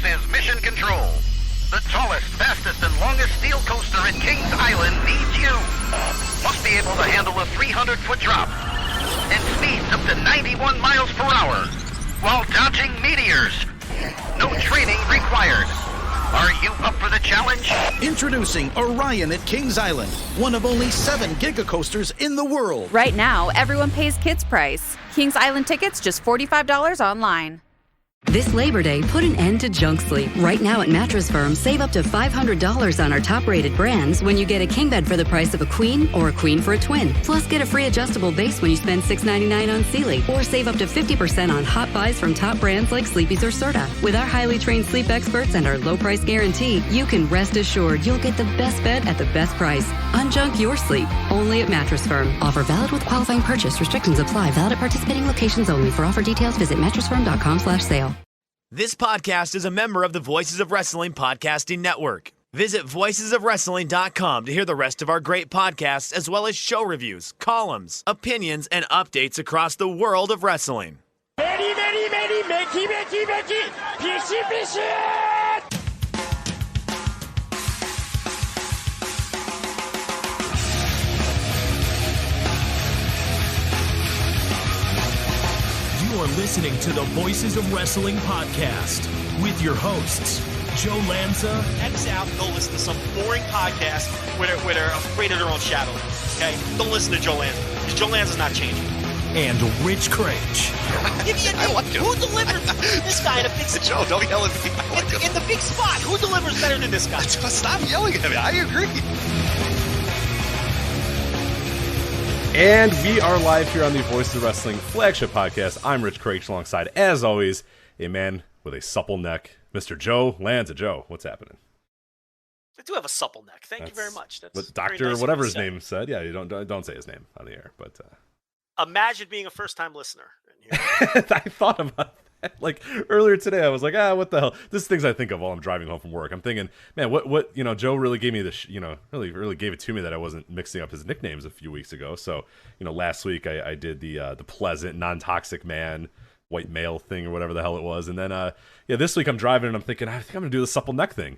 is Mission Control. The tallest, fastest, and longest steel coaster in Kings Island needs you. Must be able to handle a 300-foot drop and speeds up to 91 miles per hour while dodging meteors. No training required. Are you up for the challenge? Introducing Orion at Kings Island, one of only 7 giga-coasters in the world. Right now, everyone pays kids' price. Kings Island tickets just $45 online. This Labor Day, put an end to junk sleep. Right now at Mattress Firm, save up to $500 on our top-rated brands when you get a king bed for the price of a queen or a queen for a twin. Plus, get a free adjustable base when you spend $6.99 on Sealy. Or save up to 50% on hot buys from top brands like Sleepy's or Serta. With our highly trained sleep experts and our low-price guarantee, you can rest assured you'll get the best bed at the best price. Unjunk your sleep, only at Mattress Firm. Offer valid with qualifying purchase. Restrictions apply. Valid at participating locations only. For offer details, visit mattressfirm.com/sale. This podcast is a member of the Voices of Wrestling Podcasting Network. Visit voicesofwrestling.com to hear the rest of our great podcasts, as well as show reviews, columns, opinions, and updates across the world of wrestling. Very, very, very, Mickey, Mickey, Mickey, Fishy, Fishy! You are listening to the Voices of Wrestling podcast with your hosts, Joe Lanza. X out and go listen to some boring podcast where they're afraid of their own shadow. Okay? Don't listen to Joe Lanza, because Joe Lanza's not changing. And Rich Craich. Give me a name. Who delivers this guy in a big spot? Joe, don't yell at me. In the big spot, who delivers better than this guy? Stop yelling at me. I agree. And we are live here on the Voices of Wrestling flagship podcast. I'm Rich Craich, alongside, as always, a man with a supple neck, Mr. Joe Lanza. Joe, what's happening? I do have a supple neck. Thank you very much. That's what Doctor, nice whatever his name said. Yeah, you don't say his name on the air. But imagine being a first-time listener. I thought about that. Like earlier today, I was like, what the hell? This is things I think of while I'm driving home from work. I'm thinking, man, what Joe really gave me this, really gave it to me that I wasn't mixing up his nicknames a few weeks ago. So, last week I did the pleasant, non-toxic man, white male thing or whatever the hell it was. And then, this week I'm driving and I'm thinking, I think I'm going to do the supple neck thing.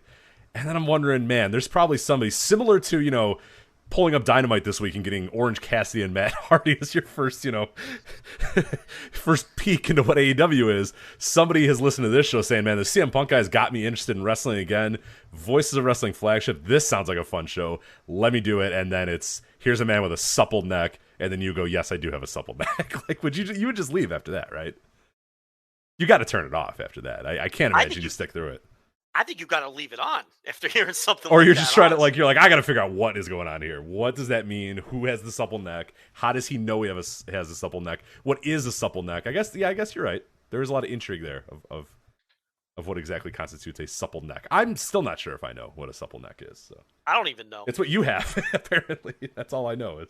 And then I'm wondering, man, there's probably somebody similar to, pulling up Dynamite this week and getting Orange Cassidy and Matt Hardy as your first, first peek into what AEW is. Somebody has listened to this show saying, man, the CM Punk guy's got me interested in wrestling again. Voices of Wrestling flagship. This sounds like a fun show. Let me do it. And then here's a man with a supple neck. And then you go, yes, I do have a supple neck. Like, you would just leave after that, right? You got to turn it off after that. I can't imagine you stick through it. I think you got to leave it on after hearing something or like that. Or you're just trying to, you're like, I got to figure out what is going on here. What does that mean? Who has the supple neck? How does he know he has a supple neck? What is a supple neck? I guess you're right. There is a lot of intrigue there of what exactly constitutes a supple neck. I'm still not sure if I know what a supple neck is. So. I don't even know. It's what you have, apparently. That's all I know.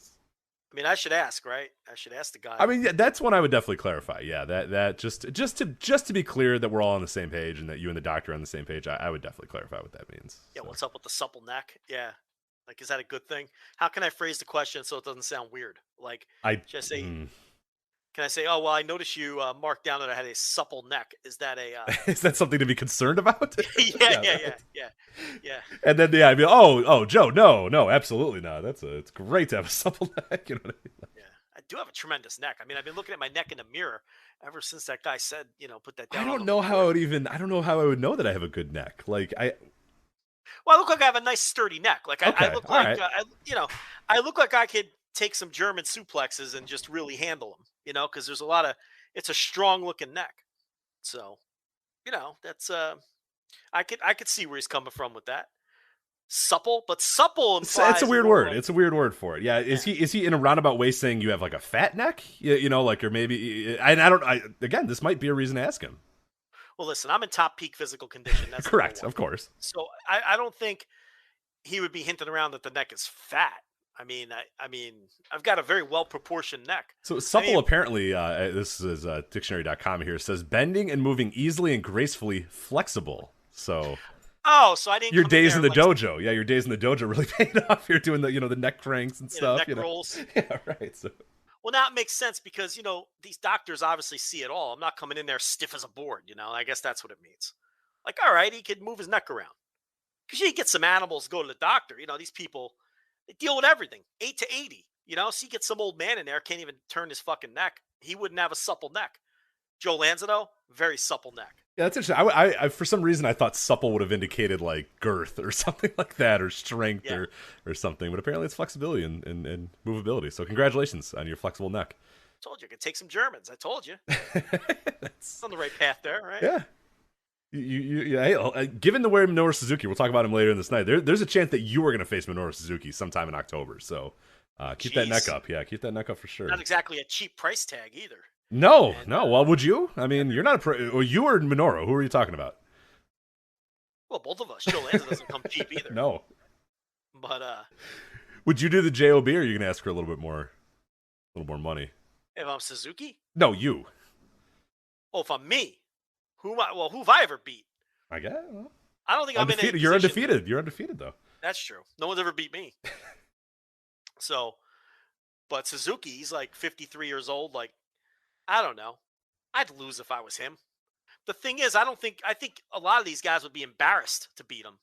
I mean, I should ask, right? I should ask the guy. I mean, yeah, that's one I would definitely clarify. Yeah, that just to be clear that we're all on the same page and that you and the doctor are on the same page. I would definitely clarify what that means. Yeah, so. What's up with the supple neck? Yeah, like, is that a good thing? How can I phrase the question so it doesn't sound weird? Like, should I say? Can I say, oh well, I noticed you marked down that I had a supple neck. Is that a? Is that something to be concerned about? yeah. And then I mean, oh, Joe, no, absolutely not. It's great to have a supple neck. You know what I mean? Yeah, I do have a tremendous neck. I mean, I've been looking at my neck in the mirror ever since that guy said, put that down. I don't know how I would know that I have a good neck. Like Well, I look like I have a nice sturdy neck. Like I look like I look like I could take some German suplexes and just really handle them. Because there's it's a strong looking neck. So, that's I could see where he's coming from with that. Supple, but supple implies it's a weird word. It's a weird word for it. Yeah, is he in a roundabout way saying you have like a fat neck? Or maybe again, this might be a reason to ask him. Well, listen, I'm in top peak physical condition. That's correct, of course. So I don't think he would be hinting around that the neck is fat. I mean, I've got a very well-proportioned neck. So supple, apparently, this is dictionary.com here, says bending and moving easily and gracefully flexible. So so I didn't. Your days in the dojo, your days in the dojo really paid off. You're doing the the neck cranks and stuff, neck rolls. Yeah, right. So. Well, now it makes sense because these doctors obviously see it all. I'm not coming in there stiff as a board. I guess that's what it means. Like, all right, he could move his neck around. Because you get some animals go to the doctor. These people, they deal with everything. 8 to 80. So you get some old man in there, can't even turn his fucking neck. He wouldn't have a supple neck. Joe Lanza, though, very supple neck. Yeah, that's interesting. I for some reason I thought supple would have indicated like girth or something like that, or strength, or something. But apparently it's flexibility and movability. So congratulations on your flexible neck. I told you I could take some Germans. I told you. That's on the right path there, right? Yeah. Given the way Minoru Suzuki, we'll talk about him later in this night. There's a chance that you are going to face Minoru Suzuki sometime in October. So keep that neck up. Yeah, keep that neck up for sure. Not exactly a cheap price tag either. No. Well, would you? I mean, you're not a pro. Or you or Minoru? Who are you talking about? Well, both of us. Joe Lanza doesn't come cheap either. No. But would you do the JOB, or are you going to ask for a little more money? If I'm Suzuki? No, you. Oh, if I'm me, who have I ever beat? I guess. I don't think I'm in a You're undefeated. You're undefeated, though. That's true. No one's ever beat me. But Suzuki, he's like 53 years old. Like, I don't know. I'd lose if I was him. The thing is, I think a lot of these guys would be embarrassed to beat him.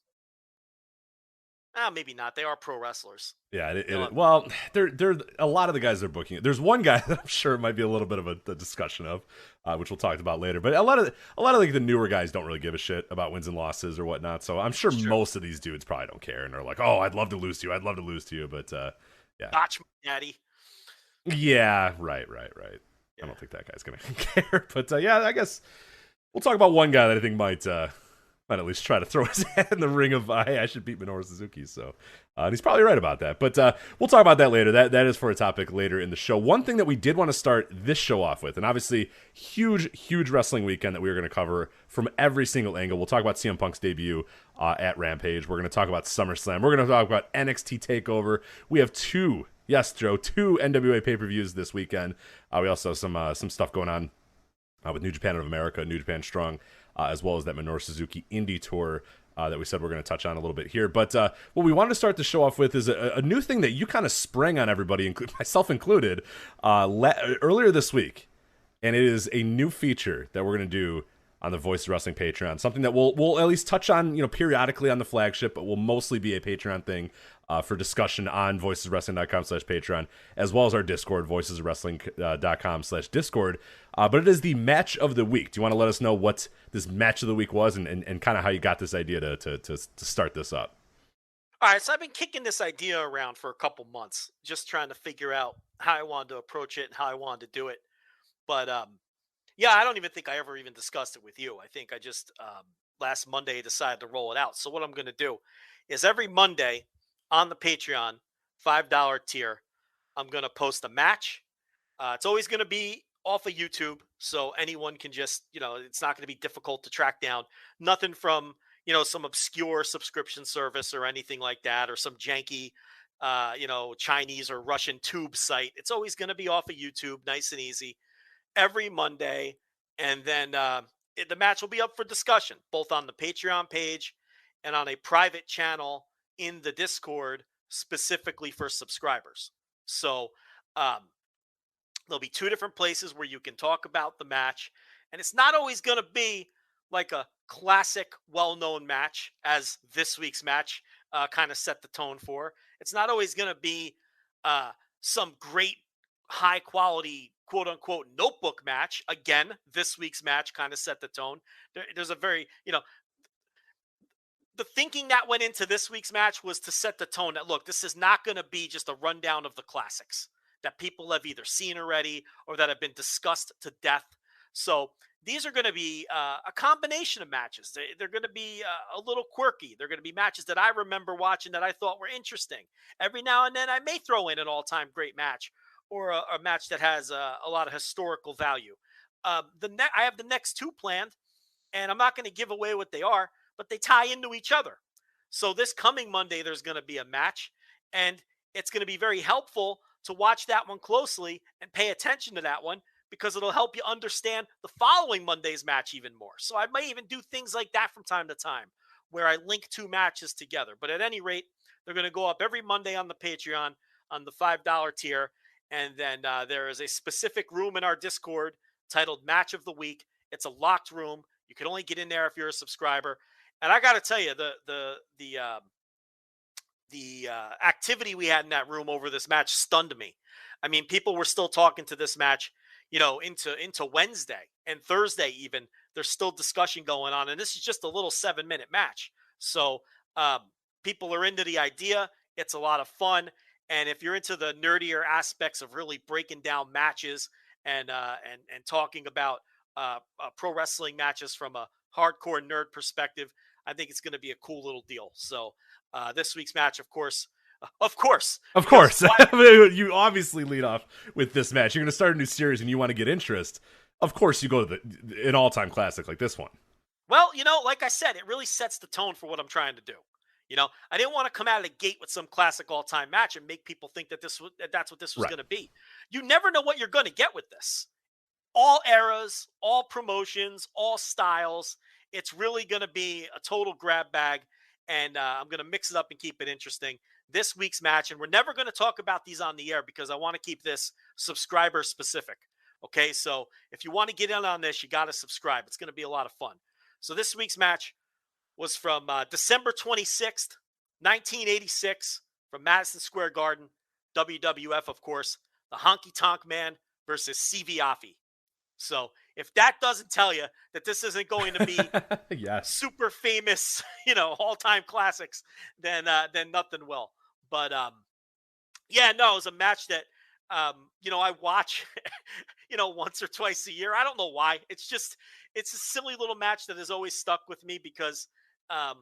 Maybe not. They are pro wrestlers. Yeah. Well, they're a lot of the guys they're booking. There's one guy that I'm sure it might be a little bit of a discussion of, which we'll talk about later. But a lot of like the newer guys don't really give a shit about wins and losses or whatnot. So I'm sure most of these dudes probably don't care, and they're like, "Oh, I'd love to lose to you. I'd love to lose to you." But yeah. Gotch, daddy. Yeah. Right. Yeah. I don't think that guy's gonna care. But yeah, I guess we'll talk about one guy that I think might at least try to throw his hat in the ring of, hey, I should beat Minoru Suzuki. So and he's probably right about that. But we'll talk about that later. That is for a topic later in the show. One thing that we did want to start this show off with, and obviously huge wrestling weekend that we are going to cover from every single angle. We'll talk about CM Punk's debut at Rampage. We're going to talk about SummerSlam. We're going to talk about NXT TakeOver. We have two NWA PPVs this weekend. We also have some stuff going on with New Japan of America, New Japan Strong, as well as that Minoru Suzuki Indie Tour that we said we're going to touch on a little bit here. But what we wanted to start the show off with is a new thing that you kind of sprang on everybody, myself included, earlier this week. And it is a new feature that we're going to do on the Voice of Wrestling Patreon. Something that we'll at least touch on, periodically on the flagship, but will mostly be a Patreon thing for discussion on voicesofwrestling.com/Patreon, as well as our Discord, voicesofwrestling.com/Discord. But it is the match of the week. Do you want to let us know what this match of the week was and kind of how you got this idea to start this up? All right, so I've been kicking this idea around for a couple months, just trying to figure out how I wanted to approach it and how I wanted to do it. But yeah, I don't even think I ever even discussed it with you. I think I just last Monday decided to roll it out. So what I'm going to do is every Monday on the Patreon, $5 tier, I'm going to post a match. It's always going to be off of YouTube, so anyone can just, it's not going to be difficult to track down. Nothing from, some obscure subscription service or anything like that, or some janky, Chinese or Russian tube site. It's always going to be off of YouTube, nice and easy, every Monday. And then the match will be up for discussion, both on the Patreon page and on a private channel in the Discord specifically for subscribers. So there'll be two different places where you can talk about the match. And it's not always going to be like a classic, well-known match, as this week's match kind of set the tone for. It's not always going to be some great, high-quality, quote-unquote, notebook match. Again, this week's match kind of set the tone. There's a very, the thinking that went into this week's match was to set the tone that, look, this is not going to be just a rundown of the classics that people have either seen already or that have been discussed to death. So these are going to be a combination of matches. They're going to be a little quirky. They're going to be matches that I remember watching that I thought were interesting. Every now and then I may throw in an all-time great match or a match that has a lot of historical value. I have the next two planned, and I'm not going to give away what they are, but they tie into each other. So this coming Monday, there's going to be a match, and it's going to be very helpful to watch that one closely and pay attention to that one, because it'll help you understand the following Monday's match even more. So I might even do things like that from time to time, where I link two matches together. But at any rate, they're going to go up every Monday on the Patreon on the $5 tier. And then there is a specific room in our Discord titled Match of the Week. It's a locked room. You can only get in there if you're a subscriber. And I got to tell you, the activity we had in that room over this match stunned me. I mean, people were still talking to this match, into Wednesday and Thursday even. There's still discussion going on, and this is just a little 7-minute match. So people are into the idea. It's a lot of fun, and if you're into the nerdier aspects of really breaking down matches and talking about pro wrestling matches from a hardcore nerd perspective, I think it's going to be a cool little deal. So this week's match, of course. I mean, you obviously lead off with this match. You're going to start a new series and you want to get interest. Of course, you go to an all-time classic like this one. Well, like I said, it really sets the tone for what I'm trying to do. I didn't want to come out of the gate with some classic all-time match and make people think that that's what this was going to be. You never know what you're going to get with this. All eras, all promotions, all styles. It's really going to be a total grab bag, and I'm going to mix it up and keep it interesting. This week's match, and we're never going to talk about these on the air because I want to keep this subscriber specific. Okay, so if you want to get in on this, you got to subscribe. It's going to be a lot of fun. So this week's match was from December 26th, 1986, from Madison Square Garden, WWF, of course, the Honky Tonk Man versus CVAFI. So if that doesn't tell you that this isn't going to be super famous, all-time classics, then nothing will. But it was a match that I watch, once or twice a year. I don't know why. It's a silly little match that has always stuck with me because, I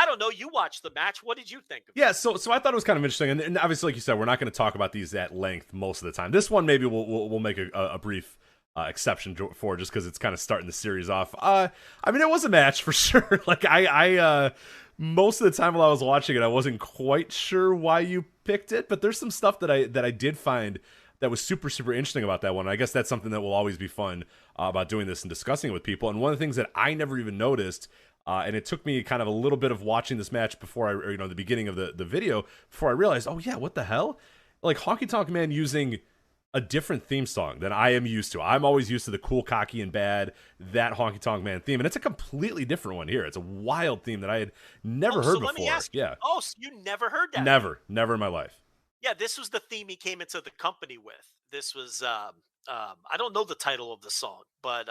don't know. You watched the match. What did you think of it? Yeah, so I thought it was kind of interesting. And obviously, like you said, we're not going to talk about these at length most of the time. This one, maybe we'll make a brief exception for, just because it's kind of starting the series off. I mean, it was a match for sure. Like I most of the time while I was watching it, I wasn't quite sure why you picked it, but there's some stuff that I did find that was super, super interesting about that one. And I guess that's something that will always be fun about doing this and discussing it with people. And one of the things that I never even noticed, and it took me kind of a little bit of watching this match before the beginning of the video, before I realized, oh yeah, what the hell? Like Honky Tonk Man using a different theme song than I am used to. I'm always used to the cool, cocky, and bad, that Honky Tonk Man theme, and it's a completely different one here. It's a wild theme that I had never heard before. Let me ask you, so you never heard that? Never in my life. Yeah, this was the theme he came into the company with. This was, I don't know the title of the song, but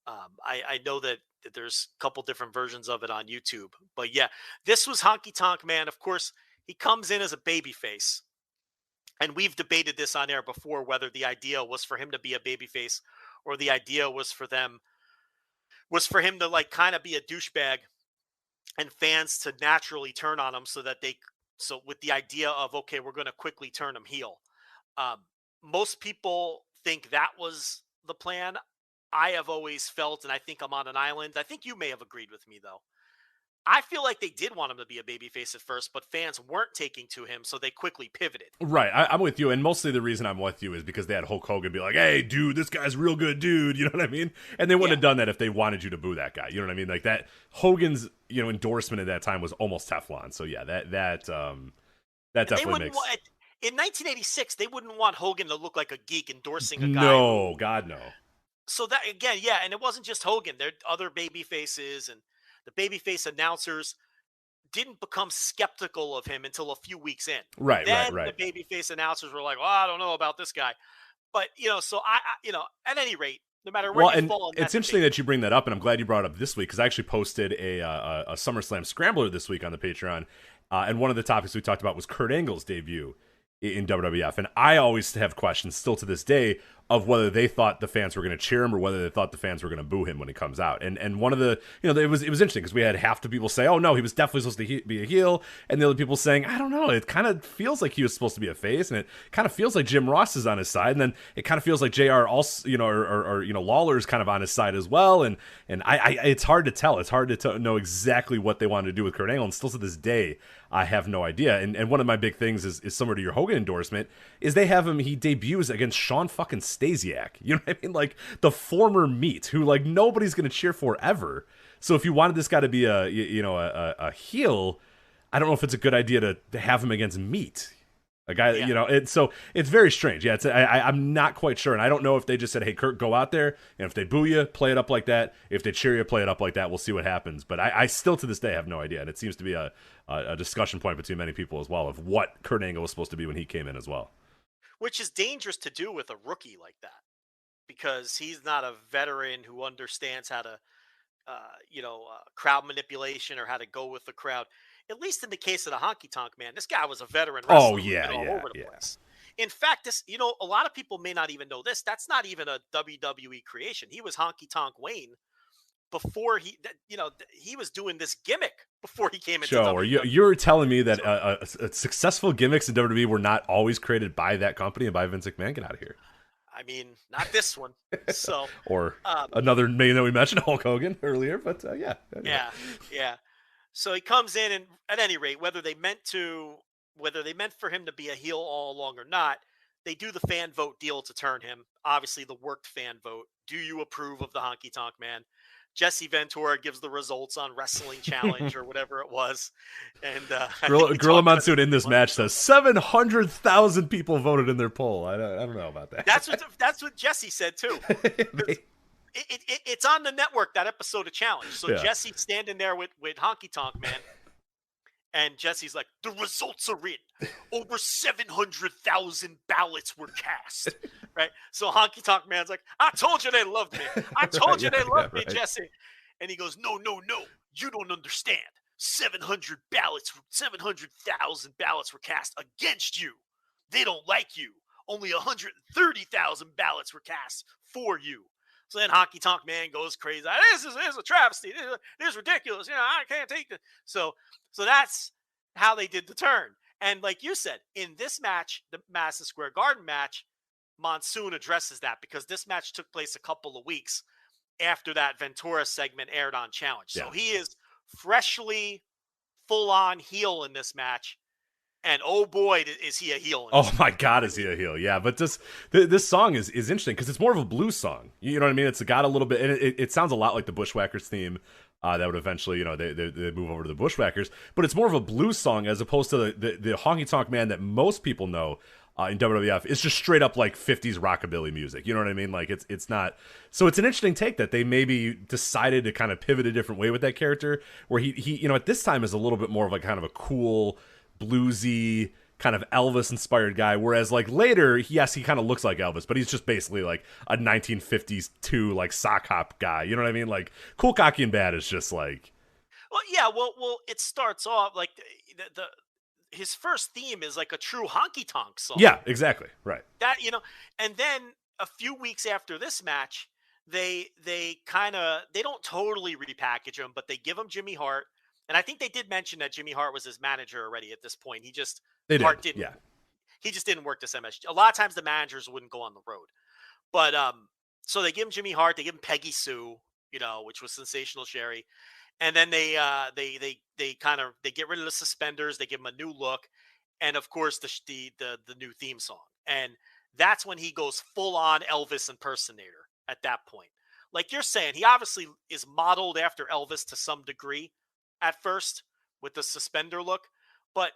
I know that there's a couple different versions of it on YouTube. But yeah, this was Honky Tonk Man. Of course, he comes in as a babyface. And we've debated this on air before, whether the idea was for him to be a babyface or the idea was for him to like kind of be a douchebag and fans to naturally turn on him so with the idea of, okay, we're going to quickly turn him heel. Most people think that was the plan. I have always felt, and I think I'm on an island. I think you may have agreed with me though. I feel like they did want him to be a babyface at first, but fans weren't taking to him, so they quickly pivoted. Right, I'm with you, and mostly the reason I'm with you is because they had Hulk Hogan be like, hey, dude, this guy's real good, dude, you know what I mean? And they wouldn't have done that if they wanted you to boo that guy, you know what I mean? Like, that, Hogan's, endorsement at that time was almost Teflon, so yeah, that definitely makes... In 1986, they wouldn't want Hogan to look like a geek endorsing a guy. No, God, no. So that, again, yeah, and it wasn't just Hogan. There are other baby faces, and the babyface announcers didn't become skeptical of him until a few weeks in. Right. The babyface announcers were like, well, I don't know about this guy. But, so I at any rate, no matter where you fall in that it's interesting that you bring that up, and I'm glad you brought it up this week, because I actually posted a SummerSlam Scrambler this week on the Patreon, and one of the topics we talked about was Kurt Angle's debut in WWF, and I always have questions still to this day of whether they thought the fans were going to cheer him or whether they thought the fans were going to boo him when he comes out. And one of the, it was interesting because we had half the people say, oh no, he was definitely supposed to be a heel, and the other people saying, I don't know, it kind of feels like he was supposed to be a face, and it kind of feels like Jim Ross is on his side, and then it kind of feels like JR also, or Lawler's kind of on his side as well, and I it's hard to tell. It's hard to know exactly what they wanted to do with Kurt Angle, and still to this day, I have no idea. And one of my big things is similar to your Hogan endorsement, is they have him, he debuts against Sean fucking Stasiak. You know what I mean? Like, the former Meat, who, like, nobody's going to cheer for ever. So if you wanted this guy to be a heel, I don't know if it's a good idea to have him against Meat. A guy that, so it's very strange. Yeah, I'm not quite sure. And I don't know if they just said, hey, Kurt, go out there. And if they boo you, play it up like that. If they cheer you, play it up like that. We'll see what happens. But I still to this day have no idea. And it seems to be a discussion point between many people as well of what Kurt Angle was supposed to be when he came in as well. Which is dangerous to do with a rookie like that. Because he's not a veteran who understands how to, crowd manipulation or how to go with the crowd. At least in the case of the Honky Tonk Man, this guy was a veteran wrestler. Oh, yeah, all over the place. In fact, this, a lot of people may not even know this. That's not even a WWE creation. He was Honky Tonk Wayne before he was doing this gimmick before he came into WWE. You're telling me that successful gimmicks in WWE were not always created by that company and by Vince McMahon? Get out of here. I mean, not this one. So, or another name that we mentioned, Hulk Hogan earlier. But yeah. So he comes in, and at any rate, whether they meant for him to be a heel all along or not, they do the fan vote deal to turn him. Obviously, the worked fan vote. Do you approve of the Honky Tonk Man? Jesse Ventura gives the results on Wrestling Challenge or whatever it was. And Gorilla Monsoon in this match says 700,000 people voted in their poll. I don't know about that. That's what Jesse said too. It's on the network, that episode of Challenge. So Jesse's standing there with Honky Tonk Man. And Jesse's like, the results are in. Over 700,000 ballots were cast. Right? So Honky Tonk Man's like, I told you they loved me. I told you they loved me, Jesse. And he goes, no. You don't understand. 700,000 ballots were cast against you. They don't like you. Only 130,000 ballots were cast for you. So then Honky Tonk Man goes crazy. This is a travesty. This is ridiculous. I can't take it. So that's how they did the turn. And like you said, in this match, the Madison Square Garden match, Monsoon addresses that because this match took place a couple of weeks after that Ventura segment aired on Challenge. So he is freshly full-on heel in this match. And oh boy, is he a heel. Oh my God, is he a heel. Yeah, but this song is interesting because it's more of a blues song. You know what I mean? It's got a little bit, and it sounds a lot like the Bushwhackers theme that would eventually, they move over to the Bushwhackers. But it's more of a blues song as opposed to the Honky Tonk Man that most people know in WWF. It's just straight up like 50s rockabilly music. You know what I mean? Like it's not. So it's an interesting take that they maybe decided to kind of pivot a different way with that character where he at this time is a little bit more of a kind of a cool, bluesy kind of Elvis inspired guy, whereas like later he kind of looks like Elvis, but he's just basically like a 1950s like sock hop guy, you know what I mean? Like Cool, Cocky and Bad is just like, well it starts off like his first theme is like a true honky tonk song. Yeah, exactly, right. That and then a few weeks after this match they don't totally repackage him, but they give him Jimmy Hart. And I think they did mention that Jimmy Hart was his manager already at this point. He just didn't work this MSG. A lot of times the managers wouldn't go on the road. But so they give him Jimmy Hart, they give him Peggy Sue, which was Sensational Sherry. And then they get rid of the suspenders, they give him a new look, and of course the new theme song. And that's when he goes full on Elvis impersonator at that point. Like you're saying, he obviously is modeled after Elvis to some degree at first with the suspender look, but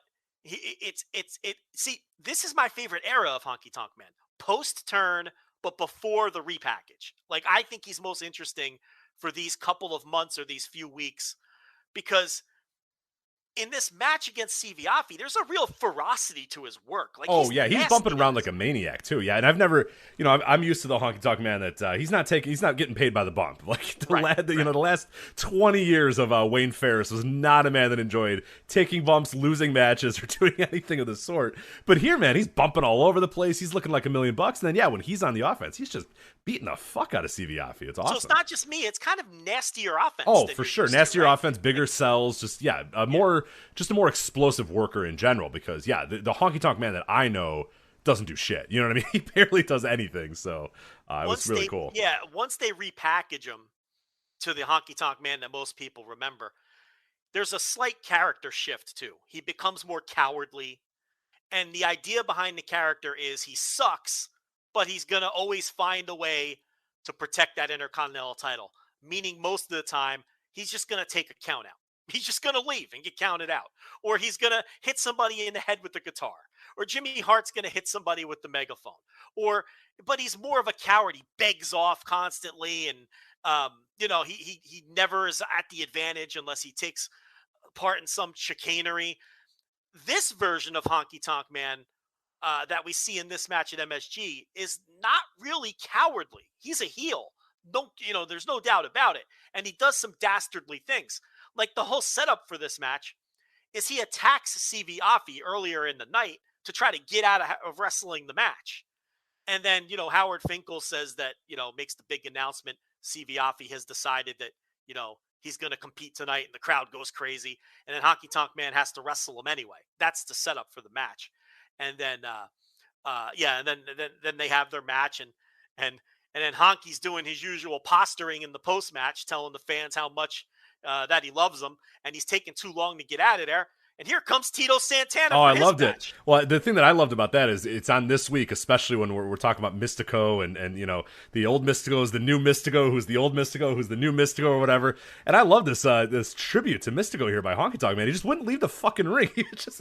see, this is my favorite era of Honky Tonk Man. Post turn, but before the repackage. Like I think he's most interesting for these couple of months or these few weeks because in this match against Siviafi, there's a real ferocity to his work. Like, he's bumping around like a maniac too. Yeah, and I've never, I'm used to the Honky Tonk Man that he's not getting paid by the bump. Like the last 20 years of Wayne Ferris was not a man that enjoyed taking bumps, losing matches, or doing anything of the sort. But here, man, he's bumping all over the place. He's looking like $1 million. And then, when he's on the offense, he's just beating the fuck out of Siviafi. It's awesome. So it's not just me; it's kind of nastier offense. Oh, for sure, nastier offense, bigger sells. Just a more explosive worker in general. Because the Honky Tonk Man that I know doesn't do shit. You know what I mean? He barely does anything. So it was really cool. Yeah, once they repackage him to the Honky Tonk Man that most people remember, there's a slight character shift too. He becomes more cowardly, and the idea behind the character is he sucks, but he's going to always find a way to protect that Intercontinental title. Meaning most of the time, he's just going to take a count out. He's just going to leave and get counted out. Or he's going to hit somebody in the head with the guitar. Or Jimmy Hart's going to hit somebody with the megaphone. But he's more of a coward. He begs off constantly. And, he never is at the advantage unless he takes part in some chicanery. This version of Honky Tonk Man that we see in this match at MSG is not really cowardly. He's a heel. There's no doubt about it. And he does some dastardly things. Like the whole setup for this match is he attacks CV Afi earlier in the night to try to get out of wrestling the match. And then, Howard Finkel says that, makes the big announcement. CV Afi has decided that, he's going to compete tonight and the crowd goes crazy. And then Honky Tonk Man has to wrestle him anyway. That's the setup for the match. And then, then they have their match and then Honky's doing his usual posturing in the post-match, telling the fans how much that he loves them, and he's taking too long to get out of there. And here comes Tito Santana. Oh, I loved it. Well, the thing that I loved about that is it's on this week, especially when we're talking about Mystico and the old Mystico is the new Mystico, who's the old Mystico, who's the new Mystico or whatever. And I love this this tribute to Mystico here by Honky Tonk Man. He just wouldn't leave the fucking ring. He was just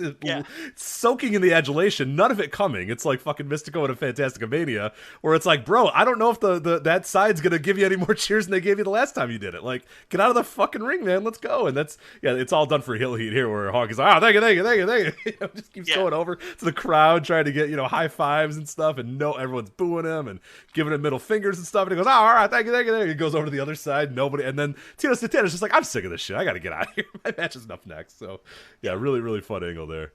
soaking in the adulation, none of it coming. It's like fucking Mystico in a Fantastic Mania, where it's like, bro, I don't know if that side's gonna give you any more cheers than they gave you the last time you did it. Like, get out of the fucking ring, man. Let's go. And it's all done for heel heat here, where Honky's like, thank you. Just keeps going over to the crowd trying to get, high fives and stuff, and everyone's booing him and giving him middle fingers and stuff, and he goes, all right, thank you. He goes over to the other side, nobody, and then Tito Santana's just like, I'm sick of this shit, I gotta get out of here, my match is up next. So yeah, really, really fun angle there.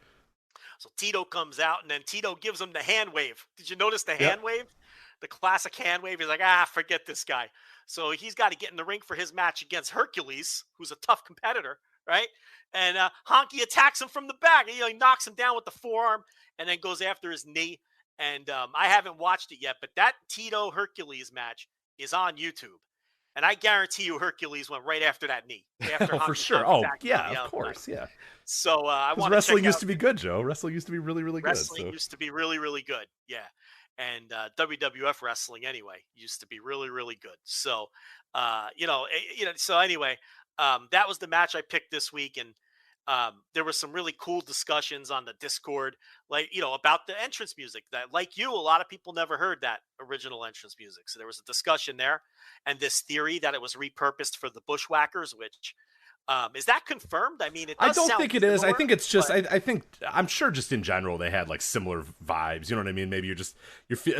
So Tito comes out, and then Tito gives him the hand wave. Did you notice the hand wave? The classic hand wave. He's like, forget this guy. So he's got to get in the ring for his match against Hercules, who's a tough competitor, right? And Honky attacks him from the back. He knocks him down with the forearm and then goes after his knee. And I haven't watched it yet, but that Tito Hercules match is on YouTube. And I guarantee you Hercules went right after that knee. After for sure. Oh, yeah, of course, yeah. So I want wrestling used to be good, Joe. Wrestling used to be really, really good. Wrestling used to be really, really good, yeah. And WWF wrestling anyway used to be really, really good. So, so anyway, that was the match I picked this week. And there were some really cool discussions on the Discord, about the entrance music that, like you, a lot of people never heard that original entrance music. So there was a discussion there, and this theory that it was repurposed for the Bushwhackers, which is that confirmed? I mean, I don't think it is. I think it's just, I'm sure just in general they had like similar vibes. You know what I mean? Maybe you're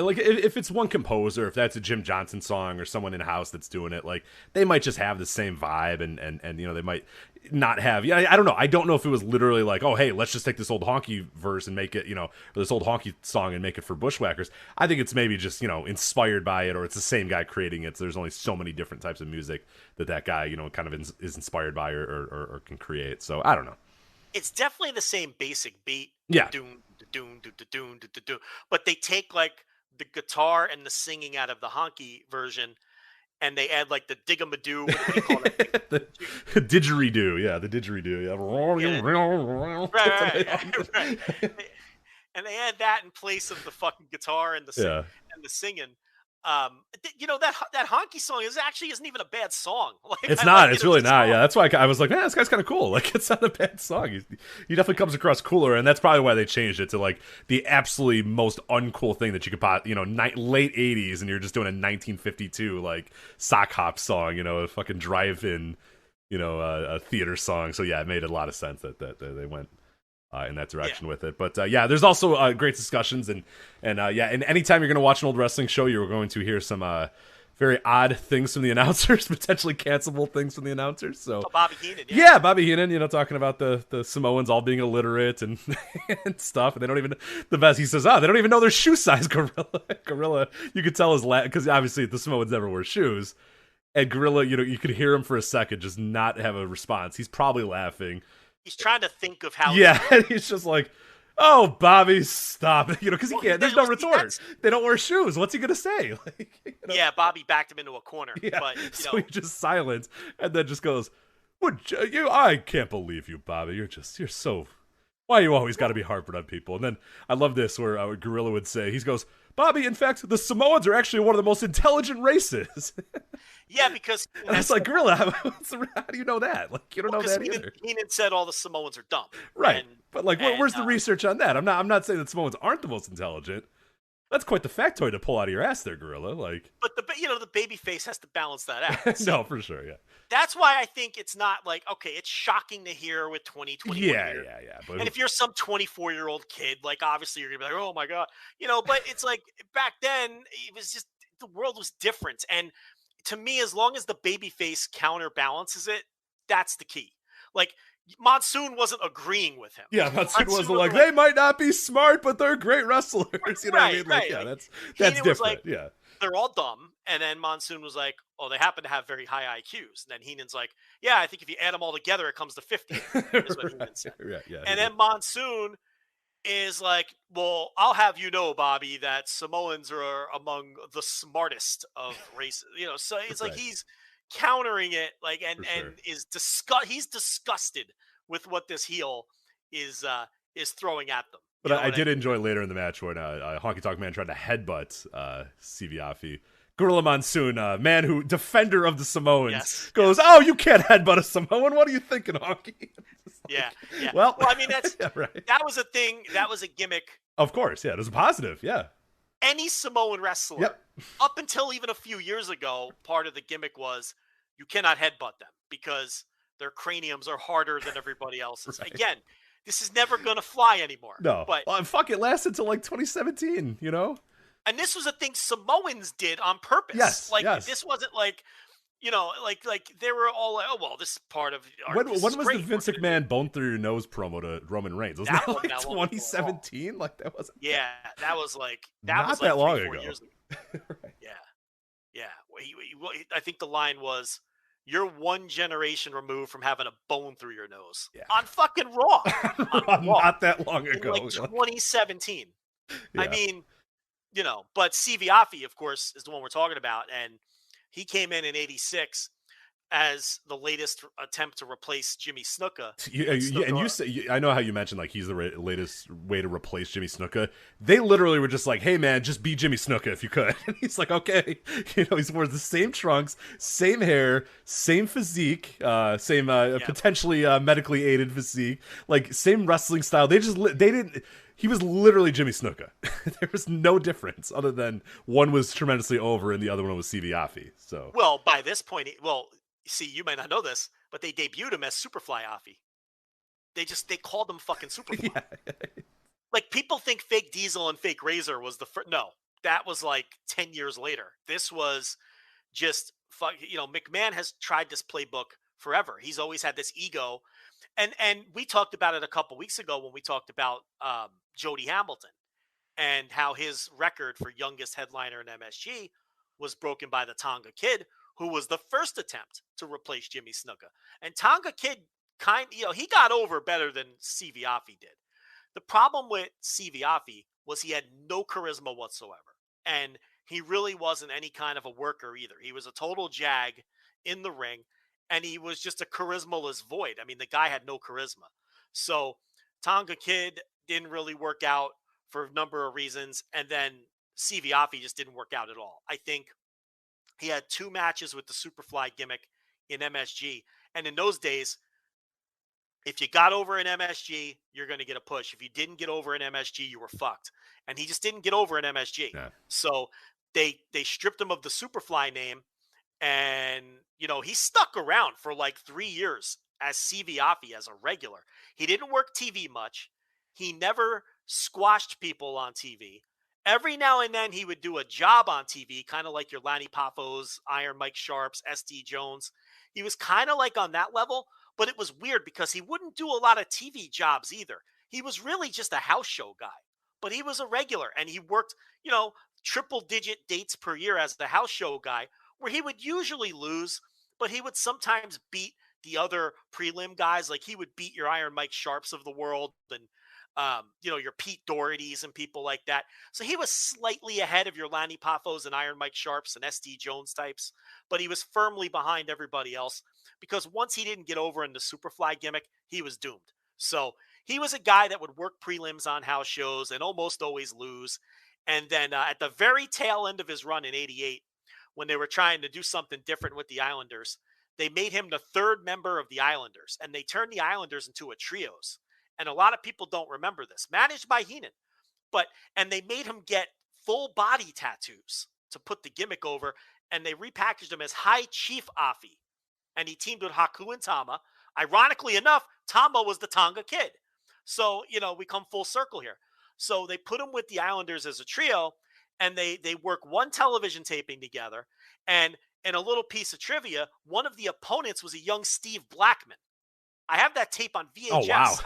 like, if it's one composer, if that's a Jim Johnson song or someone in house that's doing it, like they might just have the same vibe and they might not have, I don't know. I don't know if it was literally like, oh, hey, let's just take this old honky verse and make it, or this old honky song and make it for Bushwhackers. I think it's maybe just, inspired by it, or it's the same guy creating it. So there's only so many different types of music that guy, kind of is inspired by or can create. So I don't know. It's definitely the same basic beat. Yeah. Doom, doom, doom, doom, doom, doom. But they take like the guitar and the singing out of the honky version, and they add like the digamadoo. What do you call it? The didgeridoo. Yeah, the didgeridoo. Yeah. Right. And they add that in place of the fucking guitar and the singing. That honky song isn't even a bad song. Like, it's not. It's really not. Yeah, that's why I was like, man, this guy's kind of cool. Like, it's not a bad song. He definitely comes across cooler, and that's probably why they changed it to like the absolutely most uncool thing that you could late '80s, and you're just doing a 1952 like sock hop song, a fucking drive-in, a theater song. So yeah, it made a lot of sense that they went in that direction with it. But there's also great discussions and anytime you're going to watch an old wrestling show, you're going to hear some very odd things from the announcers, potentially cancelable things from the announcers. So Bobby Heenan, Bobby Heenan, talking about the Samoans all being illiterate and and stuff, and they don't even, the best, he says, they don't even know their shoe size. Gorilla, you could tell his because obviously the Samoans never wear shoes, and Gorilla, you could hear him for a second just not have a response. He's probably laughing. He's trying to think of how. Yeah, he's just like, "Oh, Bobby, stop!" Because he can't. There's no retort. They don't wear shoes. What's he gonna say? Yeah, Bobby backed him into a corner. Yeah, but so he's just silent, and then just goes, I can't believe you, Bobby. You're so. Why you always got to be harping on people?" And then I love this where Gorilla would say, he goes, Bobby, in fact, the Samoans are actually one of the most intelligent races. Yeah, because it's like, Gorilla, how do you know that? Like, you don't know that either. Heenan said all the Samoans are dumb. Right. But like, where's the research on that? I'm not saying that Samoans aren't the most intelligent. That's quite the factoid to pull out of your ass there, Gorilla. Like, but the baby face has to balance that out. No, for sure, yeah. That's why I think it's not like, okay, it's shocking to hear with 2021. Yeah. But and if you're some 24-year-old kid, like obviously you're gonna be like, oh my god, But it's like back then, it was just the world was different, and to me, as long as the baby face counterbalances it, that's the key. Like, Monsoon wasn't agreeing with him. Yeah, Monsoon wasn't like, they might not be smart, but they're great wrestlers. You know what I mean? Like, yeah, that's different. Like, yeah. They're all dumb. And then Monsoon was like, oh, they happen to have very high IQs. And then Heenan's like, yeah, I think if you add them all together, it comes to 50. Is what Heenan said. Yeah, and then Monsoon is like, well, I'll have you know, Bobby, that Samoans are among the smartest of races. So it's like he's countering it, like, and is he's disgusted with what this heel is throwing at them. But I did enjoy later in the match when Honky Tonk Man tried to headbutt Siviafi. Gorilla Monsoon, defender of the Samoans, goes, "Oh, you can't headbutt a Samoan. What are you thinking, Honky?" Yeah. Well, I mean, that's that was a thing. That was a gimmick. Of course, yeah, it was a positive. Yeah. Any Samoan wrestler, up until even a few years ago, part of the gimmick was you cannot headbutt them because their craniums are harder than everybody else's. Right. Again, this is never going to fly anymore. No. But fuck, it lasted until like 2017, And this was a thing Samoans did on purpose. Yes. This wasn't like, like they were all like, oh, well, this is part of our When was the Vince McMahon bone through your nose promo to Roman Reigns? Wasn't that like 2017? Like that was. Yeah, that was like not that long ago. Years ago. Right. Yeah. Well, I think the line was, "You're one generation removed from having a bone through your nose." Yeah. On fucking Raw. Not that long ago. In like 2017. Yeah. I mean, but Siviafi, of course, is the one we're talking about, and he came in '86 as the latest attempt to replace Jimmy Snuka. And you say, I know how you mentioned like he's the latest way to replace Jimmy Snuka. They literally were just like, "Hey man, just be Jimmy Snuka if you could." And he's like, "Okay." He's wearing the same trunks, same hair, same physique, same potentially medically aided physique, like same wrestling style. They didn't. He was literally Jimmy Snuka. There was no difference other than one was tremendously over and the other one was Siviafi. So, well, by this point, see, you might not know this, but they debuted him as Superfly Afi. They called him fucking Superfly. Yeah. Like, people think Fake Diesel and Fake Razor was the first. No, that was like 10 years later. This was just McMahon has tried this playbook forever. He's always had this ego. And we talked about it a couple weeks ago when we talked about Jody Hamilton and how his record for youngest headliner in MSG was broken by the Tonga Kid, who was the first attempt to replace Jimmy Snuka. And Tonga Kid he got over better than Siviafi did. The problem with Siviafi was he had no charisma whatsoever. And he really wasn't any kind of a worker either. He was a total jag in the ring. And he was just a charismaless void. I mean, the guy had no charisma. So Tonga Kid didn't really work out for a number of reasons. And then Siviafi just didn't work out at all. I think he had 2 matches with the Superfly gimmick in MSG. And in those days, if you got over in MSG, you're going to get a push. If you didn't get over in MSG, you were fucked. And he just didn't get over in MSG. Yeah. So they stripped him of the Superfly name. And, he stuck around for like 3 years as Siviafi as a regular. He didn't work TV much. He never squashed people on TV. Every now and then he would do a job on TV, kind of like your Lanny Poffos, Iron Mike Sharps, SD Jones. He was kind of like on that level, but it was weird because he wouldn't do a lot of TV jobs either. He was really just a house show guy, but he was a regular and he worked, triple digit dates per year as the house show guy, where he would usually lose, but he would sometimes beat the other prelim guys. Like he would beat your Iron Mike Sharps of the world and, your Pete Dohertys and people like that. So he was slightly ahead of your Lanny Poffos and Iron Mike Sharps and SD Jones types, but he was firmly behind everybody else because once he didn't get over in the Superfly gimmick, he was doomed. So he was a guy that would work prelims on house shows and almost always lose. And then at the very tail end of his run in '88, when they were trying to do something different with the Islanders, they made him the third member of the Islanders, and they turned the Islanders into a trios. And a lot of people don't remember this, managed by Heenan. And they made him get full body tattoos to put the gimmick over, and they repackaged him as High Chief Afi. And he teamed with Haku and Tama. Ironically enough, Tama was the Tonga Kid. So, we come full circle here. So they put him with the Islanders as a trio, and they work one television taping together. And in a little piece of trivia, one of the opponents was a young Steve Blackman. I have that tape on VHS. Oh, wow.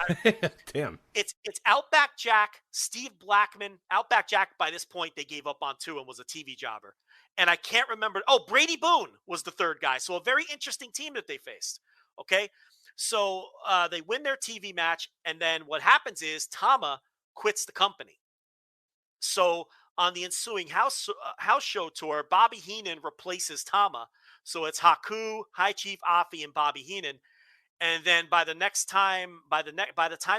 Damn. It's Outback Jack, Steve Blackman. Outback Jack, by this point, they gave up on too and was a TV jobber. And I can't remember. Oh, Brady Boone was the third guy. So a very interesting team that they faced. Okay. So they win their TV match. And then what happens is Tama quits the company. So on the ensuing house show tour, Bobby Heenan replaces Tama. So it's Haku, High Chief Afi, and Bobby Heenan. And then by the time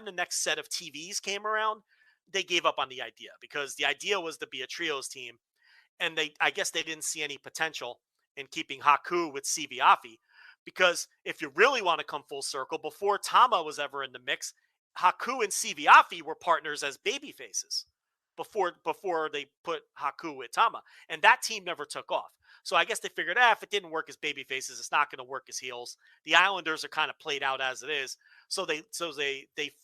the next set of TVs came around, they gave up on the idea, because the idea was to be a trios team. And I guess they didn't see any potential in keeping Haku with CV Afi, because if you really want to come full circle, before Tama was ever in the mix, Haku and CV Afi were partners as baby faces before they put Haku with Tama. And that team never took off. So I guess they figured, if it didn't work as baby faces, it's not going to work as heels. The Islanders are kind of played out as it is. So they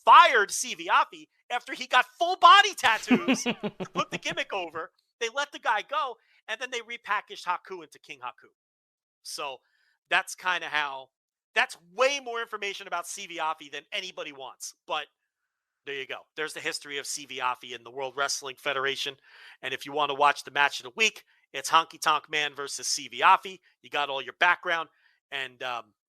fired CV Afi after he got full body tattoos to put the gimmick over. They let the guy go, and then they repackaged Haku into King Haku. So that's kind of how. That's way more information about CV Afi than anybody wants. But there you go. There's the history of CV Afi in the World Wrestling Federation. And if you want to watch the match of the week, it's Honky Tonk Man versus CV Afi. You got all your background, and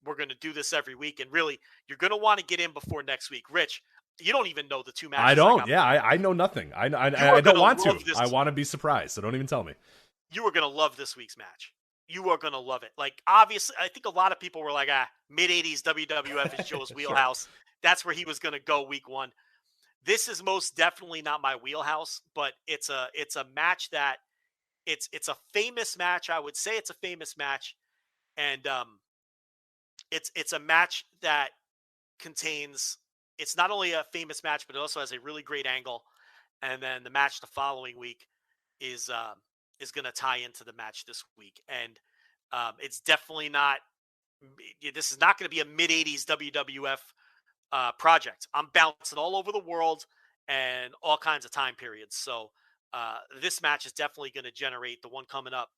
we're going to do this every week. And really, you're going to want to get in before next week. Rich, you don't even know the two matches. I don't. I know nothing. I don't want to. I want to be surprised, so don't even tell me. You are going to love this week's match. You are going to love it. Like, obviously, I think a lot of people were like, mid-'80s WWF is Joe's wheelhouse. Sure. That's where he was going to go week one. This is most definitely not my wheelhouse, but it's a match that it's a famous match. I would say it's a famous match. And it's a match that contains, it's not only a famous match, but it also has a really great angle. And then the match the following week is going to tie into the match this week. And it's definitely not, this is not going to be a mid-'80s WWF project. I'm bouncing all over the world and all kinds of time periods. So this match is definitely going to generate, the one coming up,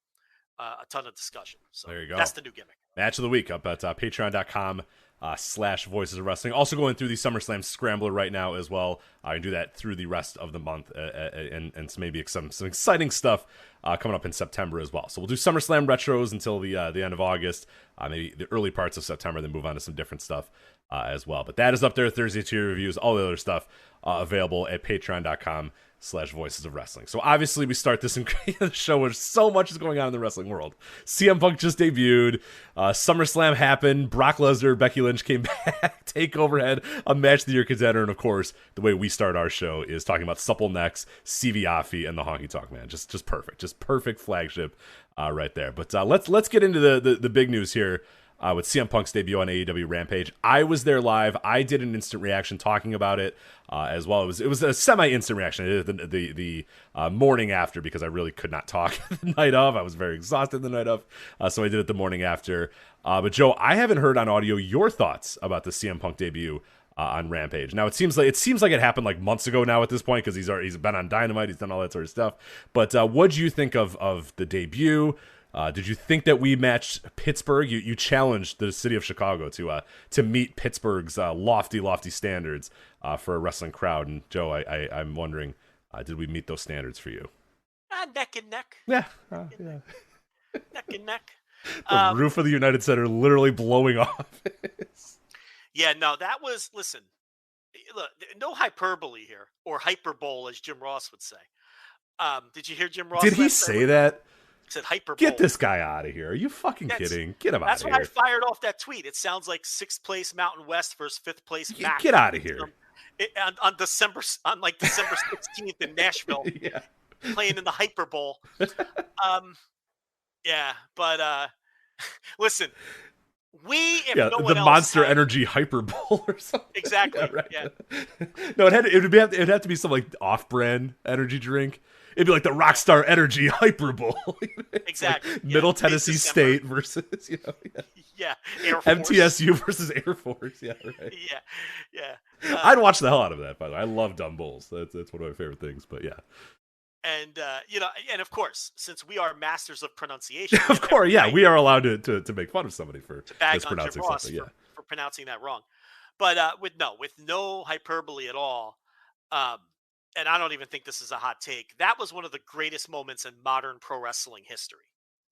a ton of discussion. So there you go. That's the new gimmick. Match of the week up at patreon.com/Voices of Wrestling. Also going through the SummerSlam Scrambler right now as well. I can do that through the rest of the month, and maybe some exciting stuff coming up in September as well. So we'll do SummerSlam retros until the end of August, maybe the early parts of September, then move on to some different stuff as well. But that is up there, Thursday tier reviews, all the other stuff available at patreon.com/Voices of Wrestling. So obviously we start this show where so much is going on in the wrestling world. CM Punk just debuted, SummerSlam happened, Brock Lesnar, Becky Lynch came back, TakeOver had a match of the year contender, and of course the way we start our show is talking about Supple Next, CV Afi, and the Honky Tonk Man. Just perfect flagship right there. But let's get into the big news here. With CM Punk's debut on AEW Rampage. I was there live. I did an instant reaction talking about it as well. It was a semi-instant reaction. I did it the morning after because I really could not talk the night of. I was very exhausted the night of, so I did it the morning after. But Joe, I haven't heard on audio your thoughts about the CM Punk debut on Rampage. Now it seems like it happened like months ago now at this point because he's been on Dynamite, he's done all that sort of stuff. But what do you think of the debut? Did you think that we matched Pittsburgh? You challenged the city of Chicago to meet Pittsburgh's lofty standards for a wrestling crowd. And Joe, I'm wondering, did we meet those standards for you? Neck and neck. Yeah. Neck and neck. The roof of the United Center literally blowing off. Yeah, no, that was, listen, look, no hyperbole here, or hyperbole, as Jim Ross would say. Did you hear Jim Ross? Did he say that? Said hyperbole. Get this guy out of here. Are you fucking kidding? Get him out of here. That's why I fired off that tweet. It sounds like 6th place Mountain West versus 5th place Mac. Get out of here. On December 16th in Nashville. Yeah. playing in the Hyper Bowl. Yeah, but listen, if no one the else Monster had, Energy Hyper Bowl or something. Exactly. Yeah, right. Yeah. No, it'd have to be some like off-brand energy drink. It'd be like the Rockstar Energy Hyper Bowl. Exactly. Like Middle Tennessee State versus, Yeah. Air Force. MTSU versus Air Force. Yeah, right. Yeah. I'd watch the hell out of that, by the way. I love dumb bowls. That's one of my favorite things, but yeah. And, and of course, since we are masters of pronunciation. Of course, yeah. We are allowed to make fun of somebody for mispronouncing something. For pronouncing that wrong. But with no hyperbole at all, and I don't even think this is a hot take, that was one of the greatest moments in modern pro wrestling history.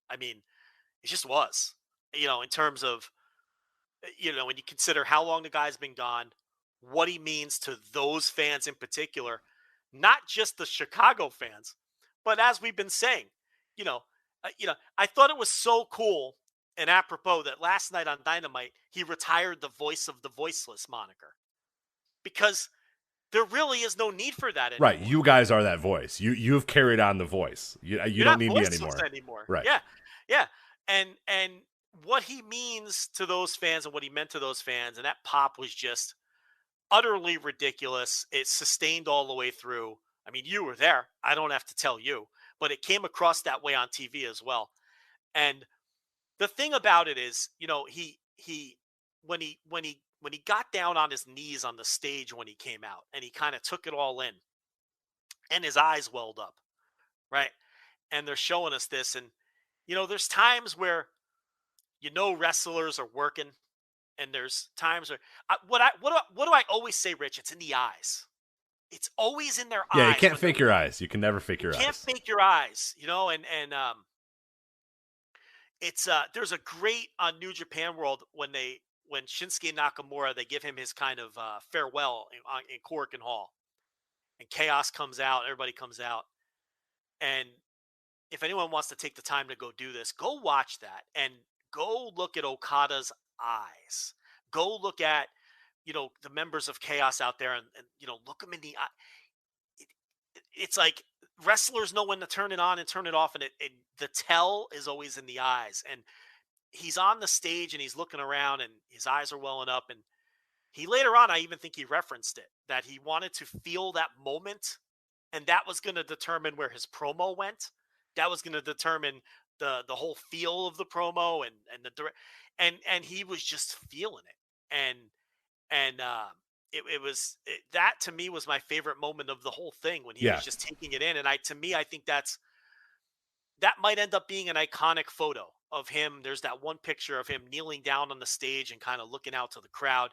I mean, it just was, in terms of, when you consider how long the guy's been gone, what he means to those fans in particular, not just the Chicago fans, but as we've been saying, I thought it was so cool and apropos that last night on Dynamite, he retired the Voice of the Voiceless moniker, because there really is no need for that anymore. Right, you guys are that voice. You've carried on the voice. You don't need me anymore. Right. Yeah. And what he means to those fans and what he meant to those fans, and that pop was just utterly ridiculous. It sustained all the way through. I mean, you were there. I don't have to tell you, but it came across that way on TV as well. And the thing about it is, when he got down on his knees on the stage when he came out, and he kind of took it all in, and his eyes welled up, right? And they're showing us this, and there's times where wrestlers are working, and there's times where what do I always say, Rich? It's in the eyes. It's always in their eyes. Yeah, you can't fake your eyes. You can never fake your eyes. You can't fake your eyes, and it's there's a great on New Japan World when Shinsuke Nakamura, they give him his kind of farewell in Korakuen Hall, and Chaos comes out, everybody comes out, and if anyone wants to take the time to go do this, go watch that and go look at Okada's eyes. Go look at the members of Chaos out there, and look them in the eye. It's like wrestlers know when to turn it on and turn it off, and the tell is always in the eyes. And he's on the stage and he's looking around and his eyes are welling up. And he later on, I even think he referenced it, that he wanted to feel that moment, and that was going to determine where his promo went. That was going to determine the whole feel of the promo and he was just feeling it. And that to me was my favorite moment of the whole thing, when he was just taking it in. And I think that might end up being an iconic photo of him. There's that one picture of him kneeling down on the stage and kind of looking out to the crowd,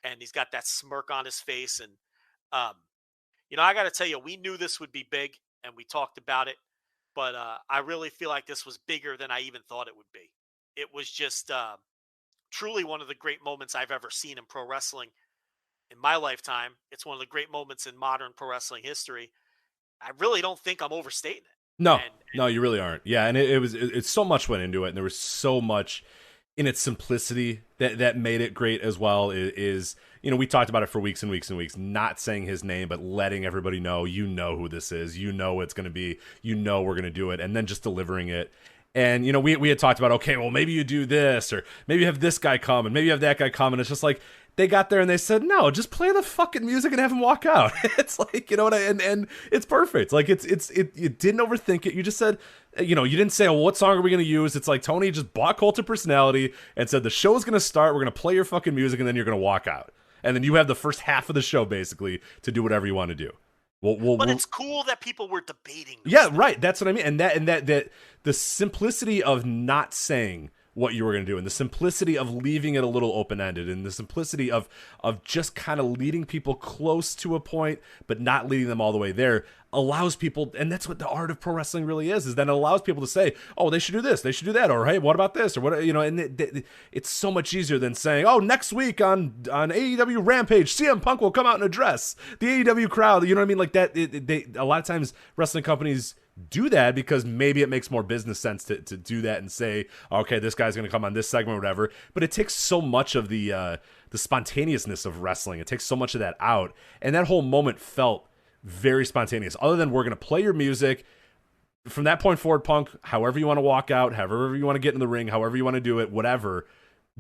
and he's got that smirk on his face. And, I got to tell you, we knew this would be big and we talked about it, but I really feel like this was bigger than I even thought it would be. It was just truly one of the great moments I've ever seen in pro wrestling in my lifetime. It's one of the great moments in modern pro wrestling history. I really don't think I'm overstating it. No, you really aren't. Yeah, and it's so much went into it, and there was so much in its simplicity that made it great as well. We talked about it for weeks and weeks and weeks, not saying his name, but letting everybody know, who this is, it's going to be, we're going to do it, and then just delivering it. And, we had talked about, okay, well, maybe you do this, or maybe you have this guy come, and maybe you have that guy come, and it's just like, they got there and they said, no, just play the fucking music and have him walk out. It's like, and it's perfect. Like, you didn't overthink it. You just said, you didn't say, well, what song are we going to use? It's like Tony just bought Cult of Personality and said, the show's going to start, we're going to play your fucking music, and then you're going to walk out. And then you have the first half of the show, basically, to do whatever you want to do. But it's cool that people were debating. Yeah, right. That's what I mean. And that the simplicity of not saying what you were going to do, and the simplicity of leaving it a little open-ended, and the simplicity of just kind of leading people close to a point, but not leading them all the way there, allows people, and that's what the art of pro wrestling really is that it allows people to say, oh, they should do this, they should do that, or hey, what about this, or what, and it's so much easier than saying, oh, next week on AEW Rampage, CM Punk will come out and address the AEW crowd, you know what I mean, like that. A lot of times wrestling companies do that because maybe it makes more business sense to do that and say, okay, this guy's going to come on this segment or whatever. But it takes so much of the spontaneousness of wrestling. It takes so much of that out. And that whole moment felt very spontaneous. Other than we're going to play your music. From that point forward, Punk, however you want to walk out, however you want to get in the ring, however you want to do it, whatever,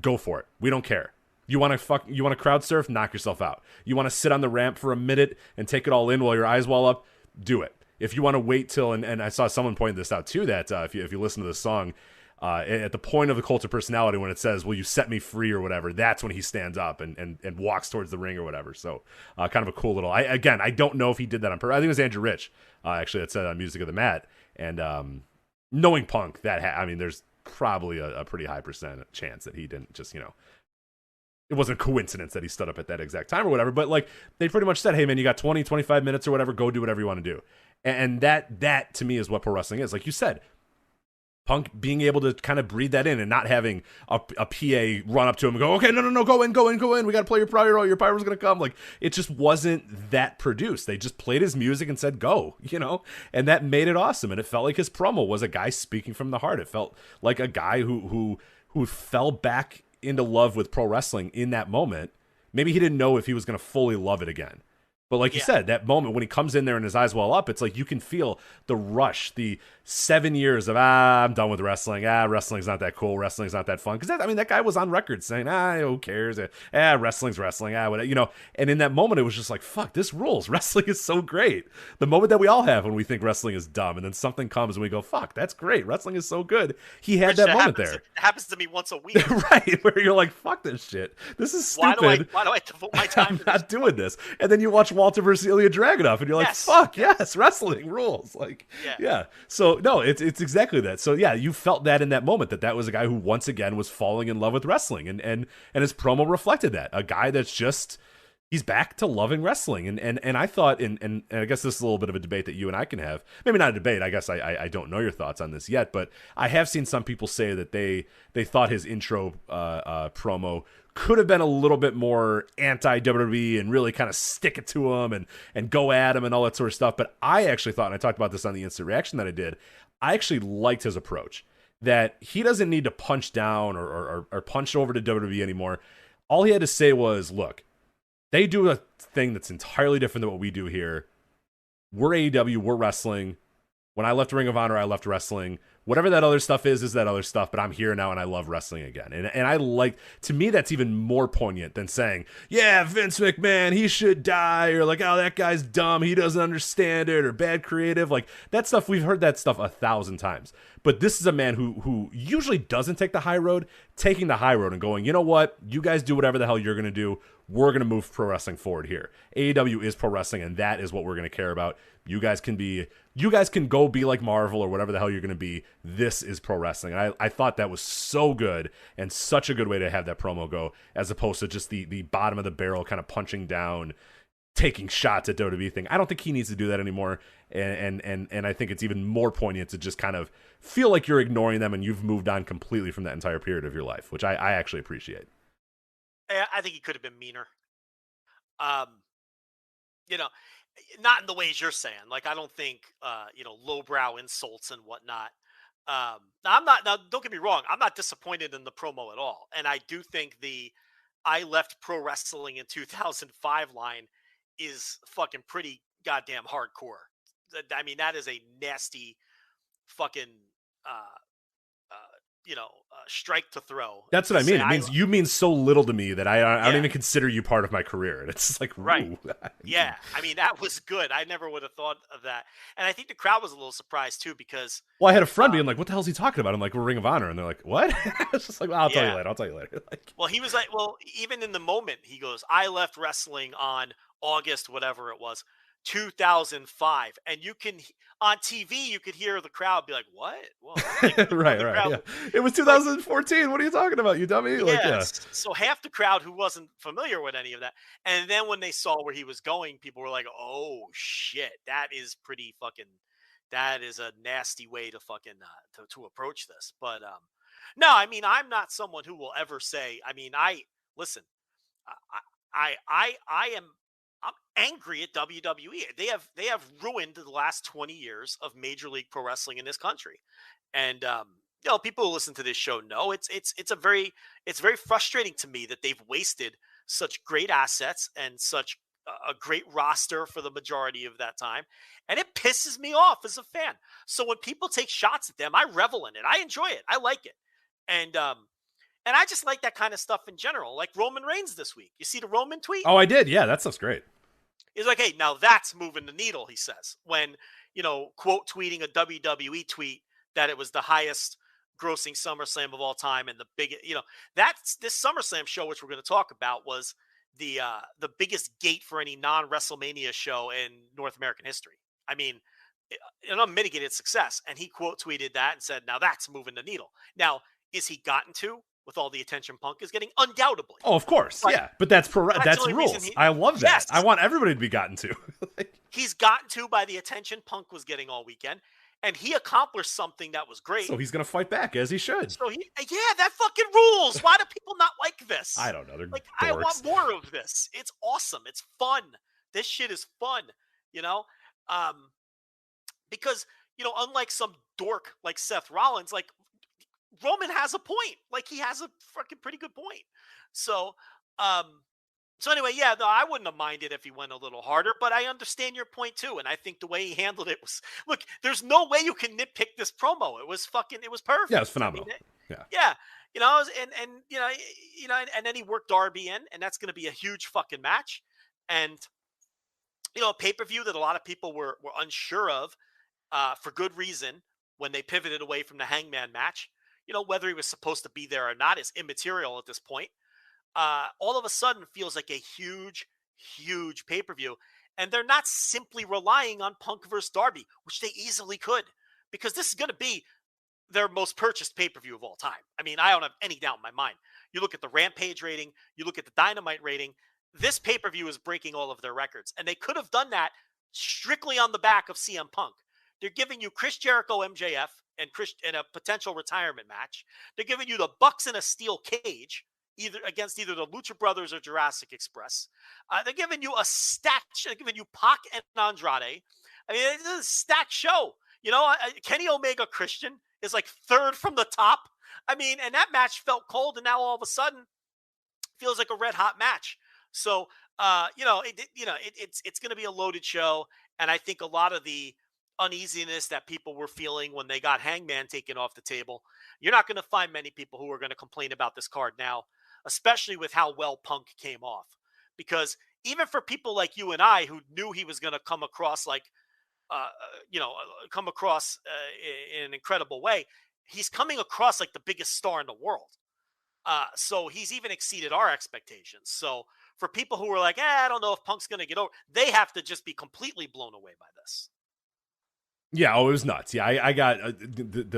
go for it. We don't care. You want to crowd surf? Knock yourself out. You want to sit on the ramp for a minute and take it all in while your eyes well up? Do it. If you want to wait till, and I saw someone point this out too, that if you listen to this song, at the point of the cult of personality when it says, will you set me free or whatever, that's when he stands up and walks towards the ring or whatever. So kind of a cool little, I don't know if he did that on purpose. I think it was Andrew Rich, actually, that said on Music of the Mat. And knowing Punk, there's probably a pretty high % chance that he didn't just, it wasn't a coincidence that he stood up at that exact time or whatever. But like they pretty much said, hey man, you got 20, 25 minutes or whatever, go do whatever you want to do. And that to me is what pro wrestling is. Like you said, Punk being able to kind of breathe that in and not having a PA run up to him and go, okay, no, go in. We got to play your pyro. Your pyro's going to come. Like, it just wasn't that produced. They just played his music and said, go, and that made it awesome. And it felt like his promo was a guy speaking from the heart. It felt like a guy who fell back into love with pro wrestling in that moment. Maybe he didn't know if he was going to fully love it again. But like you said, that moment when he comes in there and his eyes well up, it's like you can feel the rush, the 7 years of, I'm done with wrestling. Wrestling's not that cool. Wrestling's not that fun. Because that guy was on record saying, who cares? Wrestling's wrestling. Whatever, And in that moment, it was just like, fuck, this rules. Wrestling is so great. The moment that we all have when we think wrestling is dumb, and then something comes and we go, fuck, that's great. Wrestling is so good. He had that moment there. It happens to me once a week. Right, where you're like, fuck this shit. This is stupid. Why do I devote my time I'm not doing this. And then you watch Walter versus Ilya Dragunov, and you're like, fuck, yes, wrestling rules. Like, yeah. So, no, it's exactly that. So, yeah, you felt that in that moment, that was a guy who, once again, was falling in love with wrestling. And his promo reflected that. A guy that's just, he's back to loving wrestling. And I thought, and I guess this is a little bit of a debate that you and I can have. Maybe not a debate. I guess I don't know your thoughts on this yet. But I have seen some people say that they thought his intro promo could have been a little bit more anti-WWE and really kind of stick it to him and go at him and all that sort of stuff. But I actually thought, and I talked about this on the instant reaction that I did, I actually liked his approach, that he doesn't need to punch down or punch over to WWE anymore. All he had to say was, look, they do a thing that's entirely different than what we do here. We're AEW, we're wrestling. When I left Ring of Honor, I left wrestling. Whatever that other stuff is that other stuff, but I'm here now and I love wrestling again. And I like, to me, that's even more poignant than saying, yeah, Vince McMahon, he should die, or like, oh, that guy's dumb, he doesn't understand it, or bad creative. Like, that stuff, we've heard that stuff 1,000 times. But this is a man who usually doesn't take the high road, taking the high road and going, you know what, you guys do whatever the hell you're going to do. We're going to move pro wrestling forward here. AEW is pro wrestling, and that is what we're going to care about. You guys can go be like Marvel or whatever the hell you're going to be. This is pro wrestling. And I thought that was so good and such a good way to have that promo go, as opposed to just the bottom of the barrel kind of punching down, taking shots at WWE thing. I don't think he needs to do that anymore. And I think it's even more poignant to just kind of feel like you're ignoring them and you've moved on completely from that entire period of your life, which I actually appreciate. I think he could have been meaner. Not in the ways you're saying. Like, I don't think, lowbrow insults and whatnot. Now, don't get me wrong. I'm not disappointed in the promo at all. And I do think I left pro wrestling in 2005 line is fucking pretty goddamn hardcore. I mean, that is a nasty fucking, strike to throw. That's what I mean. It means you mean so little to me that I don't even consider you part of my career. And it's just like, right. Yeah. I mean, that was good. I never would have thought of that. And I think the crowd was a little surprised too, because I had a friend being like, what the hell is he talking about? I'm like, we're Ring of Honor. And they're like, what? It's just like, well, I'll tell you later. Like, well, he was like, even in the moment, he goes, I left wrestling on August, whatever it was, 2005, and you can on TV you could hear the crowd be like, "What?" Well, like, right. Yeah. It was 2014. Like, what are you talking about, you dummy? So half the crowd who wasn't familiar with any of that, and then when they saw where he was going, people were like, "Oh shit, that is pretty fucking. That is a nasty way to fucking to approach this." But no, I mean, I'm not someone who will ever say. I mean, I'm angry at WWE. They have ruined the last 20 years of Major League Pro Wrestling in this country. And people who listen to this show know it's very frustrating to me that they've wasted such great assets and such a great roster for the majority of that time, and it pisses me off as a fan. So when people take shots at them, I revel in it. I enjoy it. I like it, and I just like that kind of stuff in general. Like Roman Reigns this week. You see the Roman tweet? Oh, I did. Yeah, that stuff's great. He's like, hey, now that's moving the needle, he says, when, quote tweeting a WWE tweet that it was the highest grossing SummerSlam of all time. And the biggest, that's this SummerSlam show, which we're going to talk about, was the biggest gate for any non-WrestleMania show in North American history. I mean, an unmitigated success. And he quote tweeted that and said, now that's moving the needle. Now, is he gotten to with all the attention Punk is getting? Undoubtedly. Oh, of course. Yeah. But that's rules. I love that. Yes. I want everybody to be gotten to. He's gotten to by the attention Punk was getting all weekend. And he accomplished something that was great. So he's going to fight back, as he should. So that fucking rules. Why do people not like this? I don't know. They're like, dorks. I want more of this. It's awesome. It's fun. This shit is fun, because, unlike some dork like Seth Rollins, like, Roman has a point. Like, he has a fucking pretty good point. So, anyway, yeah, no, I wouldn't have minded if he went a little harder, but I understand your point too. And I think the way he handled it was, look, there's no way you can nitpick this promo. It was perfect. Yeah, it was phenomenal. Yeah. And then he worked Darby in, and that's going to be a huge fucking match. And, a pay-per-view that a lot of people were unsure of, for good reason, when they pivoted away from the Hangman match. Whether he was supposed to be there or not is immaterial at this point. All of a sudden feels like a huge, huge pay-per-view. And they're not simply relying on Punk versus Darby, which they easily could, because this is going to be their most purchased pay-per-view of all time. I mean, I don't have any doubt in my mind. You look at the Rampage rating, you look at the Dynamite rating, this pay-per-view is breaking all of their records. And they could have done that strictly on the back of CM Punk. They're giving you Chris Jericho, MJF, and a potential retirement match. They're giving you the Bucks in a steel cage, against either the Lucha Brothers or Jurassic Express. They're giving you they're giving you Pac and Andrade. I mean, it's a stacked show. Kenny Omega Christian is like third from the top. I mean, and that match felt cold, and now all of a sudden feels like a red hot match. So, it's going to be a loaded show, and I think a lot of the uneasiness that people were feeling when they got Hangman taken off the table, you're not going to find many people who are going to complain about this card now, especially with how well Punk came off. Because even for people like you and I who knew he was going to come across in an incredible way, he's coming across like the biggest star in the world. So he's even exceeded our expectations. So for people who were like, I don't know if Punk's going to get over, they have to just be completely blown away by this. Yeah, it was nuts. Yeah, I got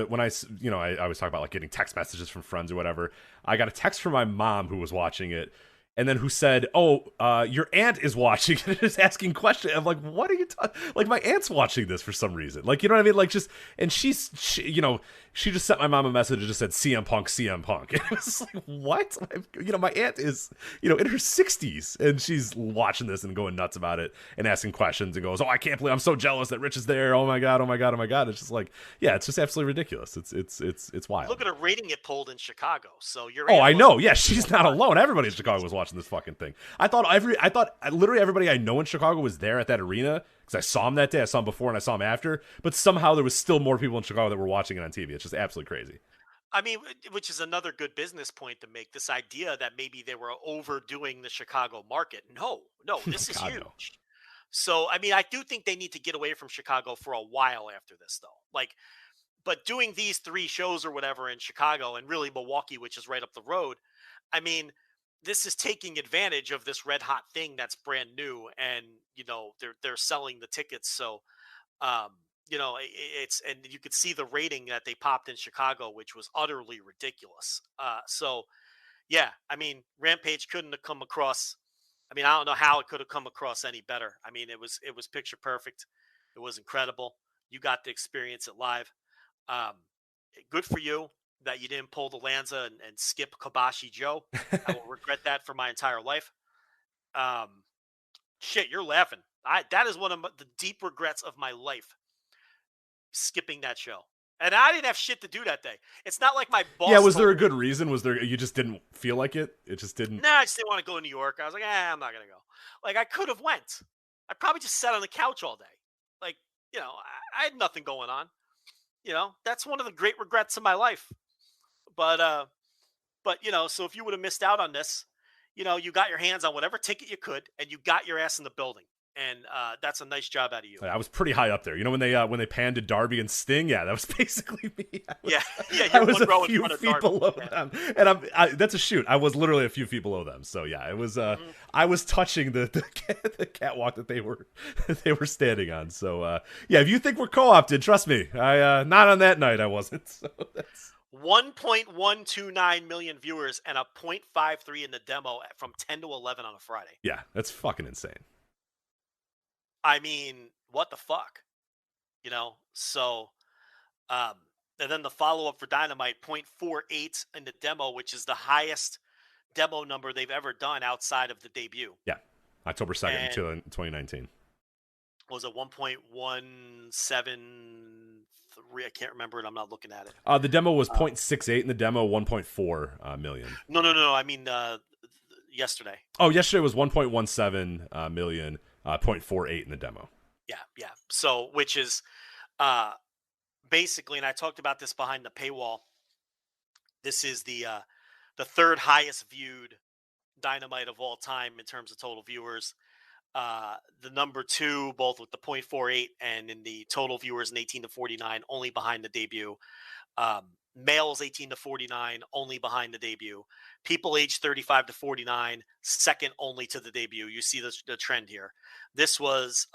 when I was talking about like getting text messages from friends or whatever. I got a text from my mom who was watching it, and then who said, your aunt is watching it and is asking questions. I'm like, what are you talking? Like, my aunt's watching this for some reason. Like, you know what I mean? Like, and she just sent my mom a message and just said CM Punk. And it was like, what? My aunt is, in her 60s, and she's watching this and going nuts about it and asking questions and goes, I can't believe, I'm so jealous that Rich is there. Oh my God. It's just like, yeah, it's just absolutely ridiculous. It's wild. Look at a rating it pulled in Chicago. So I know. Yeah, she's not alone. Everybody in Chicago was watching this fucking thing. I thought literally everybody I know in Chicago was there at that arena, because I saw him that day. I saw him before and I saw him after, but somehow there was still more people in Chicago that were watching it on TV. It's just absolutely crazy. I mean, which is another good business point to make, this idea that maybe they were overdoing the Chicago market. No, this is huge. No. So, I mean, I do think they need to get away from Chicago for a while after this, though. But doing these 3 shows or whatever in Chicago, and really Milwaukee, which is right up the road, I mean, this is taking advantage of this red hot thing that's brand new, and they're selling the tickets. So, it's, and you could see the rating that they popped in Chicago, which was utterly ridiculous. So, yeah, I mean, Rampage couldn't have come across. I mean, I don't know how it could have come across any better. I mean, it was picture perfect. It was incredible. You got to experience it live. Good for you that you didn't pull the Lanza and skip Kobashi Joe. I will regret that for my entire life. Shit, you're laughing. That is one of the deep regrets of my life, skipping that show. And I didn't have shit to do that day. It's not like my boss. Yeah, was there a good reason? Was there, you just didn't feel like it? It just didn't. Nah, I just didn't want to go to New York. I was like, I'm not gonna go. Like, I could have went. I probably just sat on the couch all day. Like, I had nothing going on. That's one of the great regrets of my life. But so if you would have missed out on this, you got your hands on whatever ticket you could, and you got your ass in the building. And that's a nice job out of you. I was pretty high up there. When they panned to Darby and Sting, yeah, that was basically me. You're I was one row a in few front of feet Darby. below them, and that's a shoot. I was literally a few feet below them. So yeah, it was. I was touching the catwalk that they were standing on. So yeah, if you think we're co-opted, trust me, I not on that night I wasn't. So that's 1.129 million viewers and a 0.53 in the demo from 10 to 11 on a Friday. Yeah, that's fucking insane. I mean, what the fuck? So, and then the follow-up for Dynamite, 0.48 in the demo, which is the highest demo number they've ever done outside of the debut. Yeah, October 2nd, 2019. Was it 1.173? I can't remember it. I'm not looking at it. The demo was 0.68 in the demo, 1.4 million. No. I mean, yesterday. Oh, yesterday was 1.17 million. 0.48 in the demo. Yeah. So, which is basically, and I talked about this behind the paywall. This is the third highest viewed Dynamite of all time in terms of total viewers. The number two, both with the 0.48 and in the total viewers in 18 to 49, only behind the debut. Males 18 to 49, only behind the debut. People aged 35 to 49, second only to the debut. You see the trend here. This was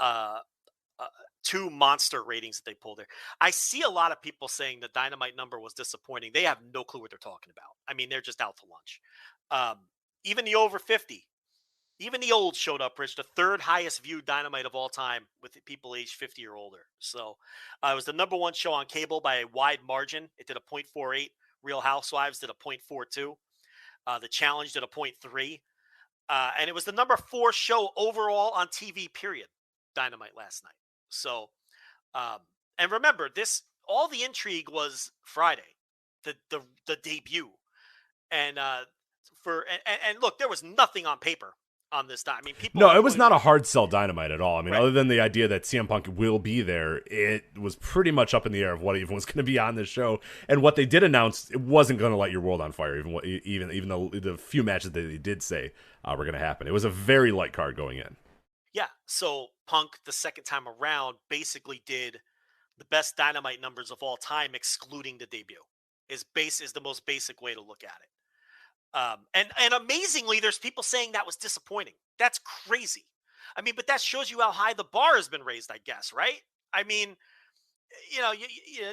two monster ratings that they pulled there. I see a lot of people saying the Dynamite number was disappointing. They have no clue what they're talking about. I mean, they're just out to lunch. Even the over 50, even the old showed up, Rich, the third highest viewed Dynamite of all time with people aged 50 or older. So it was the number one show on cable by a wide margin. It did a 0.48. Real Housewives did a 0.42. The Challenge did a 0.3. And it was the number 4 show overall on TV, period, Dynamite last night. So, and remember, all the intrigue was Friday, the debut. And look, there was nothing on paper on this time. I mean, people. No, it was not a hard sell Dynamite at all. I mean, right. Other than the idea that CM Punk will be there, it was pretty much up in the air of what even was going to be on this show. And what they did announce, it wasn't going to light your world on fire. Even though the few matches that they did say were going to happen, it was a very light card going in. Yeah. So Punk, the second time around, basically did the best Dynamite numbers of all time, excluding the debut. Is the most basic way to look at it. And amazingly, there's people saying that was disappointing. That's crazy. I mean, but that shows you how high the bar has been raised, I guess, right? I mean,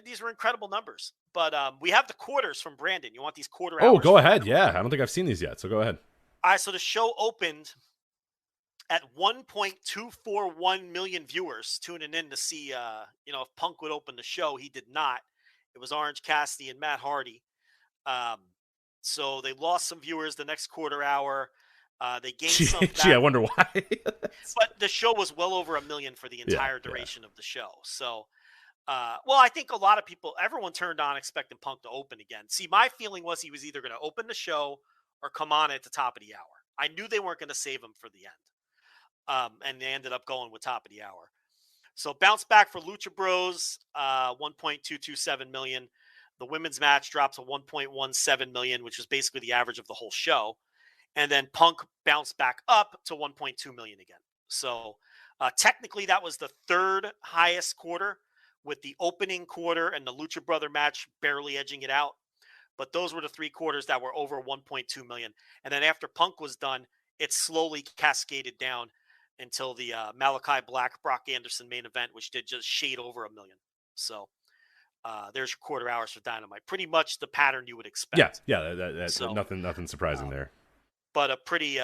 these were incredible numbers. But we have the quarters from Brandon. You want these quarter hours? Oh, go ahead. Yeah, I don't think I've seen these yet, so go ahead. All right, so the show opened at 1.241 million viewers tuning in to see, if Punk would open the show. He did not. It was Orange Cassidy and Matt Hardy. So they lost some viewers the next quarter hour. They gained some back. Gee, I wonder why. But the show was well over 1 million for the entire duration of the show. So, I think a lot of people, everyone turned on expecting Punk to open again. See, my feeling was he was either going to open the show or come on at the top of the hour. I knew they weren't going to save him for the end. And they ended up going with top of the hour. So bounce back for Lucha Bros, 1.227 million. The women's match dropped to 1.17 million, which was basically the average of the whole show. And then Punk bounced back up to 1.2 million again. So technically that was the third highest quarter, with the opening quarter and the Lucha Brother match barely edging it out. But those were the 3 quarters that were over 1.2 million. And then after Punk was done, it slowly cascaded down until the Malachi Black, Brock Anderson main event, which did just shade over 1 million. So there's your quarter hours for Dynamite. Pretty much the pattern you would expect. Yeah. That's nothing surprising there. But a pretty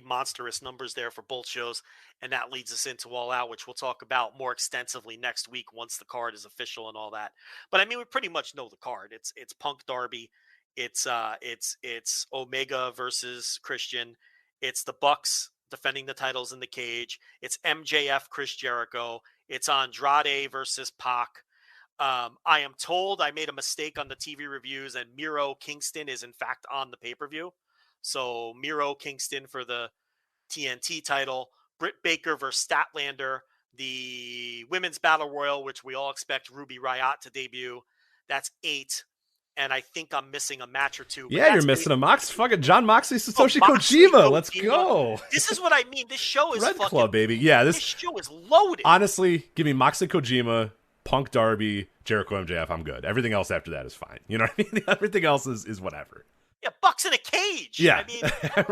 monstrous numbers there for both shows, and that leads us into All Out, which we'll talk about more extensively next week once the card is official and all that. But I mean, we pretty much know the card. It's Punk Darby, it's Omega versus Christian, it's the Bucks defending the titles in the cage, it's MJF Chris Jericho, it's Andrade versus Pac. I am told I made a mistake on the TV reviews, and Miro Kingston is in fact on the pay-per-view. So Miro Kingston for the TNT title, Britt Baker versus Statlander, the Women's Battle Royal, which we all expect Ruby Riott to debut. That's 8. And I think I'm missing a match or 2. Yeah, you're missing a Mox. Fucking John Moxley, Satoshi Kojima. Let's go. This is what I mean. This show is Red fucking Club, baby. Yeah, this show is loaded. Honestly, give me Moxley Kojima, Punk Darby, Jericho MJF. I'm good. Everything else after that is fine. You know what I mean? Everything else is whatever. Yeah, Bucks in a cage. Yeah, I mean,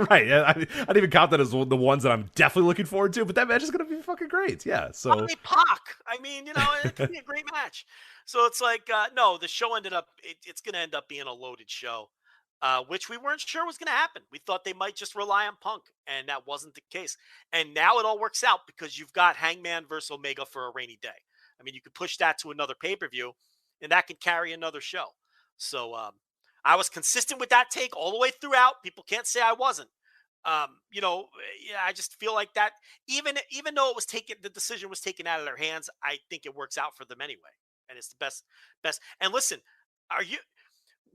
right. I don't even count that as the ones that I'm definitely looking forward to. But that match is going to be fucking great. Yeah. So Pac. I mean, it could be a great match. So it's like, no, the show ended up. It's going to end up being a loaded show, which we weren't sure was going to happen. We thought they might just rely on Punk, and that wasn't the case. And now it all works out because you've got Hangman versus Omega for a rainy day. I mean, you could push that to another pay-per-view, and that could carry another show. So I was consistent with that take all the way throughout. People can't say I wasn't. I just feel like that, even though the decision was taken out of their hands, I think it works out for them anyway. And it's the best. And listen,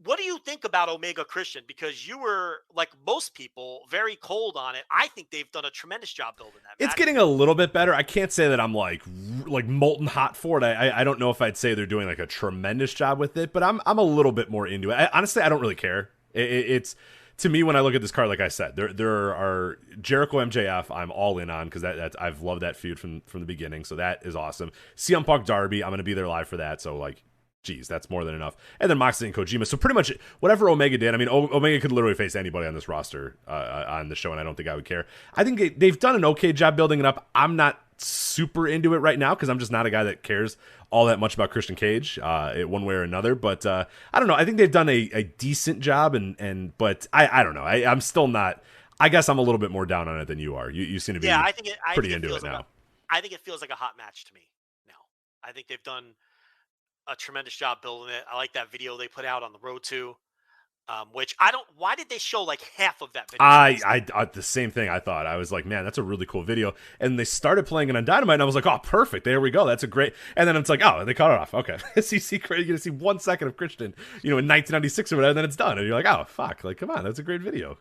what do you think about Omega Christian? Because you were, like most people, very cold on it. I think they've done a tremendous job building that match. It's getting a little bit better. I can't say that I'm like molten hot for it. I don't know if I'd say they're doing like a tremendous job with it, but I'm a little bit more into it. Honestly, I don't really care. It's to me, when I look at this card, like I said, there are Jericho MJF. I'm all in on because that's I've loved that feud from the beginning. So that is awesome. CM Punk Darby, I'm going to be there live for that. So like, geez, that's more than enough. And then Moxley and Kojima. So pretty much whatever Omega did. I mean, Omega could literally face anybody on this roster on the show, and I don't think I would care. I think they've done an okay job building it up. I'm not super into it right now because I'm just not a guy that cares all that much about Christian Cage one way or another. But I don't know. I think they've done a decent job, but I don't know. I'm still not. I guess I'm a little bit more down on it than you are. You seem to be pretty into it now. I think it feels like a hot match to me now. I think they've done a tremendous job building it. I like that video they put out on the road to, which I don't. Why did they show like half of that video? I the same thing. I thought I was like, man, that's a really cool video. And they started playing it on Dynamite, and I was like, oh, perfect. There we go. That's a great. And then it's like, oh, they cut it off. Okay, so you're gonna see 1 second of Christian, in 1996 or whatever, and then it's done, and you're like, oh, fuck, like, come on, that's a great video.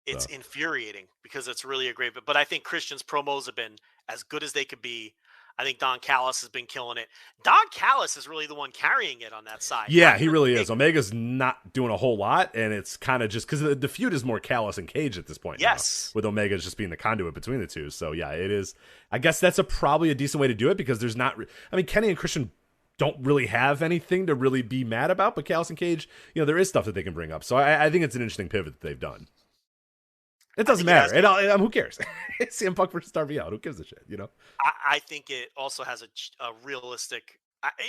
It's infuriating because it's really a great. But I think Christian's promos have been as good as they could be. I think Don Callis has been killing it. Don Callis is really the one carrying it on that side. Yeah, he really is. Omega's not doing a whole lot, and it's kind of just because the feud is more Callis and Cage at this point. Yes. Now, with Omega just being the conduit between the two. So, yeah, it is. I guess that's probably a decent way to do it because there's not – I mean, Kenny and Christian don't really have anything to really be mad about, but Callis and Cage, there is stuff that they can bring up. So I think it's an interesting pivot that they've done. It doesn't matter. Who cares? CM Punk versus Darby Allin. Who gives a shit? I think it also has a realistic.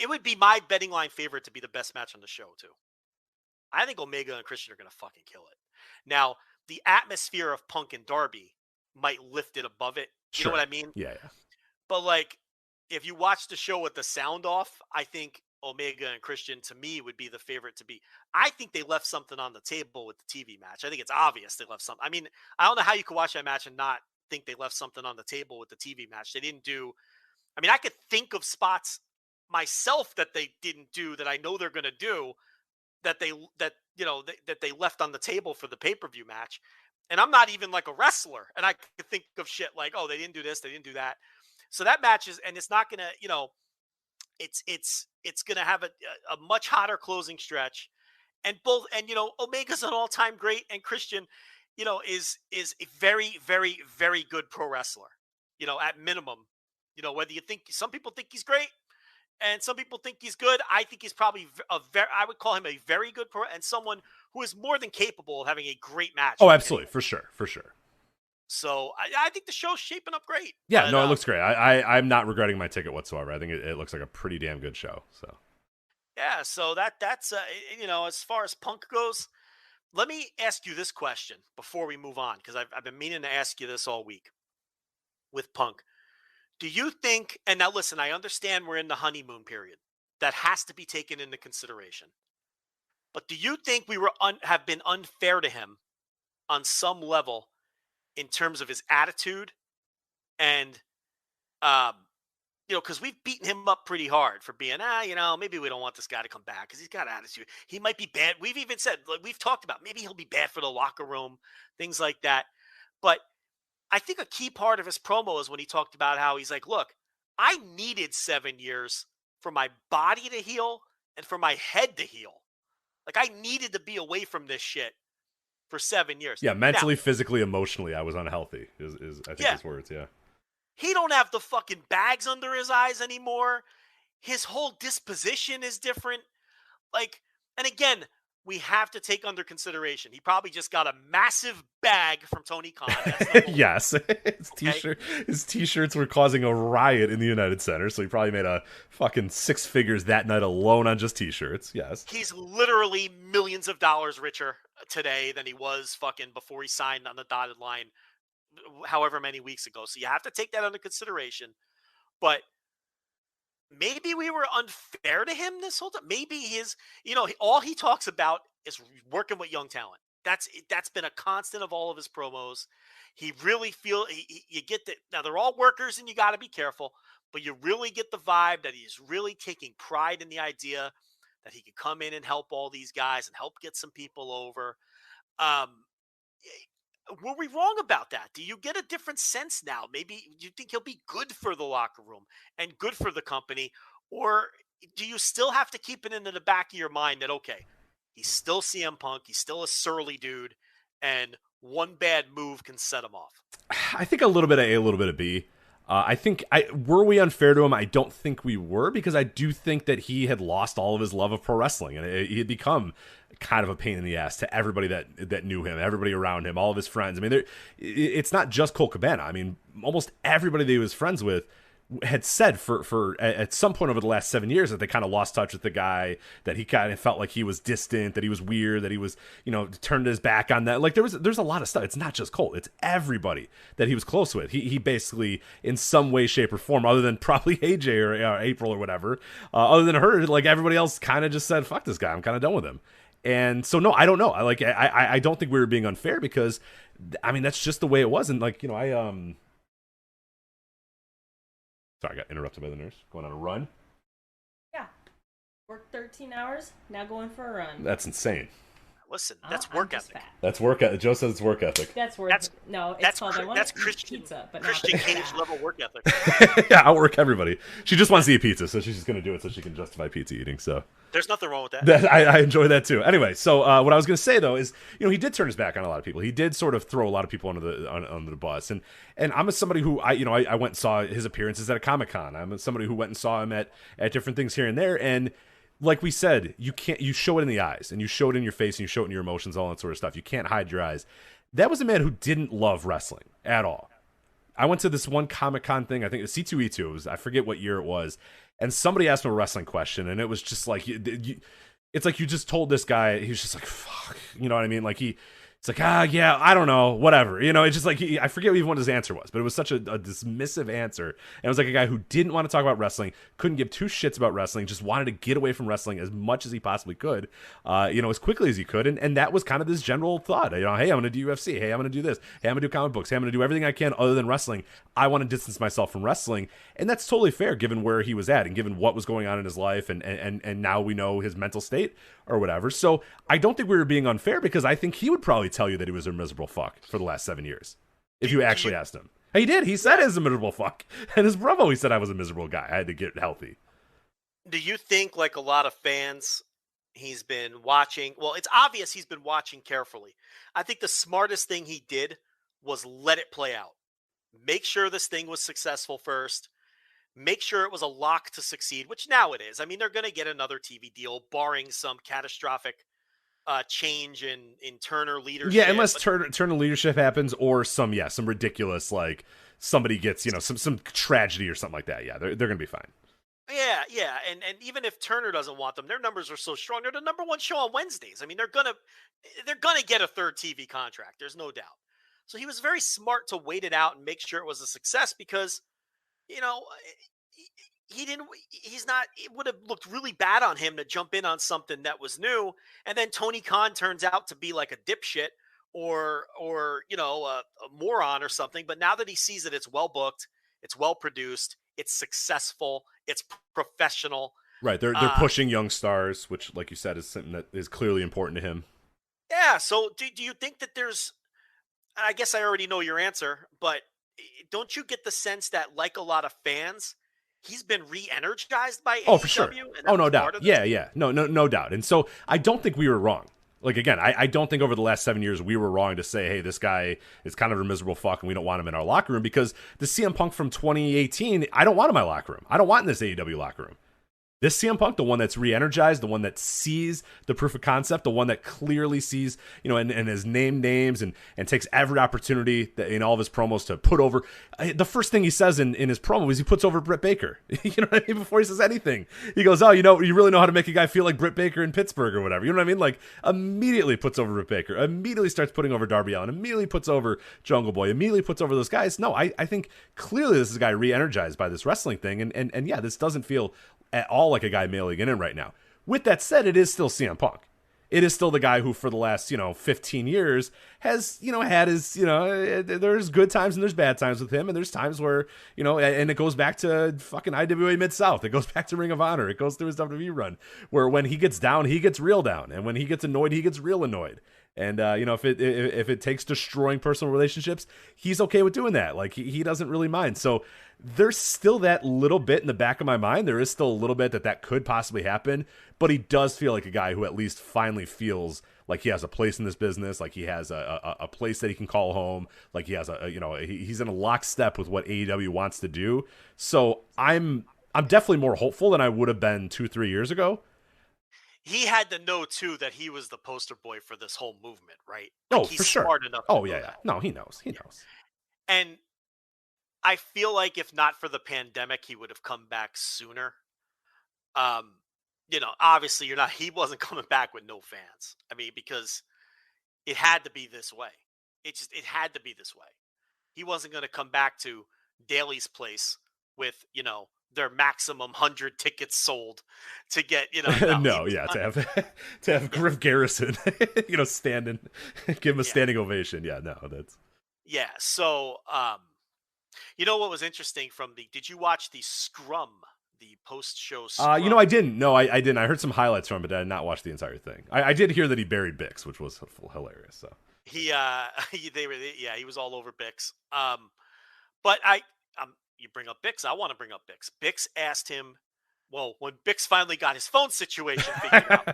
It would be my betting line favorite to be the best match on the show too. I think Omega and Christian are going to fucking kill it. Now, the atmosphere of Punk and Darby might lift it above it. You know what I mean? Yeah. But like, if you watch the show with the sound off, I think Omega and Christian, to me, would be the favorite to be. I think they left something on the table with the TV match. I think it's obvious they left something. I mean, I don't know how you could watch that match and not think they left something on the table with the TV match. They didn't do. I mean, I could think of spots myself that they didn't do that I know they're going to do that they left on the table for the pay-per-view match. And I'm not even like a wrestler, and I could think of shit like, oh, they didn't do this, they didn't do that. So that match is, and it's not going to, it's going to have a much hotter closing stretch, and Omega's an all-time great, and Christian, is a very, very, very good pro wrestler. At minimum, whether you think some people think he's great, and some people think he's good. I think he's probably I would call him a very good pro, and someone who is more than capable of having a great match. Oh, absolutely, for sure. So I think the show's shaping up great. Yeah, it looks great. I'm not regretting my ticket whatsoever. I think it looks like a pretty damn good show. So yeah, so that's as far as Punk goes, let me ask you this question before we move on, because I've been meaning to ask you this all week with Punk. Do you think? And now listen, I understand we're in the honeymoon period. That has to be taken into consideration. But do you think we have been unfair to him on some level? In terms of his attitude and because we've beaten him up pretty hard for being, maybe we don't want this guy to come back because he's got attitude. He might be bad. We've even said, like, we've talked about maybe he'll be bad for the locker room, things like that. But I think a key part of his promo is when he talked about how he's like, look, I needed 7 years for my body to heal and for my head to heal. Like, I needed to be away from this shit for 7 years. Yeah, mentally, physically, emotionally, I was unhealthy, is I think his words, yeah. He don't have the fucking bags under his eyes anymore. His whole disposition is different. Like, and again, we have to take under consideration, he probably just got a massive bag from Tony Khan. Yes. His t-shirts were causing a riot in the United Center, so he probably made a fucking 6 figures that night alone on just t-shirts. Yes. He's literally millions of dollars richer today than he was fucking before he signed on the dotted line however many weeks ago. So you have to take that under consideration. But maybe we were unfair to him this whole time. Maybe all he talks about is working with young talent. That's been a constant of all of his promos. He really you get that. Now they're all workers and you got to be careful, but you really get the vibe that he's really taking pride in the idea that he can come in and help all these guys and help get some people over. Were we wrong about that? Do you get a different sense now? Maybe you think he'll be good for the locker room and good for the company, or do you still have to keep it into the back of your mind that, okay, he's still CM Punk, he's still a surly dude, and one bad move can set him off? I think a little bit of A, a little bit of B. Were we unfair to him? I don't think we were, because I do think that he had lost all of his love of pro wrestling, and he had become kind of a pain in the ass to everybody that knew him, everybody around him, all of his friends. I mean, it's not just Colt Cabana. I mean, almost everybody that he was friends with had said for at some point over the last 7 years that they kind of lost touch with the guy, that he kind of felt like he was distant, that he was weird, that he was, turned his back on that. Like there's a lot of stuff. It's not just Colt. It's everybody that he was close with. He basically, in some way, shape, or form, other than probably AJ or April or whatever, other than her, like everybody else kind of just said, fuck this guy. I'm kind of done with him. And so, no, I don't know. I don't think we were being unfair, because, I mean, that's just the way it was. And sorry, I got interrupted by the nurse. Going on a run? Yeah. Worked 13 hours, now going for a run. That's insane. Listen, that's work ethic. That's work ethic. Joe says it's work ethic. That's Christian pizza, but Christian Cage level work ethic. Yeah, I'll work everybody. She just wants to eat pizza, so she's just going to do it so she can justify pizza eating. So there's nothing wrong with that. I enjoy that too. Anyway, so what I was going to say though is, he did turn his back on a lot of people. He did sort of throw a lot of people under the bus. And I'm somebody who I went and saw his appearances at a Comic-Con. I'm somebody who went and saw him at different things here and there. And like we said, you show it in the eyes, and you show it in your face, and you show it in your emotions, all that sort of stuff. You can't hide your eyes. That was a man who didn't love wrestling at all. I went to this one Comic-Con thing, I think it was C2E2, I forget what year it was, and somebody asked him a wrestling question, and it was just like, it's like you just told this guy, he was just like, fuck, you know what I mean? Like it's like, yeah, I don't know, whatever. It's just like, I forget even what his answer was, but it was such a dismissive answer. And it was like a guy who didn't want to talk about wrestling, couldn't give two shits about wrestling, just wanted to get away from wrestling as much as he possibly could, as quickly as he could. And that was kind of this general thought, hey, I'm going to do UFC. Hey, I'm going to do this. Hey, I'm going to do comic books. Hey, I'm going to do everything I can other than wrestling. I want to distance myself from wrestling. And that's totally fair given where he was at and given what was going on in his life. And now we know his mental state or whatever. So I don't think we were being unfair, because I think he would probably tell you that he was a miserable fuck for the last 7 years if you actually asked him. He did. He said he was a miserable fuck. And his brother, he said I was a miserable guy. I had to get healthy. Do you think, like a lot of fans, he's been watching? Well, it's obvious he's been watching carefully. I think the smartest thing he did was let it play out. Make sure this thing was successful first. Make sure it was a lock to succeed, which now it is. I mean, they're going to get another TV deal, barring some catastrophic change in Turner leadership. Yeah, unless Turner leadership happens, or some ridiculous, like somebody gets, some tragedy or something like that. Yeah, they're going to be fine. Yeah, and even if Turner doesn't want them, their numbers are so strong. They're the number one show on Wednesdays. I mean, they're gonna get a third TV contract. There's no doubt. So he was very smart to wait it out and make sure it was a success, because it would have looked really bad on him to jump in on something that was new. And then Tony Khan turns out to be like a dipshit or a moron or something. But now that he sees that it's well booked It's well produced. It's successful. It's professional. Right. They're pushing young stars, which, like you said, is something that is clearly important to him. Yeah. So do you think that there's, I guess I already know your answer, but don't you get the sense that, like a lot of fans, he's been re-energized by AEW? For sure. Oh, no doubt. Yeah. No doubt. And so I don't think we were wrong. Like, again, I don't think over the last 7 years we were wrong to say, hey, this guy is kind of a miserable fuck and we don't want him in our locker room, because the CM Punk from 2018, I don't want in my locker room. I don't want in this AEW locker room. This CM Punk, the one that's re-energized, the one that sees the proof of concept, the one that clearly sees, and has named names and takes every opportunity in all of his promos to put over. The first thing he says in his promo is he puts over Britt Baker. You know what I mean? Before he says anything, he goes, oh, you really know how to make a guy feel like Britt Baker in Pittsburgh or whatever. You know what I mean? Like, immediately puts over Britt Baker, immediately starts putting over Darby Allin, immediately puts over Jungle Boy, immediately puts over those guys. No, I think clearly this is a guy re-energized by this wrestling thing. And yeah, this doesn't feel at all like a guy mailing it in right now. With that said, it is still CM Punk. It is still the guy who for the last, 15 years has, had his, there's good times and there's bad times with him. And there's times where, and it goes back to fucking IWA Mid-South. It goes back to Ring of Honor. It goes through his WWE run, where when he gets down, he gets real down. And when he gets annoyed, he gets real annoyed. And, if it takes destroying personal relationships, he's okay with doing that. Like, he doesn't really mind. So there's still that little bit in the back of my mind. There is still a little bit that could possibly happen, but he does feel like a guy who at least finally feels like he has a place in this business, like he has a place that he can call home, like he has he's in a lockstep with what AEW wants to do. So I'm definitely more hopeful than I would have been 2-3 years ago. He had to know too that he was the poster boy for this whole movement, right? Like, he's for sure. Smart enough. Oh yeah. No, he knows. And I feel like if not for the pandemic, he would have come back sooner. Obviously he wasn't coming back with no fans. I mean, because it had to be this way. It had to be this way. He wasn't going to come back to Daly's place with, their maximum 100 tickets sold to get, to have Griff Garrison, standing, give him a standing ovation. Yeah, no, that's. Yeah. So, what was interesting did you watch the Scrum, the post-show Scrum? I didn't. No, I didn't. I heard some highlights from it, but I did not watch the entire thing. I did hear that he buried Bix, which was hilarious. So he was all over Bix. But you bring up Bix, I want to bring up Bix. Bix asked him, when Bix finally got his phone situation figured out,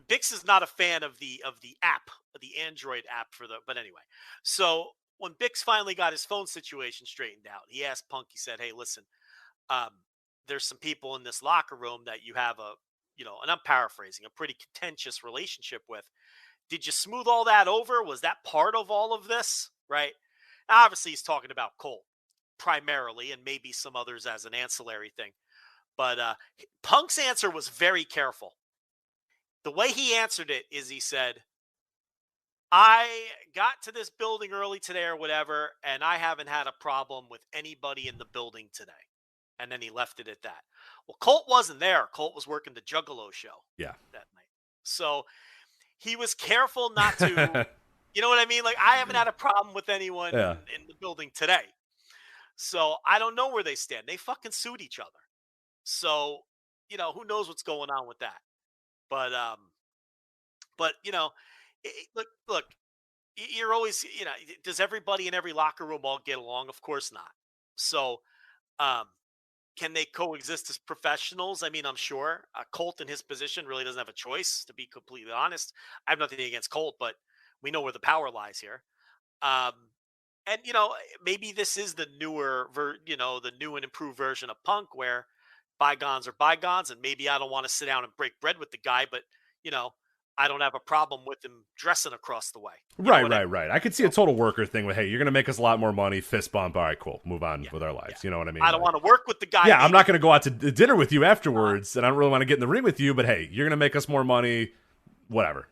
Bix is not a fan of the app, the Android app but anyway. So when Bix finally got his phone situation straightened out, he asked Punk, he said, hey, listen, there's some people in this locker room that you have and I'm paraphrasing, a pretty contentious relationship with. Did you smooth all that over? Was that part of all of this? Right? Now, obviously he's talking about Colt primarily, and maybe some others as an ancillary thing. But Punk's answer was very careful. The way he answered it is he said, I got to this building early today or whatever, and I haven't had a problem with anybody in the building today. And then he left it at that. Well, Colt wasn't there. Colt was working the Juggalo show that night. So he was careful not to, you know what I mean? Like, I haven't had a problem with anyone in the building today. So I don't know where they stand. They fucking sued each other. So, who knows what's going on with that. But look, you're always, does everybody in every locker room all get along? Of course not. So, can they coexist as professionals? I mean, I'm sure Colt in his position really doesn't have a choice, to be completely honest. I have nothing against Colt, but we know where the power lies here. And, maybe this is the newer, the new and improved version of Punk, where bygones are bygones, and maybe I don't want to sit down and break bread with the guy, but, I don't have a problem with him dressing across the way. Right. I could see a total worker thing with, hey, you're going to make us a lot more money, fist bump, all right, cool, move on with our lives. You know what I mean? I don't want to work with the guy. Yeah, I'm not going to go out to dinner with you afterwards, and I don't really want to get in the ring with you, but hey, you're going to make us more money, whatever,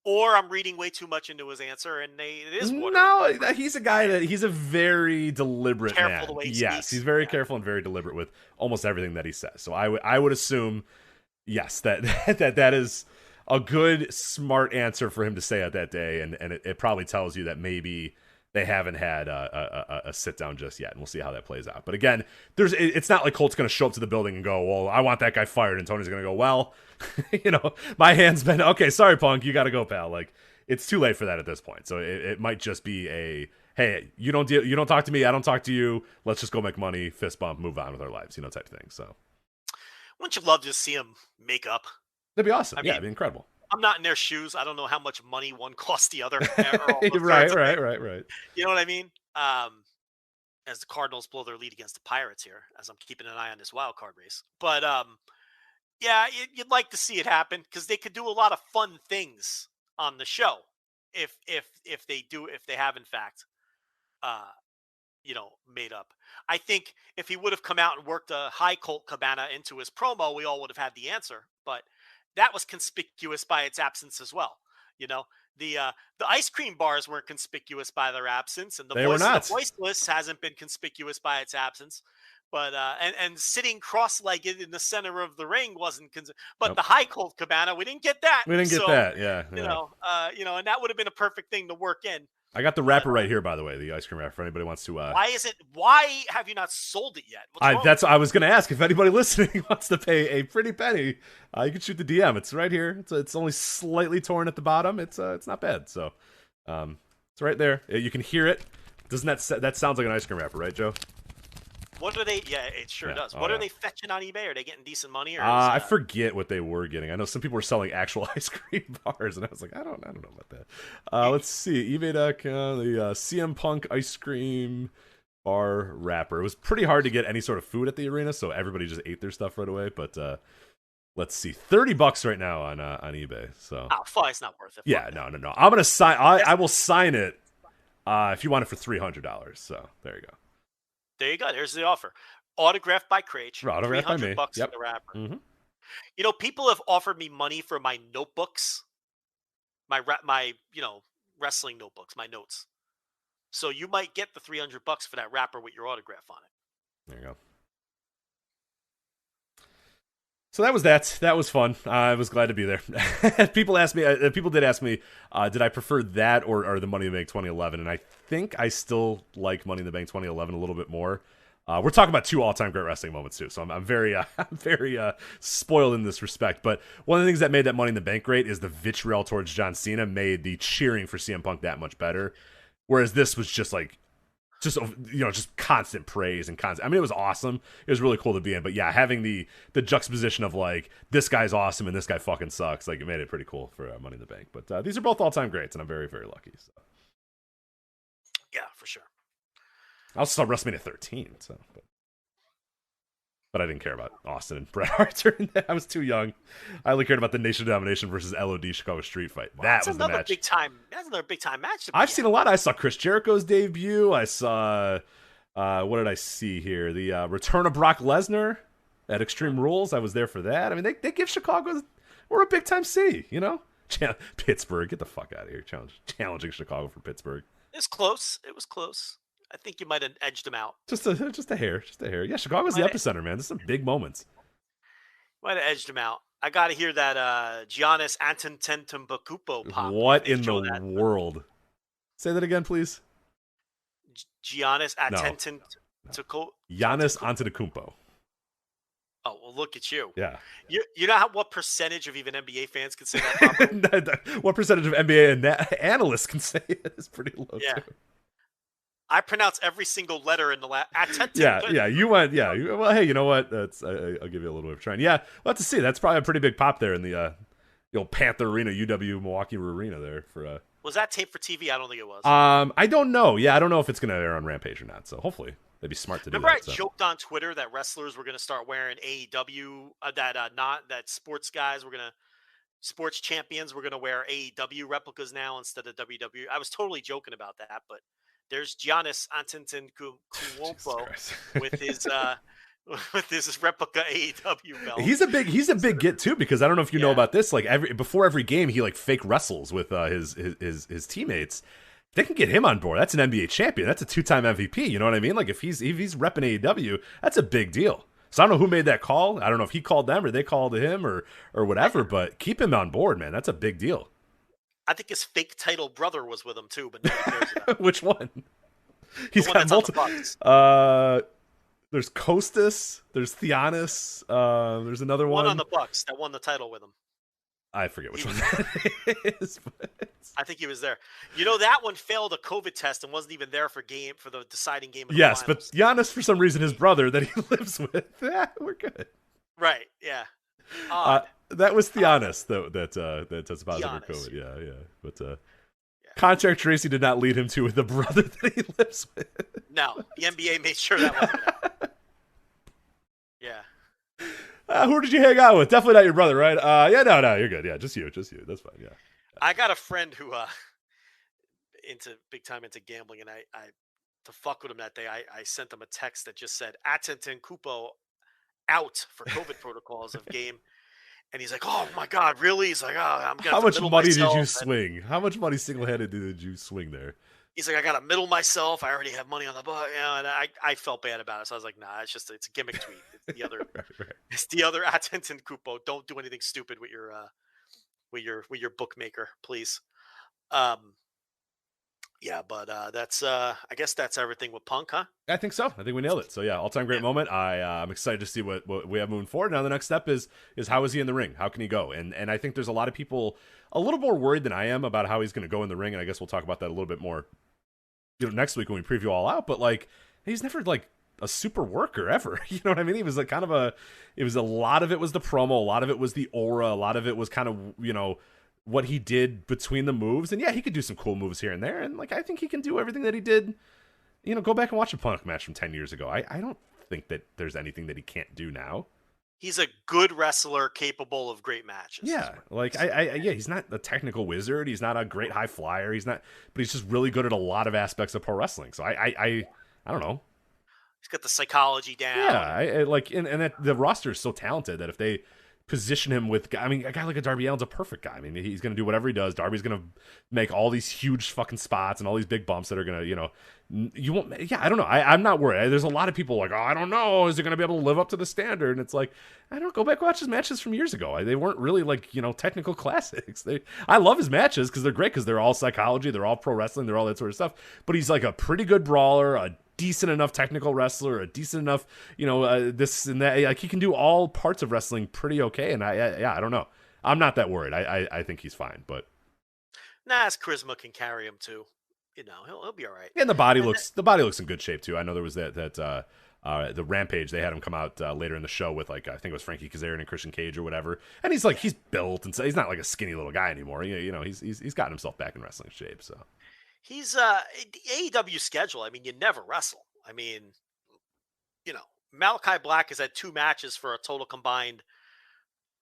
Or I'm reading way too much into his answer, and it is water. No, he's a guy he's a very deliberate careful man. The way he yes, speaks. He's very careful and very deliberate with almost everything that he says. So I would assume, yes, that is a good, smart answer for him to say at that day, and it probably tells you that maybe they haven't had a sit down just yet, and we'll see how that plays out. But again, it's not like Colt's going to show up to the building and go, well, I want that guy fired, and Tony's going to go, well, my hand's been okay. Sorry, Punk, you got to go, pal. Like, it's too late for that at this point. So it might just be a, hey, you don't talk to me, I don't talk to you. Let's just go make money, fist bump, move on with our lives, type of thing. So, wouldn't you love to see him make up? That'd be awesome. It'd be incredible. I'm not in their shoes. I don't know how much money one costs the other. Right. You know what I mean? As the Cardinals blow their lead against the Pirates here, as I'm keeping an eye on this wild card race. But yeah, you'd like to see it happen because they could do a lot of fun things on the show if they have in fact, made up. I think if he would have come out and worked a high Colt Cabana into his promo, we all would have had the answer. But that was conspicuous by its absence as well. The ice cream bars weren't conspicuous by their absence, and the voiceless hasn't been conspicuous by its absence. But and sitting cross-legged in the center of the ring wasn't. But nope. The high Colt Cabana, we didn't get that. We didn't get that. Yeah. And that would have been a perfect thing to work in. I got the wrapper right here, by the way, the ice cream wrapper. If anybody wants to, Why have you not sold it yet? I was going to ask if anybody listening wants to pay a pretty penny. You can shoot the DM. It's right here. It's only slightly torn at the bottom. It's not bad. So, it's right there. You can hear it. Doesn't that sounds like an ice cream wrapper, right, Joe? What are they? Yeah, it sure does. What are they fetching on eBay? Are they getting decent money? Or I forget what they were getting. I know some people were selling actual ice cream bars, and I was like, I don't know about that. Let's see, eBay.com, the CM Punk ice cream bar wrapper. It was pretty hard to get any sort of food at the arena, so everybody just ate their stuff right away. But let's see, $30 right now on eBay. So fine, it's not worth it. Yeah, no. I'm gonna sign. I will sign it if you want it for $300. So there you go. There you go. There's the offer. Autographed by Craig. Autographed by me. $300 yep. for the wrapper. Mm-hmm. People have offered me money for my notebooks, my wrestling notebooks, my notes. So you might get the $300 for that wrapper with your autograph on it. There you go. So that was that. That was fun. I was glad to be there. People did ask me, did I prefer that or the Money in the Bank 2011? And I think I still like Money in the Bank 2011 a little bit more. We're talking about two all-time great wrestling moments too, so I'm very spoiled in this respect. But one of the things that made that Money in the Bank great is the vitriol towards John Cena made the cheering for CM Punk that much better. Whereas this was just constant praise and constant. I mean, it was awesome. It was really cool to be in. But yeah, having the juxtaposition of like, this guy's awesome and this guy fucking sucks, like, it made it pretty cool for Money in the Bank. But these are both all-time greats, and I'm very, very lucky. So. Yeah, for sure. I also saw WrestleMania 13, but I didn't care about Austin and Bret Hart during that. I was too young. I only cared about the Nation of Domination versus LOD Chicago Street Fight. That was the match. That's another big time match. I've seen a lot. I saw Chris Jericho's debut. I saw what did I see here? The return of Brock Lesnar at Extreme Rules. I was there for that. I mean, they give Chicago. We're a big time city, Pittsburgh, get the fuck out of here. Challenging Chicago for Pittsburgh. It's close. It was close. I think you might have edged him out. Just a hair. Yeah, Chicago's the epicenter, man. There's some big moments. Might have edged him out. I got to hear that Giannis Antetokounmpo pop. What in the world? Say that again, please. Giannis Antetokounmpo. Giannis Antetokounmpo. Oh, well, look at you. Yeah. You know what percentage of even NBA fans can say that properly? What percentage of NBA analysts can say it is pretty low, too. I pronounce every single letter in the last. Yeah. You went. Yeah. Well, hey, you know what? I'll give you a little bit of a try. Yeah, we'll have to see. That's probably a pretty big pop there in the old Panther Arena, UW Milwaukee Arena there for. Was that taped for TV? I don't think it was. I don't know. Yeah, I don't know if it's going to air on Rampage or not. So hopefully they'd be smart to do that. Remember, I joked on Twitter that wrestlers were going to start wearing AEW. That sports guys were going to. Sports champions were going to wear AEW replicas now instead of WWE. I was totally joking about that, but. There's Giannis Antetokounmpo with his replica AEW belt. He's a big get too, because I don't know if you know about this. Like before every game, he like fake wrestles with his teammates. They can get him on board. That's an NBA champion. That's a 2-time MVP. You know what I mean? Like if he's repping AEW, that's a big deal. So I don't know who made that call. I don't know if he called them or they called him or whatever. But keep him on board, man. That's a big deal. I think his fake title brother was with him too, but nobody cares about Which one? He's got multiple. There's Costas. There's Theonis. There's another one. One on the Bucks that won the title with him. I forget which one that is. But... I think he was there. That one failed a COVID test and wasn't even there for the deciding game. Of the yes, finals. but Giannis, for some reason, his brother that he lives with. We're good. Right. Yeah. That was Theonis that tested positive for COVID. Yeah. But contract Tracy did not lead him to the brother that he lives with. No, the NBA made sure that wasn't it. Yeah. Who did you hang out with? Definitely not your brother, right? No, you're good. Yeah, just you. That's fine. Yeah. I got a friend who big time into gambling, and I to fuck with him that day, I sent him a text that just said Attenton Kupo out for COVID protocols of game. And he's like, "Oh my God, really?" He's like, "Oh, I'm gonna." How much money did you swing? How much money single-handed did you swing there? He's like, "I gotta middle myself. I already have money on the butt." And I felt bad about it, so I was like, "Nah, it's a gimmick tweet. It's the other, right. It's the other Attenton Kupo. Don't do anything stupid with your bookmaker, please." Yeah, but that's I guess that's everything with Punk, huh? I think so. I think we nailed it. So yeah, all-time great moment. I'm excited to see what we have moving forward. Now the next step is how is he in the ring? How can he go? And I think there's a lot of people a little more worried than I am about how he's going to go in the ring. And I guess we'll talk about that a little bit more, next week when we preview All Out. But like, he's never like a super worker ever. You know what I mean? He was like a lot of it was the promo, a lot of it was the aura, a lot of it was kind of what he did between the moves. And yeah, he could do some cool moves here and there. And like, I think he can do everything that he did. Go back and watch a Punk match from 10 years ago. I don't think that there's anything that he can't do now. He's a good wrestler capable of great matches. Yeah. Like, he's not a technical wizard. He's not a great high flyer. But he's just really good at a lot of aspects of pro wrestling. So I don't know. He's got the psychology down. Yeah. And the roster is so talented that if they position him with, a guy like a Darby Allin's a perfect guy. He's going to do whatever he does. Darby's going to make all these huge fucking spots and all these big bumps that are going to, you won't. Yeah, I don't know. I'm not worried. There's a lot of people like, I don't know, is he going to be able to live up to the standard? And it's like, I don't go back and watch his matches from years ago. They weren't really like, technical classics. I love his matches because they're great because they're all psychology, they're all pro wrestling, they're all that sort of stuff. But he's like a pretty good brawler, a decent enough technical wrestler, a decent enough, this and that. Like, he can do all parts of wrestling pretty okay. And I don't know. I'm not that worried. I think he's fine. But his charisma can carry him too. He'll be all right. And the body looks in good shape too. I know there was that the Rampage, they had him come out later in the show with like, I think it was Frankie Kazarian and Christian Cage or whatever. And he's built and so he's not like a skinny little guy anymore. He's gotten himself back in wrestling shape. So he's AEW schedule. You never wrestle. Malachi Black has had 2 matches for a total combined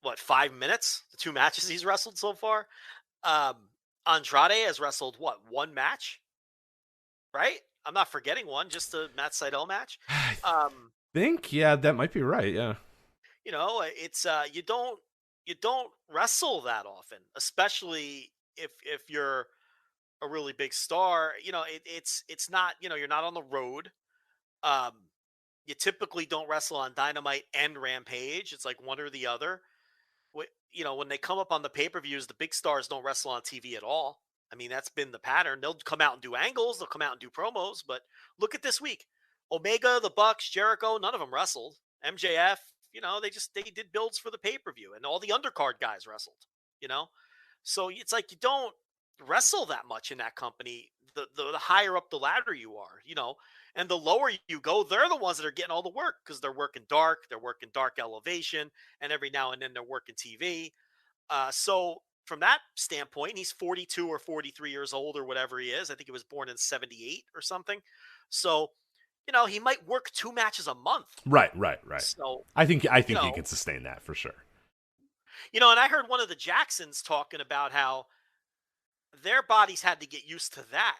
5 minutes? The 2 matches he's wrestled so far. Andrade has wrestled 1 match? Right? I'm not forgetting one, just the Matt Sydal match. I think, yeah, that might be right. Yeah. It's you don't wrestle that often, especially if you're a really big star. It's not, you're not on the road. You typically don't wrestle on Dynamite and Rampage. It's like one or the other. When they come up on the pay-per-views, the big stars don't wrestle on TV at all. That's been the pattern. They'll come out and do angles. They'll come out and do promos. But look at this week. Omega, the Bucks, Jericho, none of them wrestled. MJF, they did builds for the pay-per-view. And all the undercard guys wrestled, So it's like you don't wrestle that much in that company. The higher up the ladder you are, and the lower you go, they're the ones that are getting all the work because they're working dark elevation, and every now and then they're working TV. So from that standpoint, he's 42 or 43 years old or whatever he is. I think he was born in 78 or something. So, he might work 2 matches a month. Right. So I think he can sustain that for sure. And I heard one of the Jacksons talking about how their bodies had to get used to that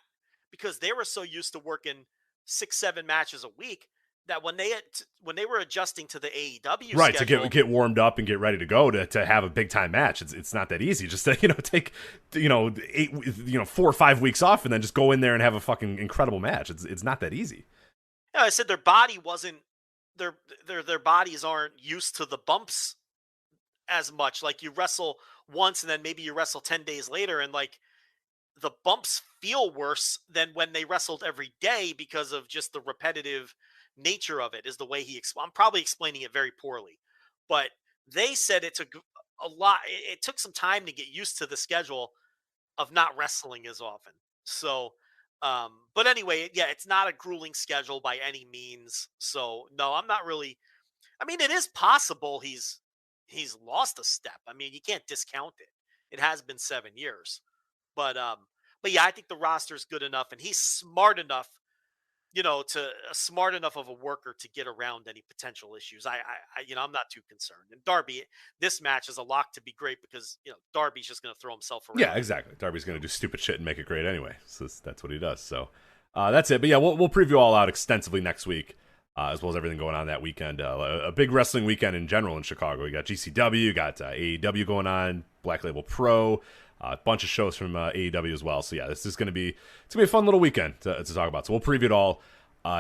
because they were so used to working 6-7 matches a week that when they were adjusting to the AEW right schedule, to get warmed up and get ready to go to have a big time match, it's not that easy. Just to take 4 or 5 weeks off and then just go in there and have a fucking incredible match. It's not that easy. Yeah, I said their body wasn't their bodies aren't used to the bumps as much. Like you wrestle once and then maybe you wrestle 10 days later and like the bumps feel worse than when they wrestled every day because of just the repetitive nature of it, is the way I'm probably explaining it very poorly, but they said it took a lot. It took some time to get used to the schedule of not wrestling as often. So, but anyway, yeah, it's not a grueling schedule by any means. So no, I'm not really, I mean, it is possible he's lost a step. I mean, you can't discount it. It has been 7 years. But yeah, I think the roster's good enough, and he's smart enough, smart enough of a worker to get around any potential issues. I'm not too concerned. And Darby, this match is a lock to be great because Darby's just going to throw himself around. Yeah, exactly. Darby's going to do stupid shit and make it great anyway. So that's what he does. So that's it. But yeah, we'll preview All Out extensively next week, as well as everything going on that weekend. A big wrestling weekend in general in Chicago. We got GCW, got AEW going on, Black Label Pro. A bunch of shows from AEW as well. So yeah, this is going to be a fun little weekend to talk about. So we'll preview it all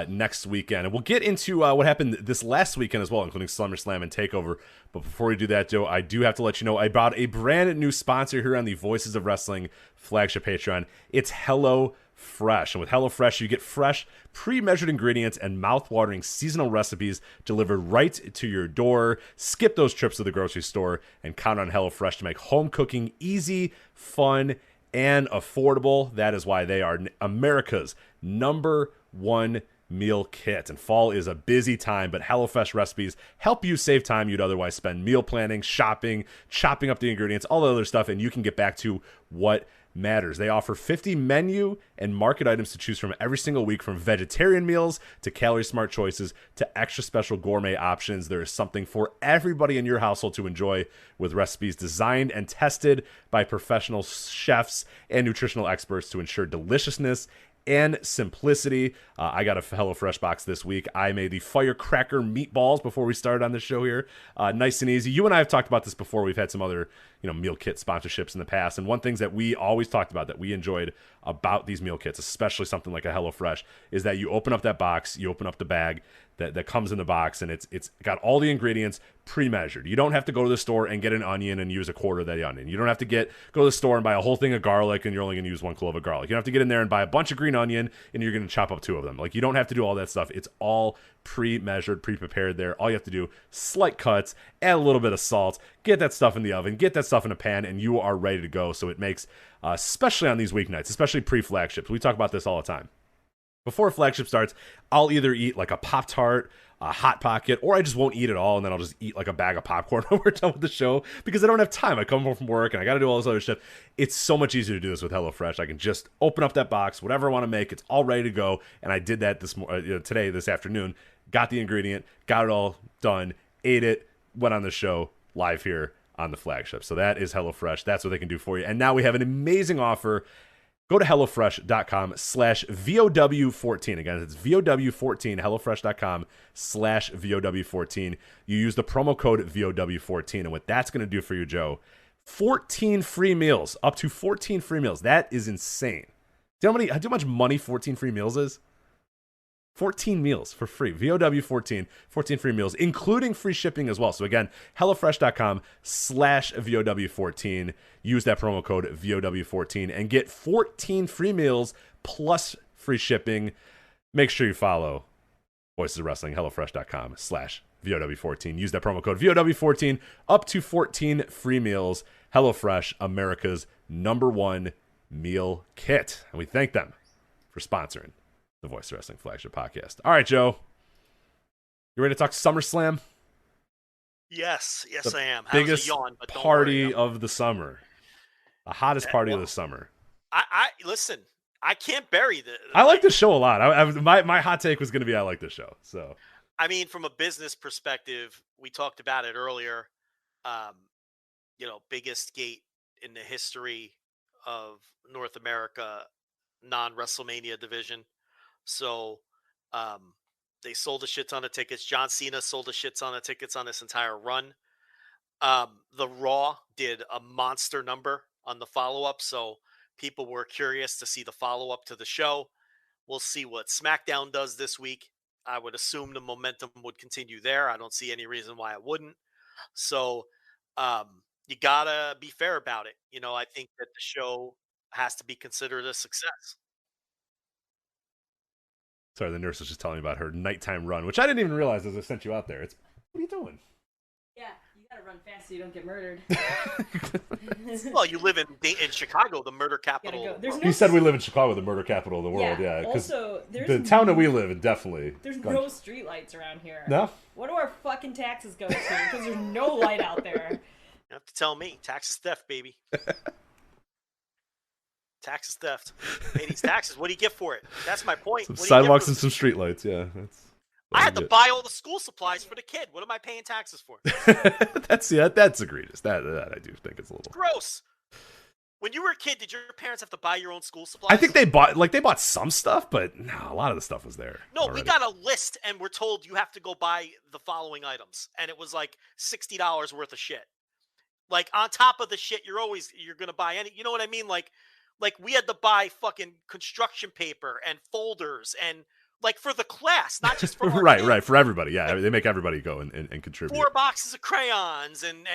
next weekend, and we'll get into what happened this last weekend as well, including SummerSlam and TakeOver. But before we do that, Joe, I do have to let you know about a brand new sponsor here on the Voices of Wrestling flagship Patreon. It's HelloFresh, and with HelloFresh, you get fresh, pre-measured ingredients and mouth-watering seasonal recipes delivered right to your door. Skip those trips to the grocery store and count on HelloFresh to make home cooking easy, fun, and affordable. That is why they are America's #1 meal kit. And fall is a busy time, but HelloFresh recipes help you save time you'd otherwise spend meal planning, shopping, chopping up the ingredients, all the other stuff, and you can get back to what matters. They offer 50 menu and market items to choose from every single week, from vegetarian meals to calorie smart choices to extra special gourmet options. There is something for everybody in your household to enjoy, with recipes designed and tested by professional chefs and nutritional experts to ensure deliciousness and simplicity. I got a HelloFresh box this week. I made the firecracker meatballs before we started on the show here. Nice and easy. You and I have talked about this before. We've had some other meal kit sponsorships in the past, and one thing that we always talked about that we enjoyed about these meal kits, especially something like a HelloFresh, is that you open up that box, you open up the bag that comes in the box, and it's got all the ingredients pre-measured. You don't have to go to the store and get an onion and use a quarter of that onion. You don't have to go to the store and buy a whole thing of garlic and you're only going to use 1 clove of garlic. You don't have to get in there and buy a bunch of green onion and you're going to chop up 2 of them. Like, you don't have to do all that stuff. It's all pre-measured, pre-prepared there. All you have to do, slight cuts, add a little bit of salt, get that stuff in the oven, get that stuff in a pan, and you are ready to go. So it makes, especially on these weeknights, especially pre-flagships, we talk about this all the time. Before a flagship starts, I'll either eat like a Pop-Tart, a Hot Pocket, or I just won't eat at all, and then I'll just eat like a bag of popcorn when we're done with the show, because I don't have time. I come home from work, and I got to do all this other stuff. It's so much easier to do this with HelloFresh. I can just open up that box, whatever I want to make, it's all ready to go, and I did that this afternoon. Got the ingredient, got it all done, ate it, went on the show live here on the flagship. So that is HelloFresh. That's what they can do for you. And now we have an amazing offer. Go to HelloFresh.com/VOW14. Again, it's VOW14, HelloFresh.com/VOW14. You use the promo code VOW14. And what that's going to do for you, Joe, 14 free meals, up to 14 free meals. That is insane. Do you know how much money 14 free meals is? 14 meals for free. VOW14, 14 free meals, including free shipping as well. So again, HelloFresh.com/VOW14. Use that promo code VOW14 and get 14 free meals plus free shipping. Make sure you follow Voices of Wrestling, HelloFresh.com/VOW14. Use that promo code VOW14, up to 14 free meals. HelloFresh, America's #1 meal kit. And we thank them for sponsoring the Voice of Wrestling flagship podcast. All right, Joe. You ready to talk SummerSlam? Yes, I am. Biggest yawn, but party of the summer. The hottest party of the summer. I listen. I can't bury the. I like this show a lot. My hot take was going to be I like this show. So, I mean, from a business perspective, we talked about it earlier. Biggest gate in the history of North America non-WrestleMania division. So they sold a shit ton of tickets. John Cena sold a shit ton of tickets on this entire run. The Raw did a monster number on the follow-up, so people were curious to see the follow-up to the show. We'll see what SmackDown does this week. I would assume the momentum would continue there. I don't see any reason why it wouldn't. So you gotta be fair about it. I think that the show has to be considered a success. Sorry, the nurse was just telling me about her nighttime run, which I didn't even realize as I sent you out there. What are you doing? Yeah, you gotta run fast so you don't get murdered. Well, you live in Chicago, the murder capital. He said we live in Chicago, the murder capital of the world. Yeah, because the town that we live in definitely. There's no street lights around here. No. What do our fucking taxes go to? Because there's no light out there. You have to tell me. Taxes theft, baby. Taxes theft. Pay these taxes. What do you get for it? That's my point. Some sidewalks and some streetlights. Yeah, I had to buy all the school supplies for the kid. What am I paying taxes for? That's egregious. That I do think it's a little gross. When you were a kid, did your parents have to buy your own school supplies? I think they bought some stuff, but no, a lot of the stuff was there. No, already. We got a list, and we're told you have to go buy the following items, and it was like $60 worth of shit. Like on top of the shit, you're gonna buy any. You know what I mean? Like we had to buy fucking construction paper and folders and like for the class, not just for right for everybody. Yeah, like, they make everybody go and contribute. 4 boxes of crayons and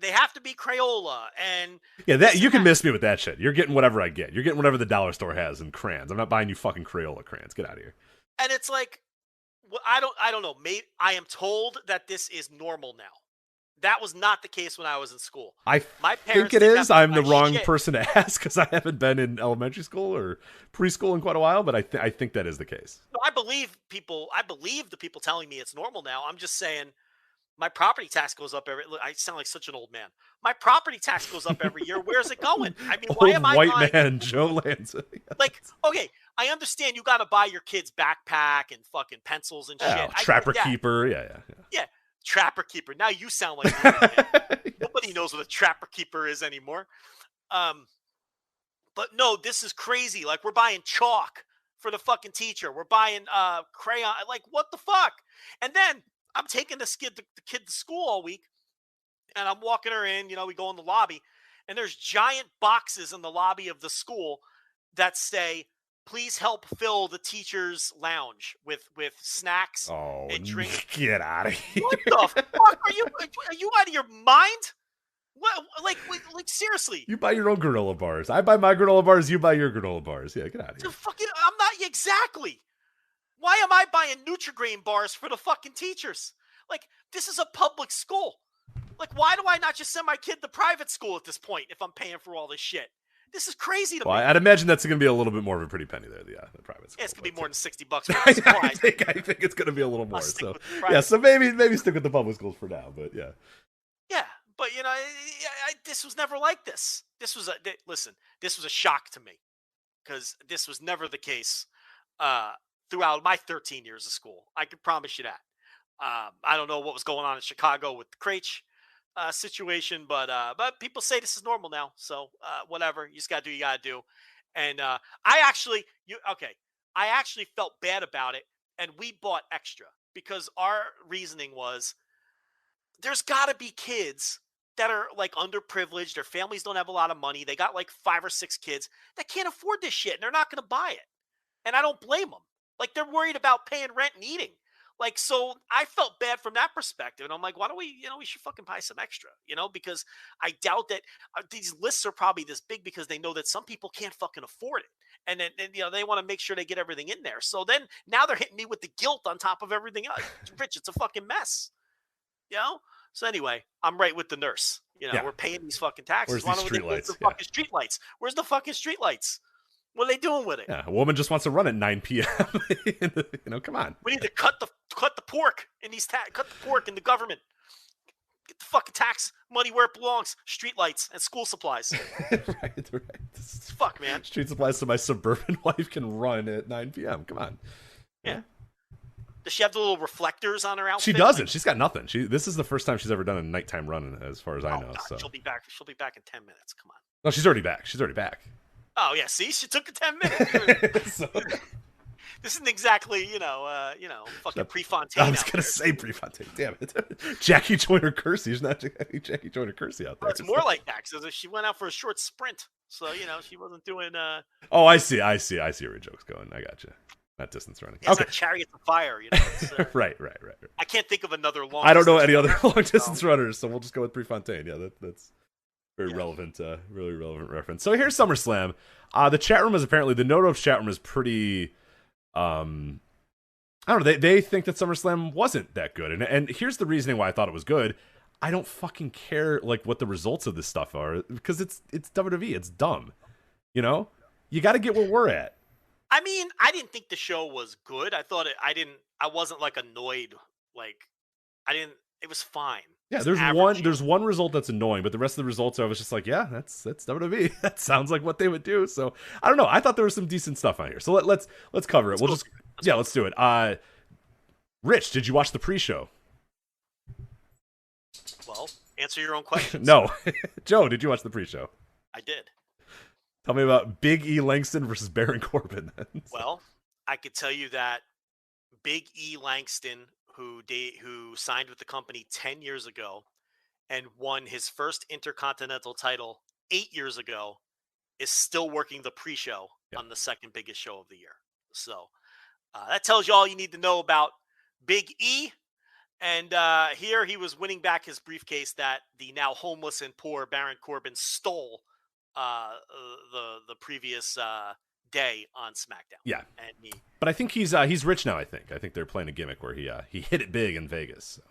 they have to be Crayola and that you can miss me with that shit. You're getting whatever I get. You're getting whatever the dollar store has in crayons. I'm not buying you fucking Crayola crayons. Get out of here. And it's like, well, I don't know. Maybe I am told that this is normal now. That was not the case when I was in school. My think it is. I'm the wrong person to ask because I haven't been in elementary school or preschool in quite a while, but I think that is the case. No, I believe the people telling me it's normal now. I'm just saying my property tax goes up every. I sound like such an old man. My property tax goes up every year. Where's it going? I mean, why am I white man Joe Lanza? Like, okay, I understand you got to buy your kids backpack and fucking pencils and shit. Trapper keeper, yeah. Trapper keeper. Now you sound like nobody knows what a trapper keeper is anymore. But no, this is crazy. Like we're buying chalk for the fucking teacher. We're buying crayon. Like what the fuck? And then I'm taking the kid to school all week, and I'm walking her in. You know, we go in the lobby, and there's giant boxes in the lobby of the school that say, "Please help fill the teacher's lounge with snacks and drinks." Get out of here! What the fuck are you out of your mind? What, like seriously? You buy your own granola bars. I buy my granola bars. You buy your granola bars. Yeah, get out of here. I'm not exactly. Why am I buying Nutri-Grain bars for the fucking teachers? Like this is a public school. Like why do I not just send my kid to private school at this point if I'm paying for all this shit? This is crazy to me. I'd imagine that's going to be a little bit more of a pretty penny there, the private school. Yeah, it's going to be more than $60 for the I think it's going to be a little more. So maybe stick with the public schools for now, but yeah. Yeah, but you know, this was never like this. This was a shock to me because this was never the case throughout my 13 years of school. I can promise you that. I don't know what was going on in Chicago with the Craich situation, but people say this is normal now. So whatever, you just gotta do what you gotta do. And I actually felt bad about it, and we bought extra because our reasoning was there's gotta be kids that are like underprivileged. Their families don't have a lot of money. They got like 5 or 6 kids that can't afford this shit, and they're not gonna buy it. And I don't blame them. Like they're worried about paying rent and eating. Like, so I felt bad from that perspective. And I'm like, why don't we should fucking buy some extra, because I doubt that these lists are probably this big because they know that some people can't fucking afford it. And then they want to make sure they get everything in there. So then now they're hitting me with the guilt on top of everything else. Rich, it's a fucking mess, So anyway, I'm right with the nurse. We're paying these fucking taxes. Where's the street lights? Fucking street lights. Where's the fucking street lights? What are they doing with it? Yeah, a woman just wants to run at 9 p.m. Come on. We need to cut the pork in these cut the pork in the government. Get the fucking tax money where it belongs. Street lights and school supplies. right. Fuck, man. Street supplies so my suburban wife can run at 9 p.m. Come on. Yeah. Does she have the little reflectors on her outfit? She doesn't. She's got nothing. This is the first time she's ever done a nighttime run, as far as I know. God, so she'll be back. She'll be back in 10 minutes. Come on. No, she's already back. Oh yeah, see, she took 10 minutes. This isn't exactly, fucking Prefontaine. I was gonna say Prefontaine. Damn it, Jackie Joyner Kersey. She's not Jackie Joyner Kersey out there. It's more like that because she went out for a short sprint, so she wasn't doing. Oh, I see where your joke's going. I got you. Not distance running. It's not Chariots of Fire, right. I can't think of another long. I don't know any other long distance runners, so we'll just go with Prefontaine. Yeah, that's. Very relevant, really relevant reference. So here's SummerSlam. The chat room is apparently, the Noto chat room is pretty, I don't know, they think that SummerSlam wasn't that good. And here's the reasoning why I thought it was good. I don't fucking care like what the results of this stuff are, because it's WWE. It's dumb. You know? You got to get where we're at. I mean, I didn't think the show was good. I wasn't like annoyed. Like, it was fine. Yeah, there's one result that's annoying, but the rest of the results I was just like, yeah, that's WWE. That sounds like what they would do. So I don't know. I thought there was some decent stuff on here. So let's cover it. Let's do it. Rich, did you watch the pre-show? Well, answer your own questions. No. Joe, did you watch the pre-show? I did. Tell me about Big E Langston versus Baron Corbin. Well, I could tell you that Big E Langston, who signed with the company 10 years ago and won his first Intercontinental title 8 years ago, is still working the pre-show on the second biggest show of the year. So that tells you all you need to know about Big E. And here he was winning back his briefcase that the now homeless and poor Baron Corbin stole the previous day on SmackDown. Yeah, and but I think he's rich now. I think they're playing a gimmick where he hit it big in Vegas. So.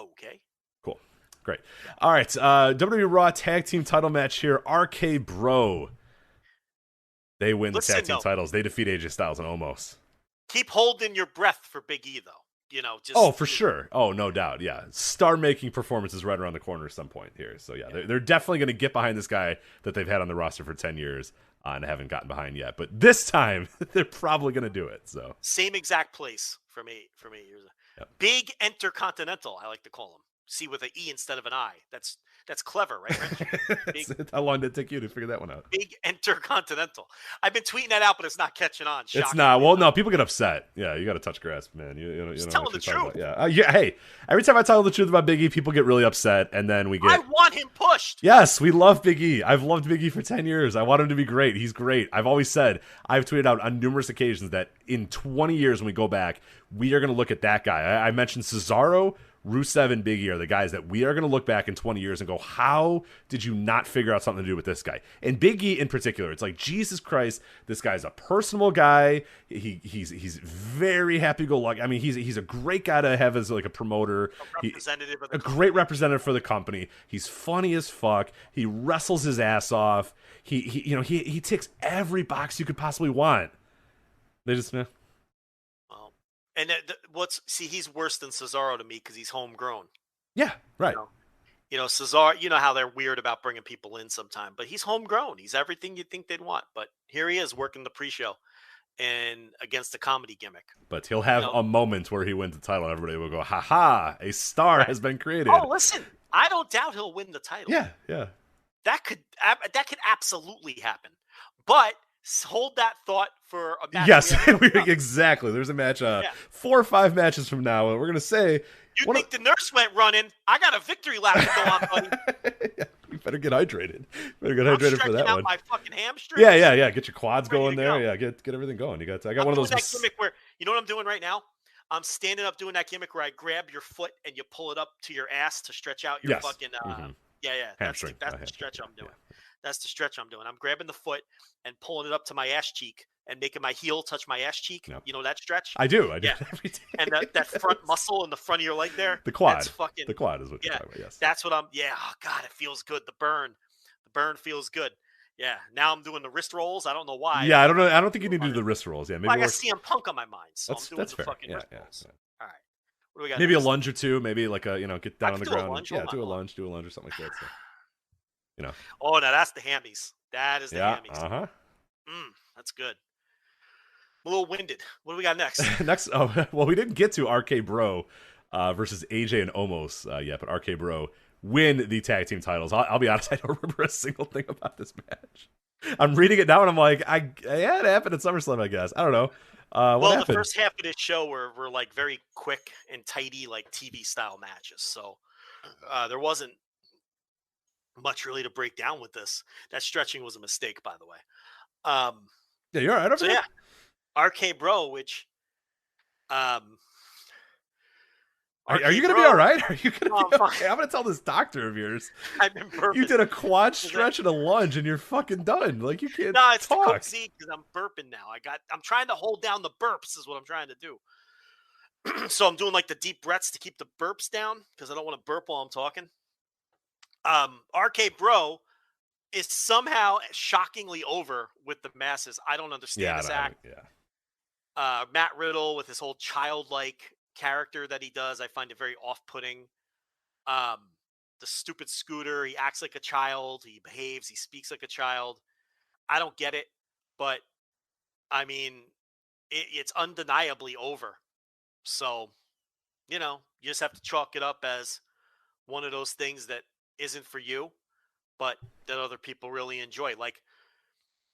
Okay, cool, great. All right, WWE Raw Tag Team Title match here. RK Bro, they win the tag team titles. They defeat AJ Styles and Omos. Keep holding your breath for Big E though. You know, for sure. Oh, no doubt. Yeah. Star-making performances right around the corner at some point here. So, yeah. They're definitely going to get behind this guy that they've had on the roster for 10 years and haven't gotten behind yet. But this time, they're probably going to do it. So same exact place from 8 years ago. Yep. Big Intercontinental, I like to call him. C with an E instead of an I. That's clever, right, Rich? How long did it take you to figure that one out? Big Intercontinental. I've been tweeting that out, but it's not catching on. Shocking. It's not. Well, no, people get upset. Yeah, you got to touch grass, man. You know telling the truth. Yeah. Hey, every time I tell the truth about Big E, people get really upset, and then we get. I want him pushed. Yes, we love Big E. I've loved Big E for 10 years. I want him to be great. He's great. I've always said, I've tweeted out on numerous occasions that in 20 years when we go back, we are going to look at that guy. I mentioned Cesaro, Rusev, and Big E are the guys that we are going to look back in 20 years and go, how did you not figure out something to do with this guy? And Big E in particular, it's like, Jesus Christ, this guy's a personable guy. He's very happy-go-lucky. I mean, he's a great guy to have as like a promoter. A great representative for the company. He's funny as fuck. He wrestles his ass off. He ticks every box you could possibly want. They just, And he's worse than Cesaro to me because he's homegrown. Yeah, right. You know, Cesaro, you know how they're weird about bringing people in sometime, but he's homegrown. He's everything you'd think they'd want. But here he is working the pre-show and against the comedy gimmick. But he'll have a moment where he wins the title and everybody will go, ha ha, a star has been created. Oh, listen, I don't doubt he'll win the title. Yeah. That could absolutely happen. But hold that thought for a match. Yes, exactly. There's a match 4 or 5 matches from now, and we're going to say... You think the nurse went running? I got a victory lap to go on, buddy. You better get hydrated. For that out one. My fucking hamstrings. Yeah. Get your quads going there. Yeah, get everything going. I got one of those... that gimmick where, you know what I'm doing right now? I'm standing up doing that gimmick where I grab your foot and you pull it up to your ass to stretch out your fucking... Hamstring. That's the stretch I'm doing. Yeah. That's the stretch I'm doing. I'm grabbing the foot and pulling it up to my ass cheek and making my heel touch my ass cheek. Yep. You know that stretch? I do. Yeah. Every day. And that front muscle in the front of your leg there. The quad. That's the quad is what you're talking about, yes. That's what I'm... Yeah, oh, God, it feels good. The burn feels good. Yeah, now I'm doing the wrist rolls. I don't know why. Yeah, I don't know. I don't think you need to do the wrist rolls. Yeah, maybe I got CM Punk on my mind, so I'm doing the fucking wrist rolls. All right. What do we got maybe next? A lunge or two. Maybe like a, get down on the ground. Do a lunge or something like that. So, Oh, now that's the hammies. That is the hammies. Uh-huh. That's good. I'm a little winded. What do we got next? We didn't get to RK Bro versus AJ and Omos yet, but RK Bro win the tag team titles. I'll be honest, I don't remember a single thing about this match. I'm reading it now and I'm like, it happened at SummerSlam, I guess. I don't know. What happened? The first half of this show were like very quick and tidy, like TV style matches. So there wasn't much really to break down with this. That stretching was a mistake, by the way. Yeah, you're all right. So yeah, RK Bro, which Are you going to be all right? Are you going to be okay? I'm going to tell this doctor of yours. I've been burping. You did a quad stretch and a lunge, and you're fucking done. Like, you can't No, it's talk. the Coke Z because I'm burping now. I'm trying to hold down the burps is what I'm trying to do. So I'm doing like the deep breaths to keep the burps down because I don't want to burp while I'm talking. RK Bro is somehow shockingly over with the masses. I don't understand this act. Yeah. Matt Riddle with his whole childlike character that he does, I find it very off-putting. The stupid Scooter, he acts like a child, he behaves, he speaks like a child. I don't get it, but I mean, it's undeniably over. So, you just have to chalk it up as one of those things that isn't for you, but that other people really enjoy. Like,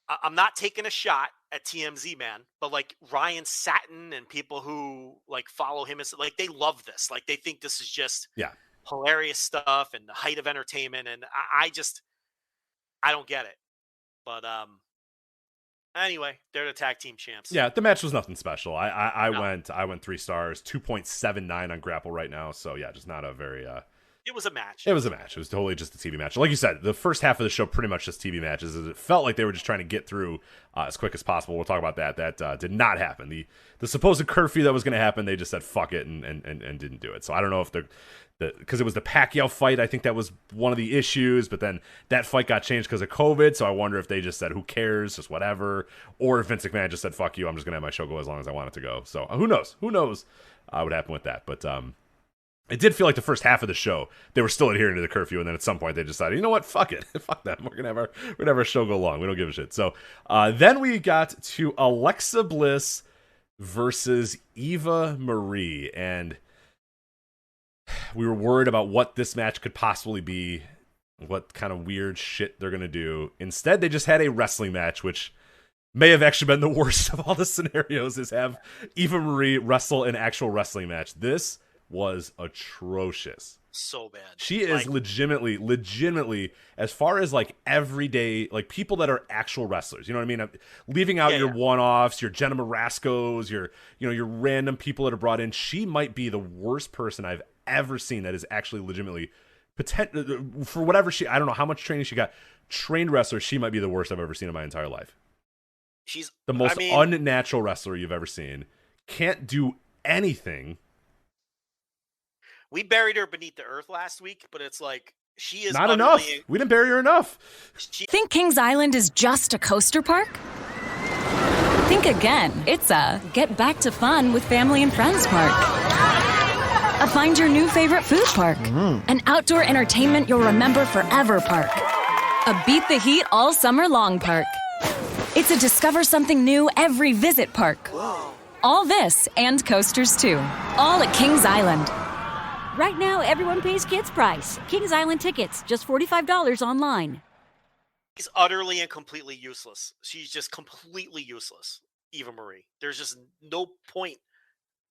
I'm not taking a shot at TMZ, man, but like Ryan Satin and people who like follow him, like they love this. Like they think this is just hilarious stuff and the height of entertainment. And I don't get it. But anyway, they're the tag team champs. Yeah, the match was nothing special. I went 3 stars, 2.79 on Grapple right now. So yeah, just not a very It was a match. It was a match. It was totally just a TV match. Like you said, the first half of the show pretty much just TV matches. It felt like they were just trying to get through as quick as possible. We'll talk about that. That did not happen. The supposed curfew that was going to happen, they just said fuck it and didn't do it. So I don't know if because it was the Pacquiao fight. I think that was one of the issues. But then that fight got changed because of COVID. So I wonder if they just said who cares, just whatever, or if Vince McMahon just said fuck you. I'm just going to have my show go as long as I want it to go. So who knows? Who knows what happened with that? But it did feel like the first half of the show they were still adhering to the curfew, and then at some point they decided, you know what, fuck it, fuck that, we're gonna have our show go long. We don't give a shit. So then we got to Alexa Bliss versus Eva Marie, and we were worried about what this match could possibly be, what kind of weird shit they're gonna do. Instead, they just had a wrestling match, which may have actually been the worst of all the scenarios, is have Eva Marie wrestle an actual wrestling match. This was atrocious. So bad. She is legitimately, as far as like everyday, like people that are actual wrestlers, you know what I mean? Leaving out your one-offs, your Jenna Marascos, your random people that are brought in, she might be the worst person I've ever seen that is actually legitimately for whatever I don't know how much training she got, trained wrestler, she might be the worst I've ever seen in my entire life. She's the most unnatural wrestler you've ever seen. Can't do anything. We buried her beneath the earth last week, but it's like she is not enough. We didn't bury her enough. Think Kings Island is just a coaster park? Think again. It's a get back to fun with family and friends park. A find your new favorite food park. An outdoor entertainment you'll remember forever park. A beat the heat all summer long park. It's a discover something new every visit park. All this and coasters too. All at Kings Island. Right now, everyone pays kids price. Kings Island tickets, just $45 online. She's utterly and completely useless. She's just completely useless, Eva Marie. There's just no point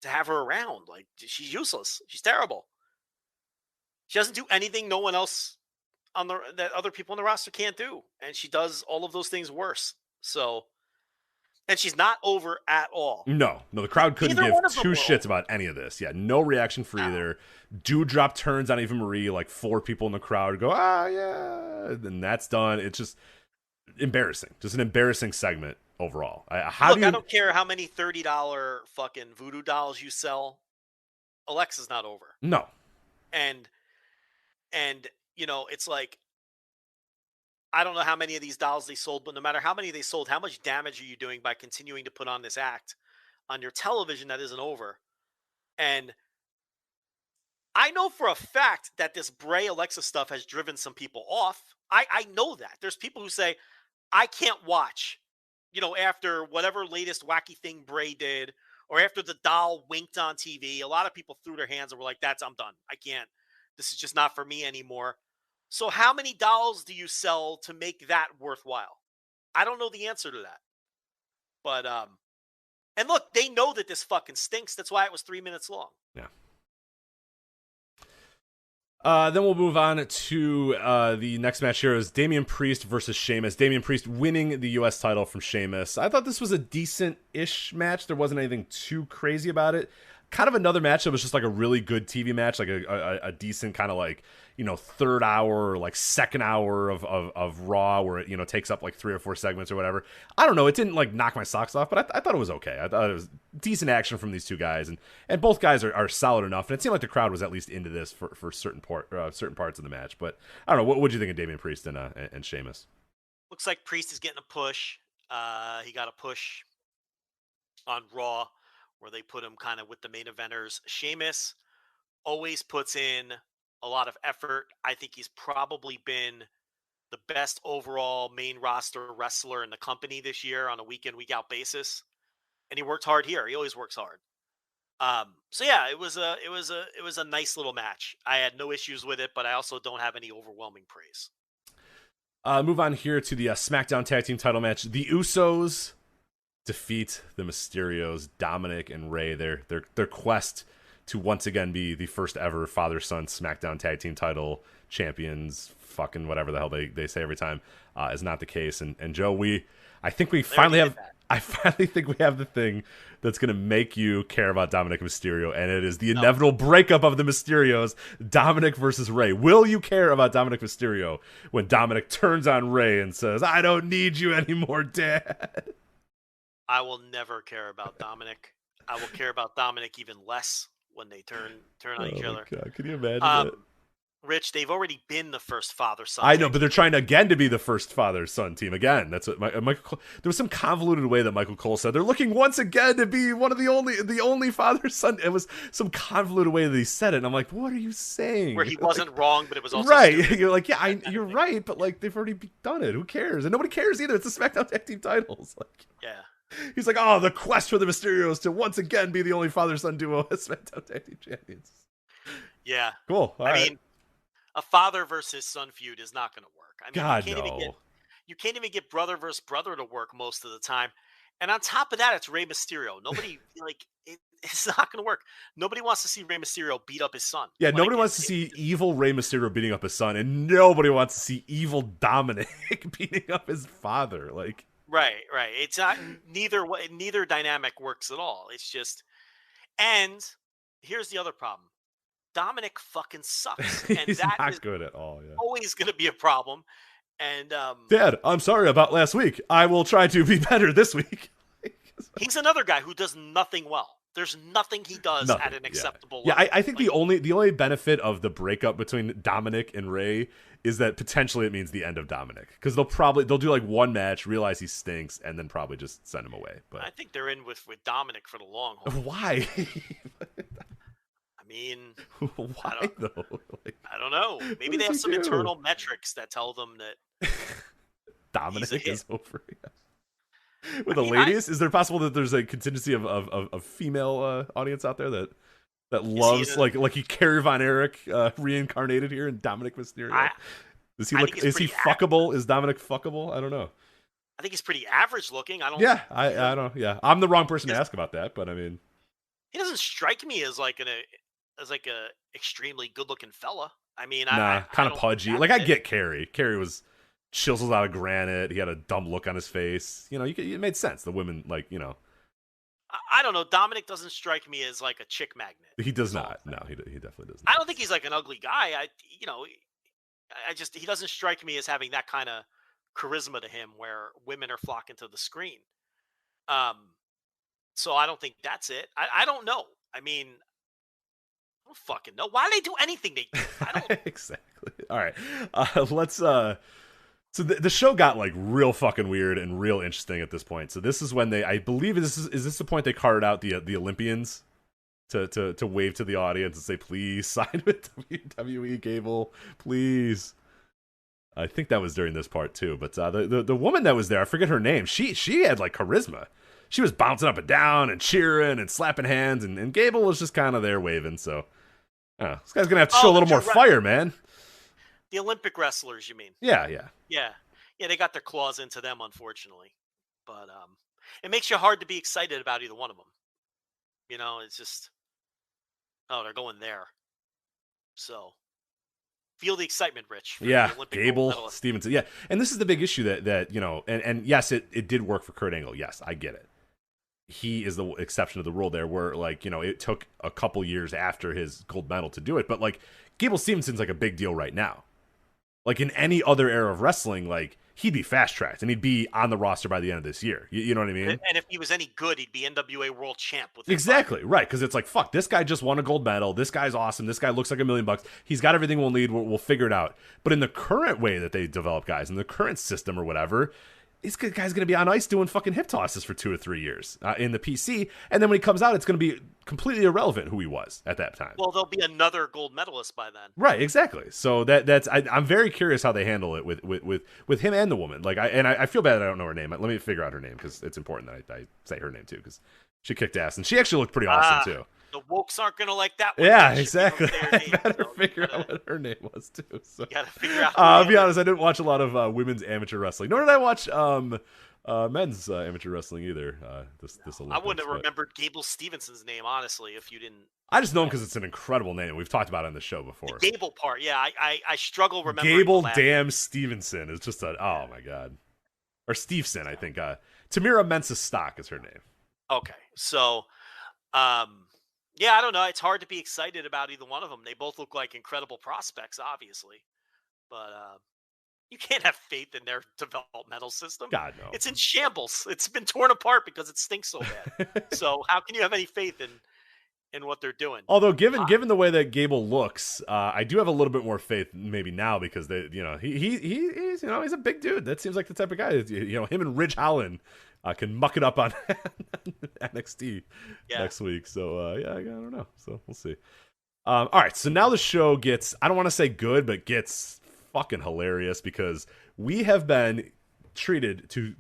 to have her around. Like, she's useless. She's terrible. She doesn't do anything no one else that other people on the roster can't do. And she does all of those things worse. So, and she's not over at all. No, the crowd couldn't give two shits about any of this. Yeah, no reaction for either. Dewdrop turns on Eva Marie, like 4 people in the crowd go, yeah, and that's done. It's just embarrassing. Just an embarrassing segment overall. I don't care how many $30 fucking voodoo dolls you sell. Alexa's not over. No. And it's like, I don't know how many of these dolls they sold, but no matter how many they sold, how much damage are you doing by continuing to put on this act on your television that isn't over? And I know for a fact that this Bray Alexa stuff has driven some people off. I know that. There's people who say, I can't watch, after whatever latest wacky thing Bray did, or after the doll winked on TV. A lot of people threw their hands and were like, I'm done. I can't. This is just not for me anymore. So how many dolls do you sell to make that worthwhile? I don't know the answer to that. But, and look, they know that this fucking stinks. That's why it was 3 minutes long. Yeah. Then we'll move on to the next match here is Damian Priest versus Sheamus. Damian Priest winning the U.S. title from Sheamus. I thought this was a decent-ish match. There wasn't anything too crazy about it. kind of another match that was just like a really good TV match, like a decent kind of like, third hour or like second hour of Raw where it, takes up like 3 or 4 segments or whatever. I don't know. It didn't like knock my socks off, but I thought it was okay. I thought it was decent action from these two guys, and both guys are solid enough. And it seemed like the crowd was at least into this for certain parts of the match. But I don't know. What do you think of Damian Priest and Sheamus? Looks like Priest is getting a push. He got a push on Raw where they put him kind of with the main eventers. Sheamus always puts in a lot of effort. I think he's probably been the best overall main roster wrestler in the company this year on a week in, week out basis. And he worked hard here. He always works hard. So yeah, it was a nice little match. I had no issues with it, but I also don't have any overwhelming praise. Move on here to the SmackDown Tag Team title match. The Usos defeat the Mysterios, Dominic and Rey. Their quest to once again be the first ever father-son SmackDown Tag Team title champions, fucking whatever the hell they say every time, is not the case. And Joe, I finally think we have the thing that's going to make you care about Dominic Mysterio, and it is the inevitable breakup of the Mysterios, Dominic versus Rey. Will you care about Dominic Mysterio when Dominic turns on Rey and says, "I don't need you anymore, Dad"? I will never care about Dominic. I will care about Dominic even less when they turn on each other. God, can you imagine that? Rich, they've already been the first father-son. I know, but they're trying again to be the first father-son team again. That's what Michael. There was some convoluted way that Michael Cole said they're looking once again to be one of the only father-son. It was some convoluted way that he said it, and I'm like, what are you saying? Where he wasn't wrong, but it was also right. stupid. You're like, yeah, you're right, but like they've already done it. Who cares? And nobody cares either. It's the SmackDown Tag Team titles. Like, yeah. He's like, oh, the quest for the Mysterios to once again be the only father-son duo as SmackDown Tag Team champions. Yeah. Cool. All right. mean, a father versus son feud is not going to work. I mean, God, you can't even get brother versus brother to work most of the time. And on top of that, it's Rey Mysterio. Nobody it's not going to work. Nobody wants to see Rey Mysterio beat up his son. Yeah, nobody wants to see evil Rey Mysterio beating up his son, and nobody wants to see evil Dominic beating up his father. Like, right. It's not neither dynamic works at all. It's just, and here's the other problem. Dominic fucking sucks, and he's that not is good at all. Yeah. always going to be a problem. And Dad, I'm sorry about last week. I will try to be better this week. He's another guy who does nothing well. There's nothing he does at an acceptable level. Yeah, I think the only benefit of the breakup between Dominic and Rey is that potentially it means the end of Dominic, because they'll do like one match, realize he stinks, and then probably just send him away. But I think they're in with Dominic for the long haul. Why? I mean, why though? Like, I don't know. Maybe they have some internal metrics that tell them that Dominic is over. Yeah. With the ladies, is there possible that there's a contingency of female audience out there that loves like Kerry Von Erich reincarnated here in Dominic Mysterio? Does he look? Is he fuckable? Is Dominic fuckable? I don't know. I think he's pretty average looking. I don't. Yeah, I don't. Yeah, I'm the wrong person to ask about that, but I mean, he doesn't strike me as like a extremely good looking fella. I mean, kind of pudgy. Like, I get Kerry. Kerry was chisels out of granite. He had a dumb look on his face. It made sense. The women, like, I don't know. Dominic doesn't strike me as like a chick magnet. He does not. No, he definitely does not. I don't think he's like an ugly guy. He doesn't strike me as having that kind of charisma to him where women are flocking to the screen. So I don't think that's it. I don't know. I mean, I don't fucking know. Why do they do anything they do? I don't. Exactly. All right. Let's. So the show got like real fucking weird and real interesting at this point. So this is when I believe is this the point they carted out the Olympians to wave to the audience and say, please sign with WWE Cable, please. I think that was during this part too. But the woman that was there, I forget her name. She had like charisma. She was bouncing up and down and cheering and slapping hands, and Gable was just kind of there waving. So this guy's gonna have to show a little more fire, man. The Olympic wrestlers, you mean? Yeah. They got their claws into them, unfortunately. But it makes you hard to be excited about either one of them. It's just, they're going there. So feel the excitement, Rich. Yeah, Gable, Stevenson. Yeah, and this is the big issue that and yes, it did work for Kurt Angle. Yes, I get it. he is the exception to the rule there, where like, you know, it took a couple years after his gold medal to do it. But like Gable Stevenson's like a big deal right now. Like in any other era of wrestling, like he'd be fast tracked and he'd be on the roster by the end of this year. You know what I mean? And if he was any good, he'd be NWA World Champ. Exactly, right. Because it's like, fuck, this guy just won a gold medal. This guy's awesome. This guy looks like $1 million. He's got everything we'll need. We'll figure it out. But in the current way that they develop guys, in the current system or whatever, this guy's going to be on ice doing fucking hip tosses for 2 or 3 years in the PC. And then when he comes out, it's going to be completely irrelevant who he was at that time. Well, there'll be another gold medalist by then. Right, exactly. So I'm very curious how they handle it with him and the woman. Like I feel bad that I don't know her name. Let me figure out her name because it's important that I say her name too, because she kicked ass and she actually looked pretty awesome too. The wokes aren't going to like that one. Yeah, exactly. I better figure out what her name was too. So. You got to figure out. I'll be honest, I didn't watch a lot of women's amateur wrestling. Nor did I watch men's amateur wrestling either. This Olympics, I wouldn't have remembered Gable Stevenson's name, honestly, if you didn't. I just know him because it's an incredible name. We've talked about it on the show before. The Gable part, yeah. I struggle remembering. Gable damn Stevenson is just oh my god. Or Steveson, I think. Tamira Mensah Stock is her name. Okay, so, yeah, I don't know. It's hard to be excited about either one of them. They both look like incredible prospects, obviously. But you can't have faith in their developmental system. God, no. It's in shambles. It's been torn apart because it stinks so bad. So how can you have any faith in what they're doing? Although given the way that Gable looks, I do have a little bit more faith maybe now because he's he's a big dude. That seems like the type of guy that, him and Ridge Holland can muck it up on NXT next week. So I don't know. So we'll see. All right, so now the show gets, I don't want to say good, but gets fucking hilarious because we have been treated to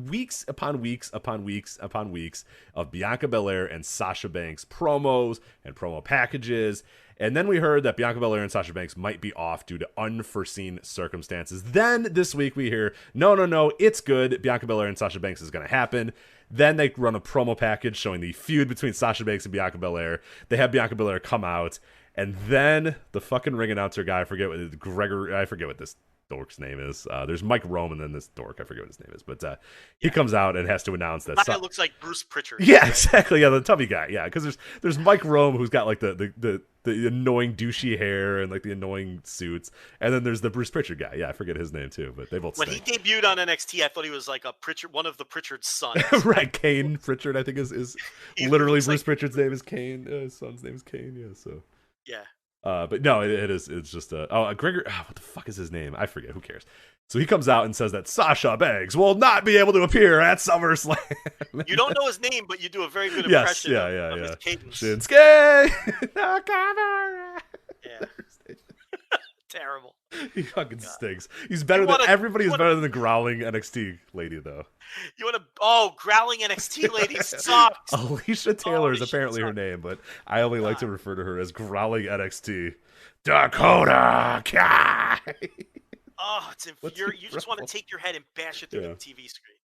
weeks upon weeks upon weeks upon weeks of Bianca Belair and Sasha Banks promos and promo packages. And then we heard that Bianca Belair and Sasha Banks might be off due to unforeseen circumstances. Then this week we hear, no, it's good. Bianca Belair and Sasha Banks is going to happen. Then they run a promo package showing the feud between Sasha Banks and Bianca Belair. They have Bianca Belair come out. And then the fucking ring announcer guy, I forget what this dork's name is. There's Mike Rome and then this dork, I forget what his name is. But he comes out and has to announce that. That looks like Bruce Pritchard. Yeah, right? Exactly. Yeah, the tubby guy. Yeah, because there's Mike Rome who's got like the annoying douchey hair and like the annoying suits, and then there's the Bruce Pritchard guy. Yeah, I forget his name too, but they both. When he debuted on NXT, I thought he was like one of the Pritchard's sons. Right, Kane Pritchard, I think is literally Bruce Pritchard's name is Kane. His son's name is Kane. Yeah, so. Yeah. But no, it is. It's just Gregor. What the fuck is his name? I forget. Who cares? So he comes out and says that Sasha Banks will not be able to appear at SummerSlam. You don't know his name, but you do a very good impression of his cadence. Shinsuke Nakamura. Yeah. Terrible. He fucking stinks. He's better than everybody. Is better than the growling NXT lady, though. You want to? Growling NXT lady sucks. Alicia Taylor is apparently her name, but I only like to refer to her as growling NXT. Dakota Kai. Oh, it's infuriating. You just want to take your head and bash it through the TV screen.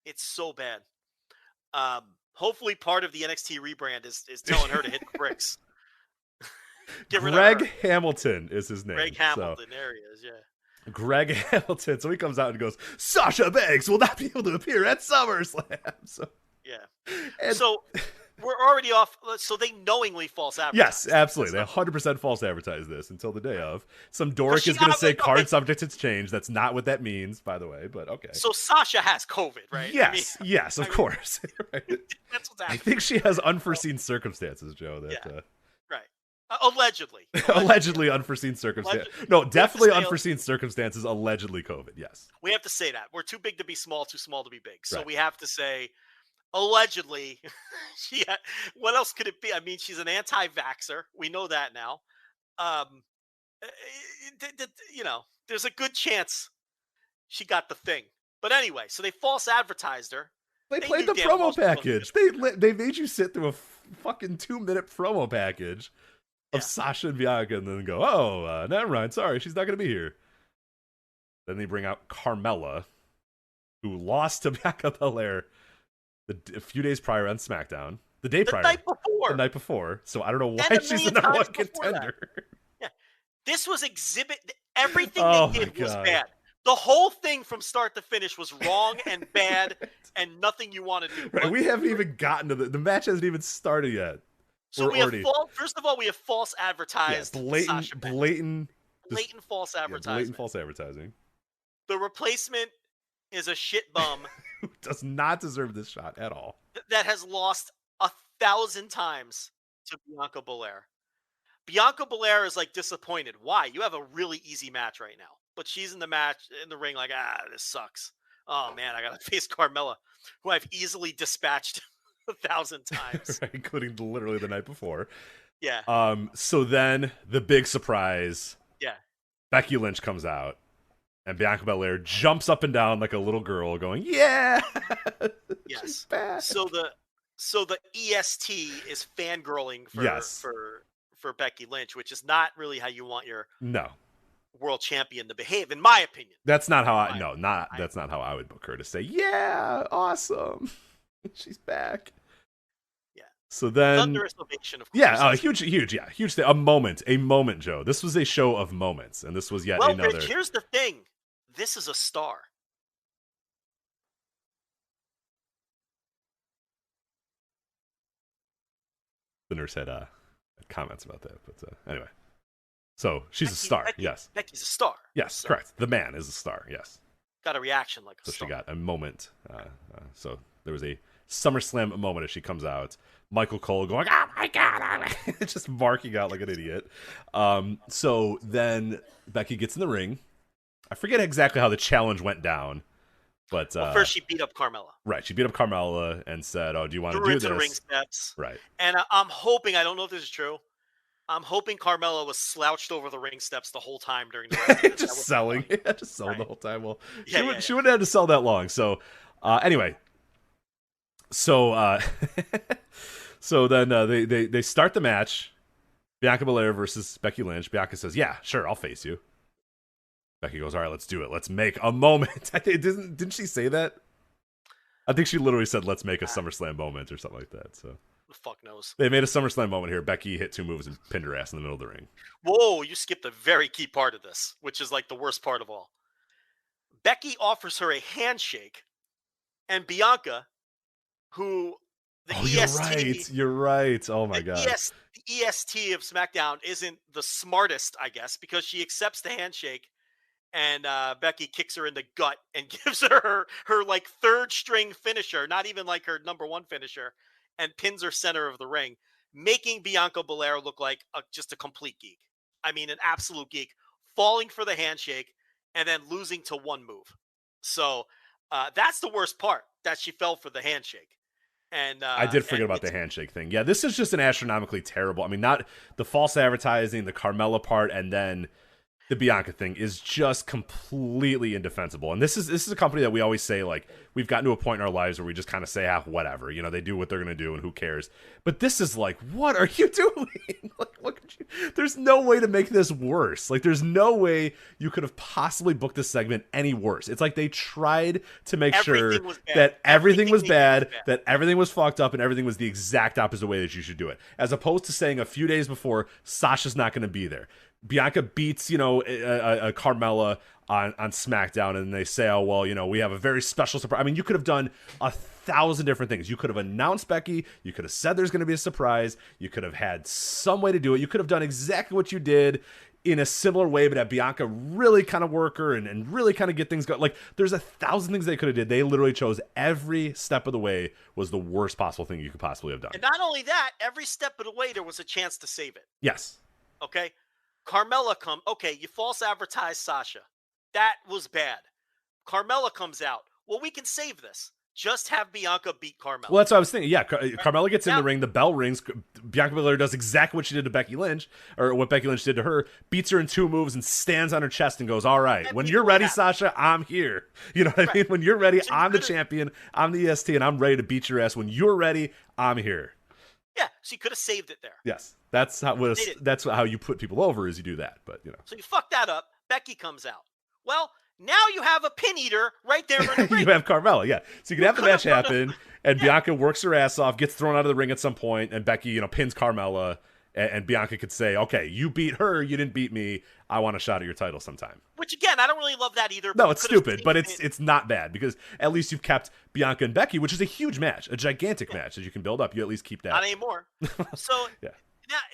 It's so bad. Hopefully, part of the NXT rebrand is telling her to hit the bricks. Greg Hamilton is his name. Greg Hamilton, there he is, yeah. Greg Hamilton. So he comes out and goes, Sasha Banks will not be able to appear at SummerSlam. So yeah. So we're already off. So they knowingly false advertise. Yes, absolutely. They 100% false advertise this until the day of. Some dork is going to say card subject to change. That's not what that means, by the way, but okay. So Sasha has COVID, right? Yes, of course. Right. That's what's happening. I think she has unforeseen circumstances, Joe. Right. Allegedly. Allegedly unforeseen circumstances. No, definitely unforeseen circumstances. Allegedly COVID. Yes. We have to say that. We're too big to be small, too small to be big. So we have to say, allegedly, what else could it be? I mean, she's an anti-vaxxer. We know that now. There's a good chance she got the thing. But anyway, so they false advertised her. They played the promo package. They made you sit through a fucking 2-minute promo package of Sasha and Bianca and then go, never mind. Sorry, she's not going to be here. Then they bring out Carmella, who lost to Bianca Belair a few days prior on SmackDown. The night before. So I don't know why she's the number one contender. Yeah. This was everything they did was bad. The whole thing from start to finish was wrong and bad and nothing you want to do. Right, we haven't even gotten to the match hasn't even started yet. So we have first of all, we have false advertised. Blatant false advertising. Blatant false advertising. The replacement is a shit bum who does not deserve this shot at all. That has lost 1,000 times to Bianca Belair. Bianca Belair is like disappointed. Why? You have a really easy match right now. But she's in the ring like, this sucks. Oh man, I gotta face Carmella, who I've easily dispatched 1,000 times. Right, including literally the night before. Yeah. So then the big surprise. Yeah. Becky Lynch comes out, and Bianca Belair jumps up and down like a little girl, going, "Yeah!" Yes. So the EST is fangirling for Becky Lynch, which is not really how you want your world champion to behave, in my opinion. That's not how that's not how I would book her, to say, "Yeah, awesome, she's back." Yeah. So then, thunderous ovation, of course. Yeah, huge thing. A moment, Joe. This was a show of moments, and this was yet another. Rich, here's the thing: this is a star. The nurse had comments about that, but anyway. So she's a star, yes. Becky's a star. Yes, so. Correct. The man is a star, yes. Got a reaction like a star. So she got a moment. So there was a SummerSlam moment as she comes out. Michael Cole going, "Oh my God!" just barking out like an idiot. So then Becky gets in the ring. I forget exactly how the challenge went down. But first she beat up Carmella. Right, she beat up Carmella and said, "Oh, do you want to do this?" The ring steps. Right. And I'm hoping, I don't know if this is true, I'm hoping Carmella was slouched over the ring steps the whole time during the match. just selling the whole time. Well, she wouldn't have to sell that long. So, anyway, so so then they start the match. Bianca Belair versus Becky Lynch. Bianca says, "Yeah, sure, I'll face you." Becky goes, "All right, let's do it. Let's make a moment." Didn't she say that? I think she literally said, "Let's make a SummerSlam moment" or something like that. So the fuck knows. They made a SummerSlam moment here. Becky hit 2 moves and pinned her ass in the middle of the ring. Whoa, you skipped a very key part of this, which is like the worst part of all. Becky offers her a handshake, and Bianca, who the EST... You're right. Oh my God. The EST of SmackDown isn't the smartest, I guess, because she accepts the handshake. And Becky kicks her in the gut and gives her like third string finisher, not even like her number one finisher, and pins her center of the ring, making Bianca Belair look like just a complete geek. I mean, an absolute geek, falling for the handshake and then losing to one move. So that's the worst part, that she fell for the handshake. And I did forget about the handshake thing. Yeah, this is just an astronomically terrible. I mean, not the false advertising, the Carmella part, and then the Bianca thing is just completely indefensible. And this is a company that we always say, like, we've gotten to a point in our lives where we just kind of say, whatever, they do what they're going to do and who cares. But this is like, what are you doing? Like, what could you, there's no way to make this worse. Like, there's no way you could have possibly booked this segment any worse. It's like they tried to make sure that everything was bad, that everything was fucked up, and everything was the exact opposite way that you should do it. As opposed to saying a few days before, Sasha's not going to be there. Bianca beats, a Carmella on SmackDown, and they say, "Oh, well, we have a very special surprise." I mean, you could have done 1,000 different things. You could have announced Becky. You could have said there's going to be a surprise. You could have had some way to do it. You could have done exactly what you did in a similar way, but have Bianca really kind of work her and really kind of get things going. Like, there's 1,000 things they could have did. They literally chose every step of the way was the worst possible thing you could possibly have done. And not only that, every step of the way, there was a chance to save it. Yes. Okay? Carmella you false advertised Sasha. That was bad. Carmella comes out. Well, we can save this. Just have Bianca beat Carmella. Well, that's what I was thinking. Yeah, Carmella gets in the ring. The bell rings. Bianca Belair does exactly what she did to Becky Lynch, or what Becky Lynch did to her. Beats her in 2 moves and stands on her chest and goes, "All right, when you're ready, Sasha, I'm here." You know what I mean? When you're ready, I'm the champion. I'm the EST, and I'm ready to beat your ass. When you're ready, I'm here. Yeah, so you could have saved it there. Yes, that's how you put people over, is you do that. But so you fuck that up. Becky comes out. Well, now you have a pin eater right there in the ring. You have Carmella, yeah. So you can have the match happen, and Bianca works her ass off, gets thrown out of the ring at some point, and Becky, pins Carmella, And Bianca could say, okay, you beat her, you didn't beat me. I want a shot at your title sometime. Which, again, I don't really love that either. No, it's stupid, but it's not bad because at least you've kept Bianca and Becky, which is a huge match, a gigantic match that you can build up. You at least keep that. Not anymore. So, yeah.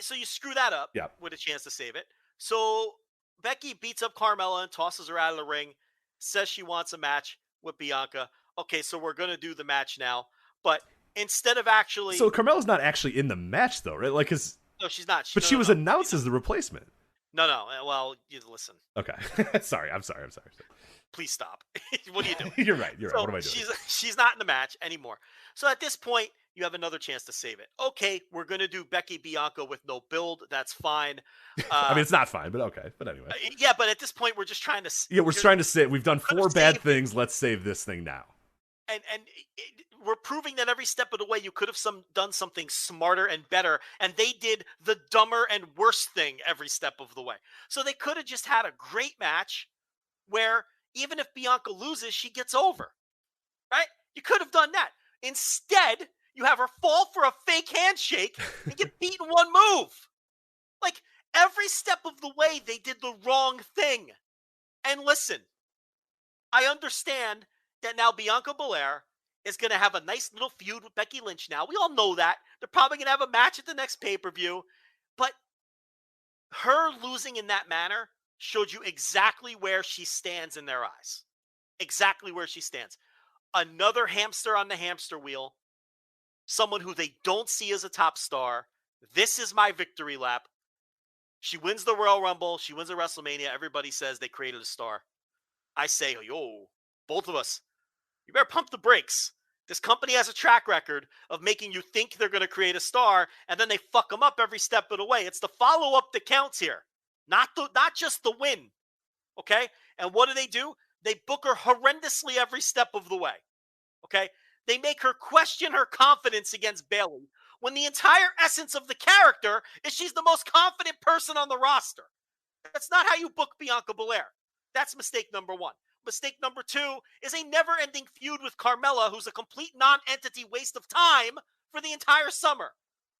So you screw that up with a chance to save it. So Becky beats up Carmella and tosses her out of the ring, says she wants a match with Bianca. Okay, so we're going to do the match now. But instead of actually... So Carmella's not actually in the match, though, right? Like, No, she's not. But she was announced as the replacement. No. Well, you listen. Okay. Sorry. I'm sorry. Please stop. What are you doing? You're right. So what am I doing? She's not in the match anymore. So at this point, you have another chance to save it. Okay, we're going to do Becky Bianca with no build. That's fine. I mean, it's not fine, but okay. But anyway. Yeah, but at this point, we're just trying to... Yeah, we're trying to say we've done 4 bad things. Let's save this thing now. And we're proving that every step of the way you could have done something smarter and better, and they did the dumber and worse thing every step of the way. So they could have just had a great match where even if Bianca loses, she gets over, right? You could have done that. Instead, you have her fall for a fake handshake and get beaten one move. Like, every step of the way, they did the wrong thing. And listen, I understand that now Bianca Belair is going to have a nice little feud with Becky Lynch now. We all know that. They're probably going to have a match at the next pay-per-view. But her losing in that manner showed you exactly where she stands in their eyes. Exactly where she stands. Another hamster on the hamster wheel. Someone who they don't see as a top star. This is my victory lap. She wins the Royal Rumble. She wins the WrestleMania. Everybody says they created a star. I say, yo, both of us, you better pump the brakes. This company has a track record of making you think they're going to create a star, and then they fuck them up every step of the way. It's the follow-up that counts here, not just the win, okay? And what do? They book her horrendously every step of the way, okay? They make her question her confidence against Bayley when the entire essence of the character is she's the most confident person on the roster. That's not how you book Bianca Belair. That's mistake number 1. Mistake number 2 is a never-ending feud with Carmella, who's a complete non-entity waste of time for the entire summer.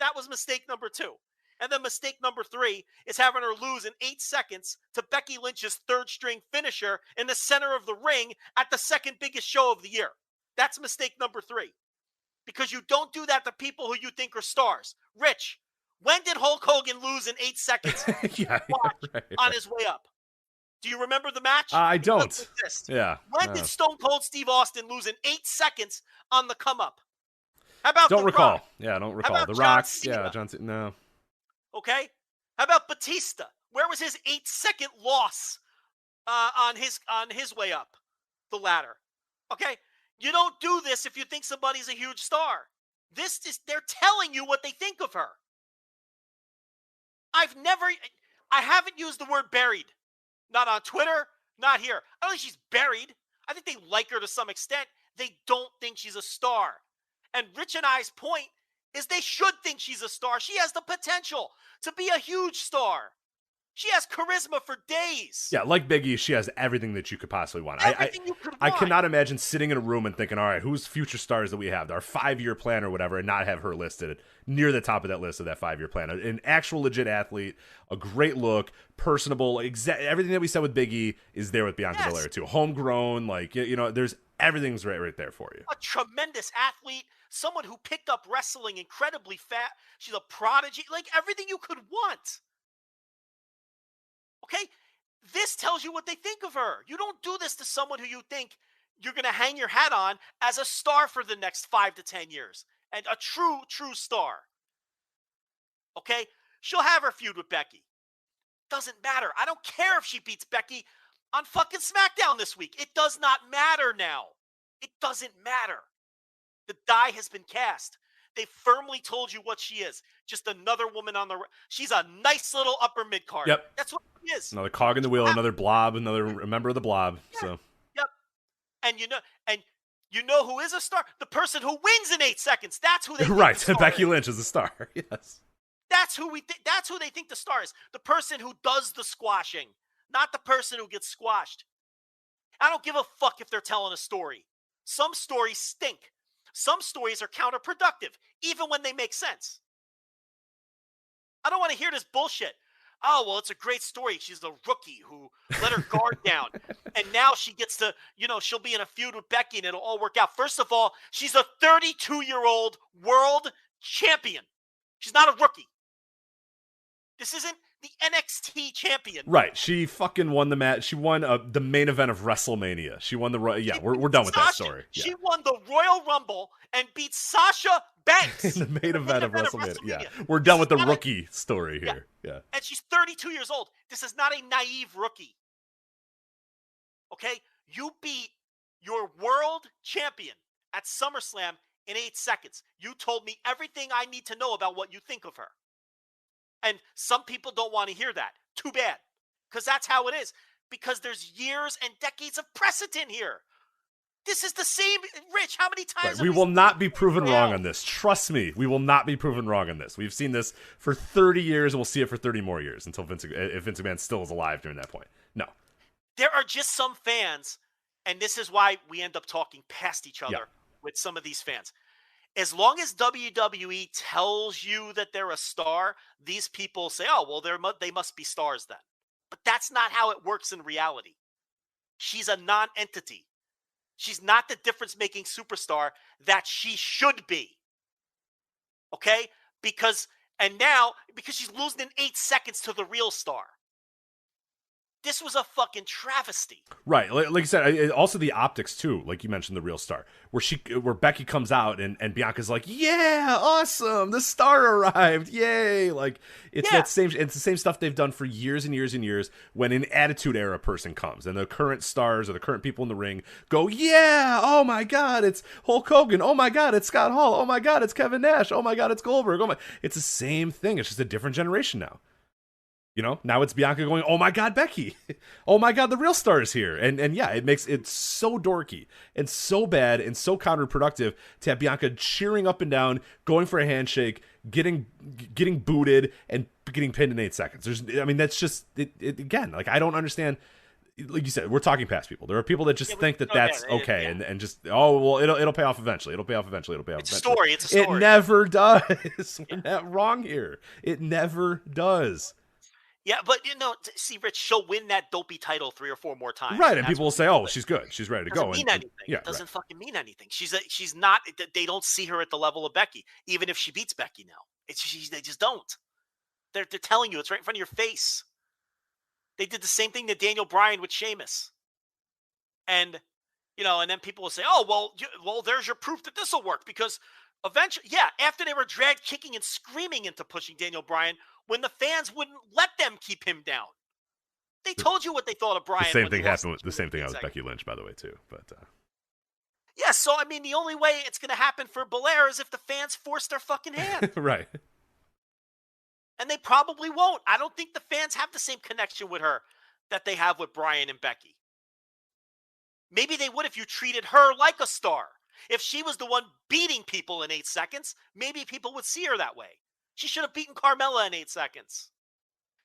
That was mistake number 2. And then mistake number 3 is having her lose in 8 seconds to Becky Lynch's third-string finisher in the center of the ring at the second biggest show of the year. That's mistake number 3. Because you don't do that to people who you think are stars. Rich, when did Hulk Hogan lose in 8 seconds on his way up? Do you remember the match? I don't. Yeah. When did Stone Cold Steve Austin lose in 8 seconds on the come up? How about Don't recall. Rock? Yeah, I don't recall. The John Rock. Cena? Yeah, John Cena. No. Okay. How about Batista? Where was his 8-second loss on his way up the ladder? Okay. You don't do this if you think somebody's a huge star. They're telling you what they think of her. I haven't used the word buried. Not on Twitter, not here. I don't think she's buried. I think they like her to some extent. They don't think she's a star. And Rich and I's point is they should think she's a star. She has the potential to be a huge star. She has charisma for days. Yeah, like Biggie, she has everything that you could possibly want. Everything you could want. I cannot imagine sitting in a room and thinking, all right, who's future stars that we have, our 5-year plan or whatever, and not have her listed near the top of that list of that 5-year plan. An actual legit athlete, a great look, personable, everything that we said with Biggie is there with Bianca Belair too. Homegrown, like, there's everything's right there for you. A tremendous athlete, someone who picked up wrestling incredibly fast. She's a prodigy, like everything you could want. Okay, this tells you what they think of her. You don't do this to someone who you think you're going to hang your hat on as a star for the next 5 to 10 years. And a true star. Okay, she'll have her feud with Becky. Doesn't matter. I don't care if she beats Becky on fucking SmackDown this week. It does not matter now. It doesn't matter. The die has been cast. They firmly told you what she is. Just another woman on the... She's a nice little upper mid-card. Yep. That's what she is. Another cog in the wheel, another blob, another member of the blob. Yeah. So. Yep. And you know who is a star? The person who wins in 8 seconds. That's who they think right. the star Becky is. Lynch is the star. Yes. That's who they think the star is. The person who does the squashing, not the person who gets squashed. I don't give a fuck if they're telling a story. Some stories stink. Some stories are counterproductive, even when they make sense. I don't want to hear this bullshit. Oh, well, it's a great story. She's a rookie who let her guard down. And now she gets to, she'll be in a feud with Becky and it'll all work out. First of all, she's a 32-year-old world champion. She's not a rookie. This isn't the NXT champion. Right. She fucking won the match. She won the main event of WrestleMania. She won the we're done with that story. Yeah. She won the Royal Rumble and beat Sasha Banks in the main event of WrestleMania. Yeah. We're done with the rookie story here. Yeah. And she's 32 years old. This is not a naive rookie. Okay? You beat your world champion at SummerSlam in 8 seconds. You told me everything I need to know about what you think of her. And some people don't want to hear that. Too bad. Because that's how it is. Because there's years and decades of precedent here. This is the same, Rich, how many times? Right. We will not be proven wrong on this. Trust me, we will not be proven wrong on this. We've seen this for 30 years, and we'll see it for 30 more years until if Vince McMahon still is alive during that point. No. There are just some fans, and this is why we end up talking past each other with some of these fans. As long as WWE tells you that they're a star, these people say, oh, well, they must be stars then. But that's not how it works in reality. She's a non-entity. She's not the difference-making superstar that she should be. Okay? Because she's losing in 8 seconds to the real star. This was a fucking travesty. Right. Like you said, also the optics too, like you mentioned, the real star. Where Becky comes out and Bianca's like, yeah, awesome, the star arrived, yay. Like it's the same stuff they've done for years and years and years when an Attitude Era person comes and the current stars or the current people in the ring go, yeah, oh my God, it's Hulk Hogan, oh my God, it's Scott Hall, oh my God, it's Kevin Nash, oh my God, it's Goldberg, it's the same thing, it's just a different generation now. Now it's Bianca going, oh my God, Becky. Oh my God, the real star is here. And yeah, it makes it so dorky and so bad and so counterproductive to have Bianca cheering up and down, going for a handshake, getting booted, and getting pinned in 8 seconds. That's just, it again, like, I don't understand. Like you said, we're talking past people. There are people that just think that that's okay and just, oh, well, it'll pay off eventually. It'll pay off eventually. It's a story. It's a story. It never does. We're not wrong here. It never does. Yeah, but see, Rich, she'll win that dopey title 3 or 4 more times. Right, and people will say, "Oh, she's good. She's ready to go." Doesn't mean anything. It doesn't fucking mean anything. She's not. They don't see her at the level of Becky, even if she beats Becky now. They just don't. They're telling you it's right in front of your face. They did the same thing to Daniel Bryan with Sheamus, and and then people will say, "Oh, well, there's your proof that this will work," because eventually, after they were dragged kicking and screaming into pushing Daniel Bryan. When the fans wouldn't let them keep him down. They told you what they thought of Bryan. The same thing happened with Becky Lynch, by the way, too. But so the only way it's going to happen for Belair is if the fans force their fucking hand. Right. And they probably won't. I don't think the fans have the same connection with her that they have with Bryan and Becky. Maybe they would if you treated her like a star. If she was the one beating people in 8 seconds, maybe people would see her that way. She should have beaten Carmella in 8 seconds.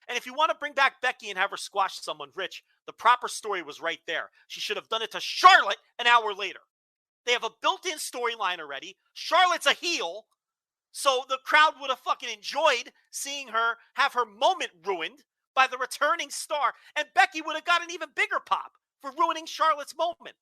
And if you want to bring back Becky and have her squash someone, Rich, the proper story was right there. She should have done it to Charlotte an hour later. They have a built-in storyline already. Charlotte's a heel, so the crowd would have fucking enjoyed seeing her have her moment ruined by the returning star. And Becky would have got an even bigger pop for ruining Charlotte's moment.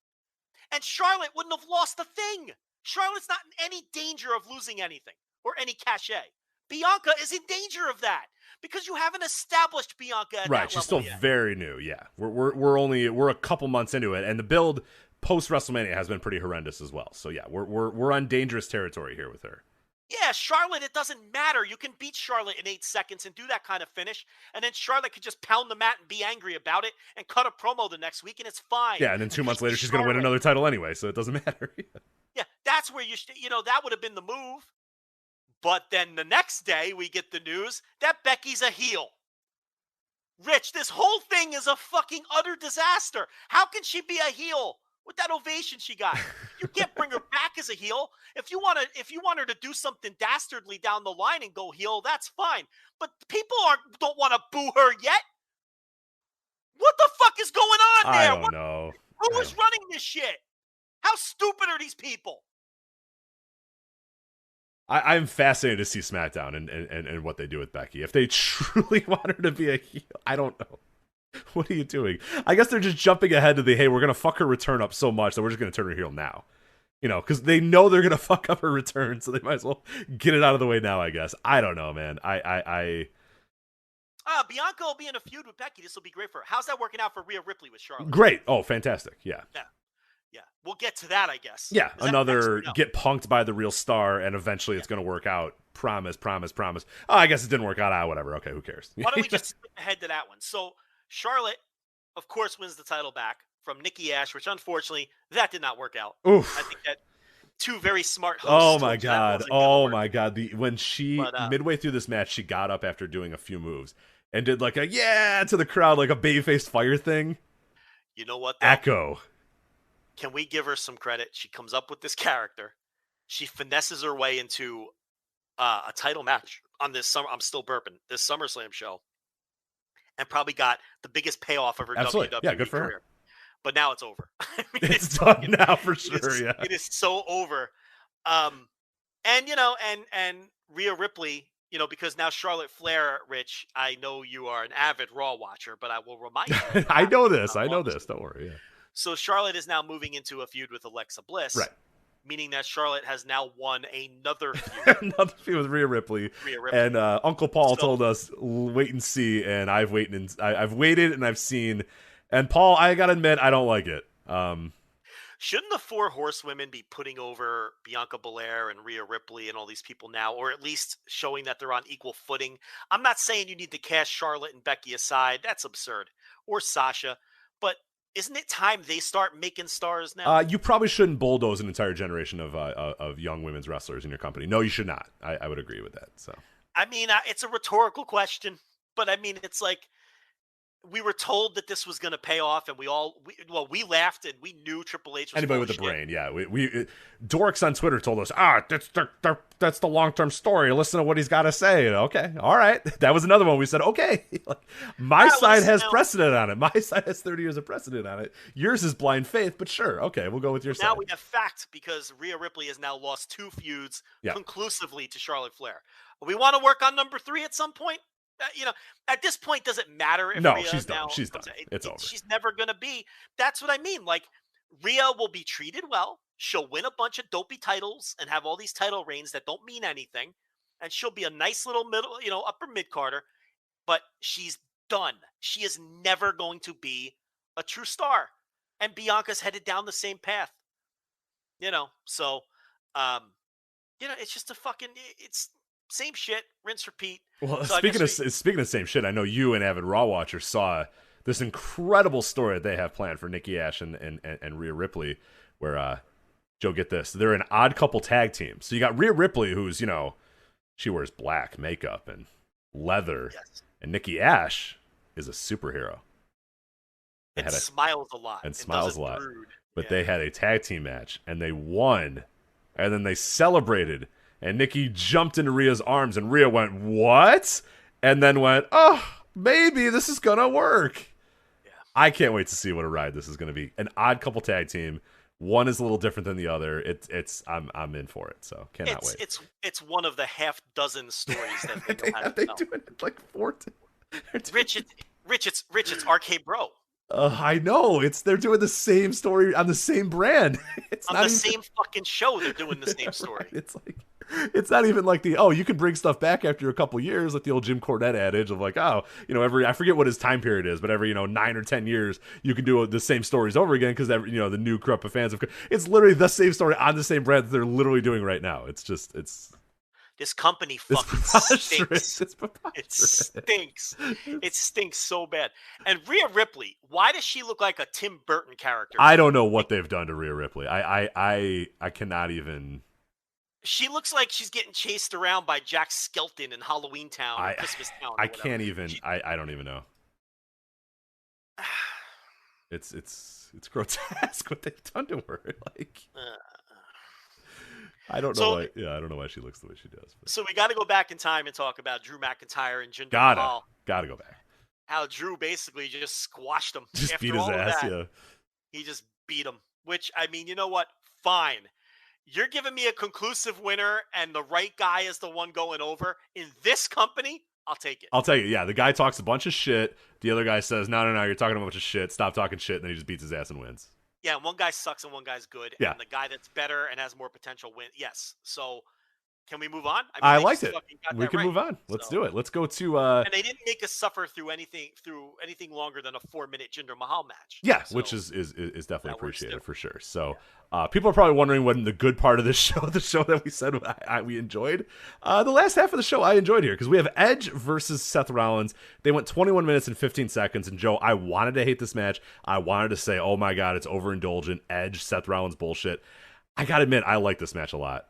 And Charlotte wouldn't have lost a thing. Charlotte's not in any danger of losing anything or any cachet. Bianca is in danger of that because you haven't established Bianca at that level. She's still very new. Yeah, we're a couple months into it, and the build post WrestleMania has been pretty horrendous as well. So yeah, we're on dangerous territory here with her. Yeah, Charlotte, it doesn't matter. You can beat Charlotte in 8 seconds and do that kind of finish, and then Charlotte could just pound the mat and be angry about it and cut a promo the next week, and it's fine. Yeah, and then 2 months later, she's going to win another title anyway, so it doesn't matter. Yeah, that's where that would have been the move. But then the next day, we get the news that Becky's a heel. Rich, this whole thing is a fucking utter disaster. How can she be a heel with that ovation she got? You can't bring her back as a heel. If you want her to do something dastardly down the line and go heel, that's fine. But people don't want to boo her yet. What the fuck is going on there? I don't know. Who is running this shit? How stupid are these people? I'm fascinated to see SmackDown and what they do with Becky. If they truly want her to be a heel, I don't know. What are you doing? I guess they're just jumping ahead to hey, we're going to fuck her return up so much that we're just going to turn her heel now. Because they know they're going to fuck up her return, so they might as well get it out of the way now, I guess. I don't know, man. Bianca will be in a feud with Becky. This will be great for her. How's that working out for Rhea Ripley with Charlotte? Great. Oh, fantastic. Yeah. We'll get to that, I guess. Yeah, another get punked by the real star, and eventually it's going to work out. Promise. Oh, I guess it didn't work out. Whatever. Okay, who cares? Why don't we just skip ahead to that one? So Charlotte, of course, wins the title back from Nikki Ash, which unfortunately, that did not work out. Oof. I think that two very smart hosts. Oh, my God. When she, midway through this match, she got up after doing a few moves and did like a to the crowd, like a babyface fire thing. You know what? Echo. Can we give her some credit? She comes up with this character. She finesses her way into a title match on this summer. I'm still burping. This SummerSlam show, and probably got the biggest payoff of her WWE good for career. Her. But now it's over. It's done now for sure. It is so over. And Rhea Ripley, because now Charlotte Flair, Rich, I know you are an avid Raw watcher, but I will remind you. I know this. Don't worry. Yeah. So Charlotte is now moving into a feud with Alexa Bliss. Right. Meaning that Charlotte has now won another feud. Another feud with Rhea Ripley. And Uncle Paul told us, wait and see, and I've waited and I've seen. And Paul, I gotta admit, I don't like it. Shouldn't the four horsewomen be putting over Bianca Belair and Rhea Ripley and all these people now, or at least showing that they're on equal footing? I'm not saying you need to cast Charlotte and Becky aside. That's absurd. Or Sasha. But isn't it time they start making stars now? You probably shouldn't bulldoze an entire generation of young women's wrestlers in your company. No, you should not. I would agree with that. So, I mean, it's a rhetorical question, but I mean, it's like we were told that this was going to pay off, and we laughed and we knew Triple H was anybody with a brain. Yeah, we dorks on Twitter told us, that's the long-term story. Listen to what he's got to say. Okay, all right. That was another one. We said, okay, my side has precedent on it. My side has 30 years of precedent on it. Yours is blind faith, but sure, okay, we'll go with your side. Now we have fact because Rhea Ripley has now lost 2 feuds conclusively to Charlotte Flair. We want to work on number 3 at some point. At this point, does it matter if Rhea she's done. She's done. It's over. She's never going to be. That's what I mean. Like, Rhea will be treated well. She'll win a bunch of dopey titles and have all these title reigns that don't mean anything. And she'll be a nice little middle, upper mid-carder. But she's done. She is never going to be a true star. And Bianca's headed down the same path. So, it's just it's same shit, rinse, repeat. Well, so speaking of same shit, I know you and avid Raw watcher saw this incredible story that they have planned for Nikki Ash and Rhea Ripley, where Joe, get this, they're an odd couple tag team. So you got Rhea Ripley, who's she wears black makeup and leather, and Nikki Ash is a superhero. And smiles a lot. But they had a tag team match and they won, and then they celebrated. And Nikki jumped into Rhea's arms, and Rhea went, what? And then went, oh, maybe this is going to work. Yeah. I can't wait to see what a ride this is going to be. An odd couple tag team. One is a little different than the other. I'm in for it, so cannot wait. It's one of the half dozen stories that they do it like 14. Rich, it's Arcade Bro. I know. They're doing the same story on the same brand. It's on not the same fucking show. They're doing the same story. Right. It's not even like you can bring stuff back after a couple years, like the old Jim Cornette adage of like, every, I forget what his time period is, but every 9 or 10 years you can do the same stories over again because the new crop of fans it's literally the same story on the same brand that they're literally doing right now. It's this company fucking stinks. It stinks. It stinks so bad. And Rhea Ripley, why does she look like a Tim Burton character? I don't know what they've done to Rhea Ripley. I cannot even. She looks like she's getting chased around by Jack Skelton in Halloween Town, or Christmas Town. I can't even. I don't even know. It's grotesque what they've done to her. Like. I don't know why. Yeah, I don't know why she looks the way she does. But. So we got to go back in time and talk about Drew McIntyre and Jinder Mahal. Gotta go back. How Drew basically just squashed him. Just after beat his all ass. That, yeah. He just beat him. Which, I mean, you know what? Fine. you're giving me a conclusive winner and the right guy is the one going over in this company, I'll take it. I'll tell you, yeah, the guy talks a bunch of shit. The other guy says, no, you're talking a bunch of shit. Stop talking shit. And then he just beats his ass and wins. Yeah, one guy sucks and one guy's good. Yeah. And the guy that's better and has more potential win. Yes. So can we move on? I liked it. We can move on. Let's do it. Let's go to and they didn't make us suffer through anything longer than a 4-minute Jinder Mahal match. Yeah, so which is definitely appreciated for sure. So people are probably wondering when the good part of this show, the show that we said we enjoyed. The last half of the show I enjoyed here because we have Edge versus Seth Rollins. They went 21 minutes and 15 seconds. And Joe, I wanted to hate this match. I wanted to say, oh my God, it's overindulgent. Edge, Seth Rollins bullshit. I got to admit, I like this match a lot.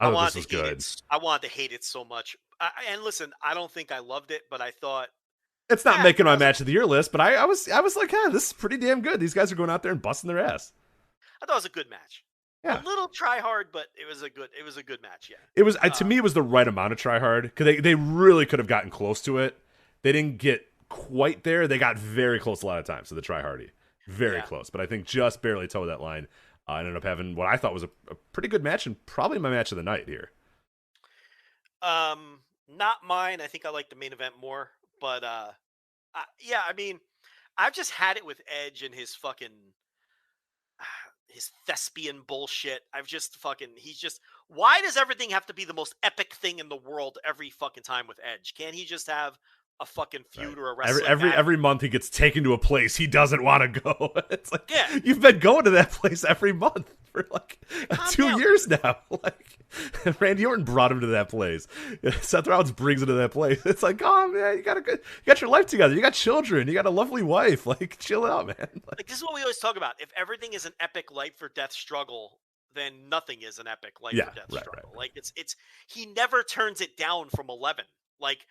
I thought this was good. I wanted to hate it so much. And listen, I don't think I loved it, but I thought it's not making my match of the year list. But I was like, this is pretty damn good. These guys are going out there and busting their ass. I thought it was a good match. Yeah. A little try hard, but it was a good match. Yeah. It was to me, it was the right amount of try hard because they really could have gotten close to it. They didn't get quite there. They got very close a lot of times to the try hardy, very close. But I think just barely towed that line. I ended up having what I thought was a pretty good match and probably my match of the night here. Not mine. I think I like the main event more, but I mean, I've just had it with Edge and his fucking his thespian bullshit. Why does everything have to be the most epic thing in the world every fucking time with Edge? Can't he just have a fucking feud or a wrestling every month he gets taken to a place he doesn't want to go. It's like, you've been going to that place every month for like 2 years now. Like Randy Orton brought him to that place. Seth Rollins brings him to that place. It's like, oh man, you got your life together. You got children. You got a lovely wife. Like, chill out, man. Like this is what we always talk about. If everything is an epic life or death struggle, then nothing is an epic life or death struggle. Right. Like it's he never turns it down from 11. Like,